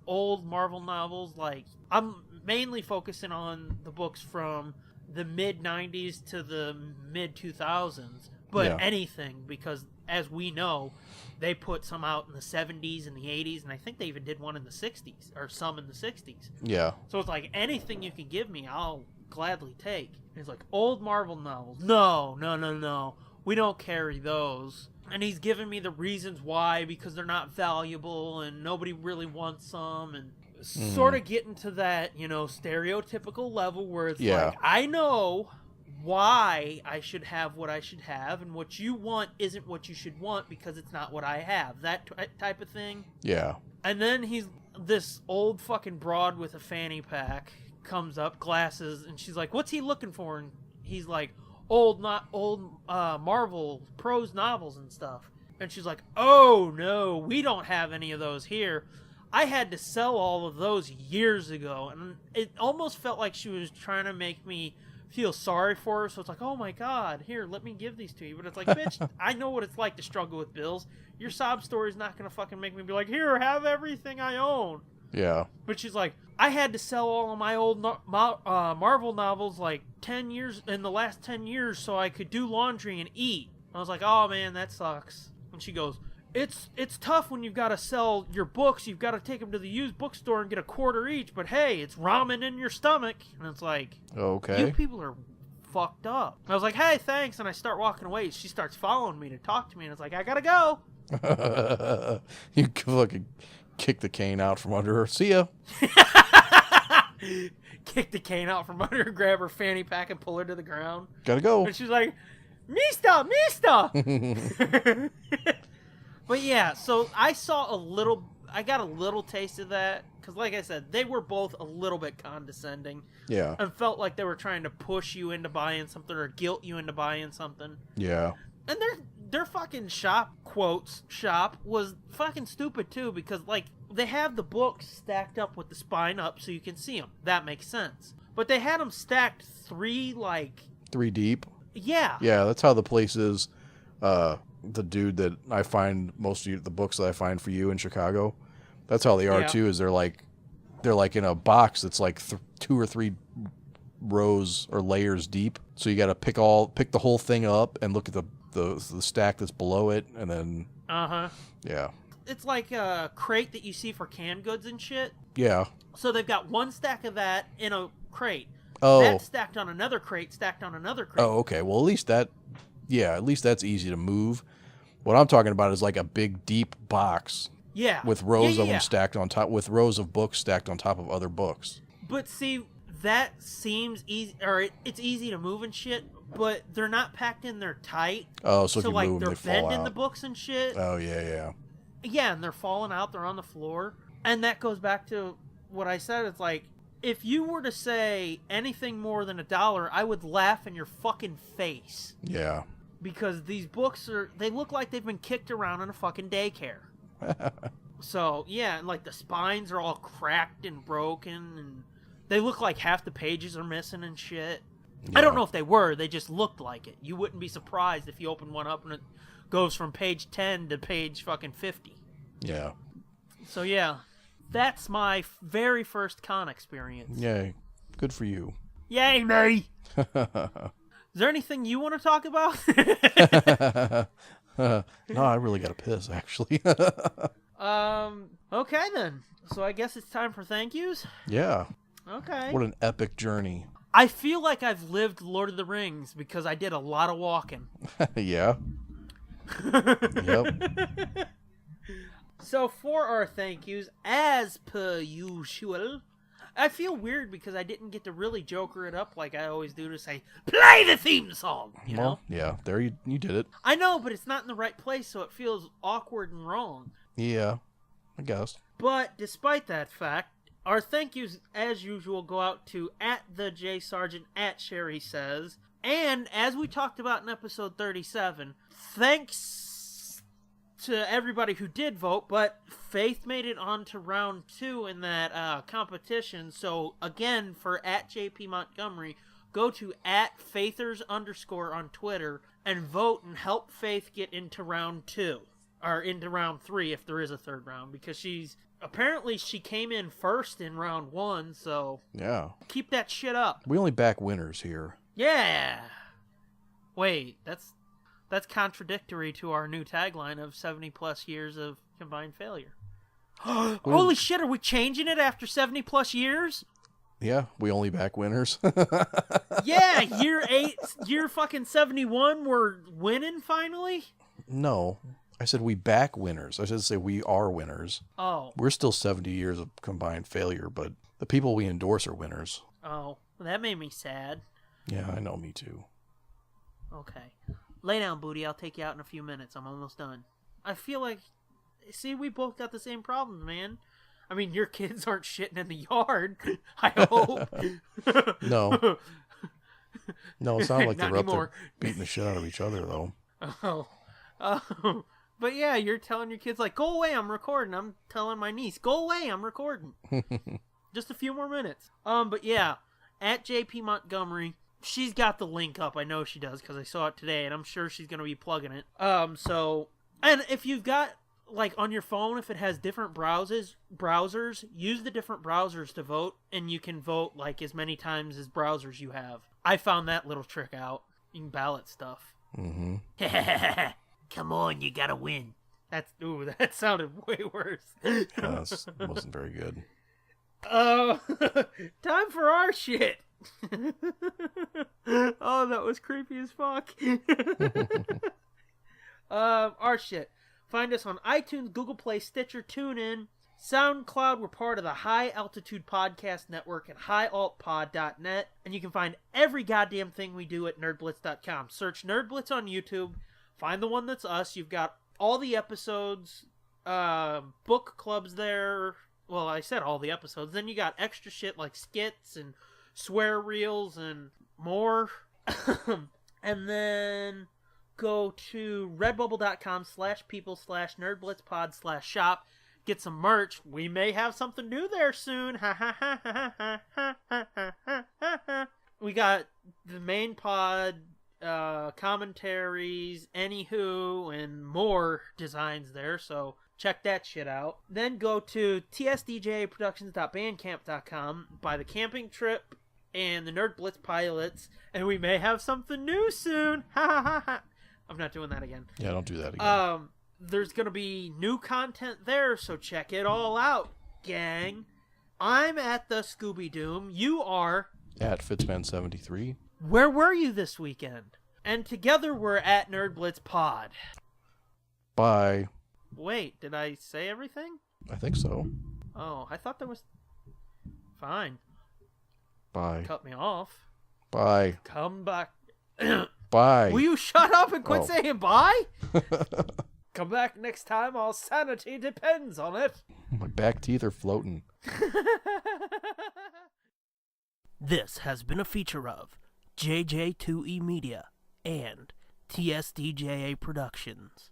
old Marvel novels? Like, I'm mainly focusing on the books from the mid-90s to the mid-2000s. But anything, because as we know, they put some out in the 70s and the 80s, and I think they even did one in the 60s, or some in the 60s. Yeah. So it's like, anything you can give me, I'll gladly take. And he's like, old Marvel novels. No. We don't carry those. And he's giving me the reasons why, because they're not valuable and nobody really wants them, and sort of getting to that, you know, stereotypical level where it's like, I know why I should have what I should have, and what you want isn't what you should want because it's not what I have. That type of thing. Yeah. And then he's this old fucking broad with a fanny pack comes up, glasses, and she's like, what's he looking for? And he's like, old Marvel prose novels and stuff. And she's like, oh no, we don't have any of those here. I had to sell all of those years ago. And it almost felt like she was trying to make me feel sorry for her. So it's like, oh my god, here, let me give these to you. But it's like, bitch, I know what it's like to struggle with bills. Your sob story is not going to fucking make me be like, here, have everything I own. Yeah. But she's like, I had to sell all of my old Marvel novels like 10 years, in the last 10 years, so I could do laundry and eat. I was like, oh man, that sucks. And she goes, it's tough when you've got to sell your books. You've got to take them to the used bookstore and get a quarter each. But hey, it's ramen in your stomach. And it's like, okay, you people are fucked up. I was like, hey, thanks. And I start walking away. She starts following me to talk to me. And it's like, I gotta go. You fucking kick the cane out from under her. See ya. Kick the cane out from under her, grab her fanny pack, and pull her to the ground. Gotta go. And she's like, Mista! But yeah, so I got a little taste of that, because like I said, they were both a little bit condescending. Yeah. And felt like they were trying to push you into buying something or guilt you into buying something. Yeah. And their fucking shop was fucking stupid too, because like they have the books stacked up with the spine up so you can see them. That makes sense. But they had them stacked three deep. Yeah. Yeah, that's how the place is. The dude that I find most of the books that I find for you in Chicago, that's how they are too. Is they're like in a box that's like 2 or 3 rows or layers deep. So you got to pick the whole thing up and look at the stack that's below it, and then yeah, it's like a crate that you see for canned goods and shit. Yeah. So they've got one stack of that in a crate. Oh. That's stacked on another crate, stacked on another crate. Oh, okay. Well, at least that's easy to move. What I'm talking about is like a big deep box. Yeah. With rows of them stacked on top, with rows of books stacked on top of other books. But see, that seems easy, or it's easy to move and shit, but they're not packed in there tight. Oh, so if you like move them, they're they fall bending out. the books and shit. Oh, yeah. Yeah, and they're falling out. They're on the floor. And that goes back to what I said. It's like, if you were to say anything more than $1, I would laugh in your fucking face. Yeah. Because these books they look like they've been kicked around in a fucking daycare. So, yeah, and like the spines are all cracked and broken, and they look like half the pages are missing and shit. Yeah. I don't know if they were, they just looked like it. You wouldn't be surprised if you open one up and it goes from page 10 to page fucking 50. Yeah. So, yeah, that's my very first con experience. Yay. Good for you. Yay, me! Is there anything you want to talk about? No, I really got to piss, actually. Okay then. So I guess it's time for thank yous? Yeah. Okay. What an epic journey. I feel like I've lived Lord of the Rings because I did a lot of walking. Yeah. Yep. So for our thank yous, as per usual, I feel weird because I didn't get to really joker it up like I always do to say, play the theme song, you know? Yeah, there you did it. I know, but it's not in the right place, so it feels awkward and wrong. Yeah, I guess. But despite that fact, our thank yous, as usual, go out to @TheJSargent, @SherrySays, and as we talked about in episode 37, thanks to everybody who did vote, but Faith made it on to round 2 in that competition, so again, for @JP Montgomery, go to @Faithers_ on Twitter and vote and help Faith get into round 2. Or into round 3 if there is a third round, because she came in first in round 1, so yeah, keep that shit up. We only back winners here. Yeah. Wait, that's contradictory to our new tagline of 70 plus years of combined failure. Holy shit, are we changing it after 70 plus years? Yeah, we only back winners. Yeah, year fucking 71, we're winning finally? No. I said we back winners. I should say we are winners. Oh. We're still 70 years of combined failure, but the people we endorse are winners. Oh, well, that made me sad. Yeah, I know, me too. Okay. Lay down, booty. I'll take you out in a few minutes. I'm almost done. I feel like... See, we both got the same problems, man. I mean, your kids aren't shitting in the yard. I hope. No. No, it's not like they're anymore. Up there beating the shit out of each other, though. Oh. But yeah, you're telling your kids, like, go away, I'm recording. I'm telling my niece, go away, I'm recording. Just a few more minutes. But yeah, @JP Montgomery, she's got the link up. I know she does because I saw it today, and I'm sure she's going to be plugging it. So, and if you've got, like, on your phone, if it has different browsers, use the different browsers to vote, and you can vote, like, as many times as browsers you have. I found that little trick out. You can ballot stuff. Mm-hmm. Come on, you gotta win. That sounded way worse. That wasn't very good. Time for our shit. Oh, that was creepy as fuck. Our shit. Find us on iTunes, Google Play, Stitcher, TuneIn, SoundCloud. We're part of the High Altitude Podcast Network at highaltpod.net. And you can find every goddamn thing we do at nerdblitz.com. Search Nerd Blitz on YouTube. Find the one that's us. You've got all the episodes, book clubs there. Well, I said all the episodes. Then you got extra shit like skits and swear reels and more. And then go to redbubble.com/people/nerdblitzpod/shop. Get some merch. We may have something new there soon. We got the main pod, commentaries, anywho, and more designs there, so check that shit out. Then go to tsdjproductions.bandcamp.com, buy the camping trip and the Nerd Blitz pilots, and we may have something new soon. I'm not doing that again. Yeah, don't do that again. There's gonna be new content there, so check it all out, gang. I'm at the Scooby Doom. You are at Fitzman73. Where were you this weekend? And together we're at Nerd Blitz Pod. Bye. Wait, did I say everything? I think so. Oh, I thought there was... Fine. Bye. Cut me off. Bye. Come back. Bye. Will you shut up and quit saying bye? Come back next time. Our sanity depends on it. My back teeth are floating. This has been a feature of JJ2E Media and TSDJA Productions.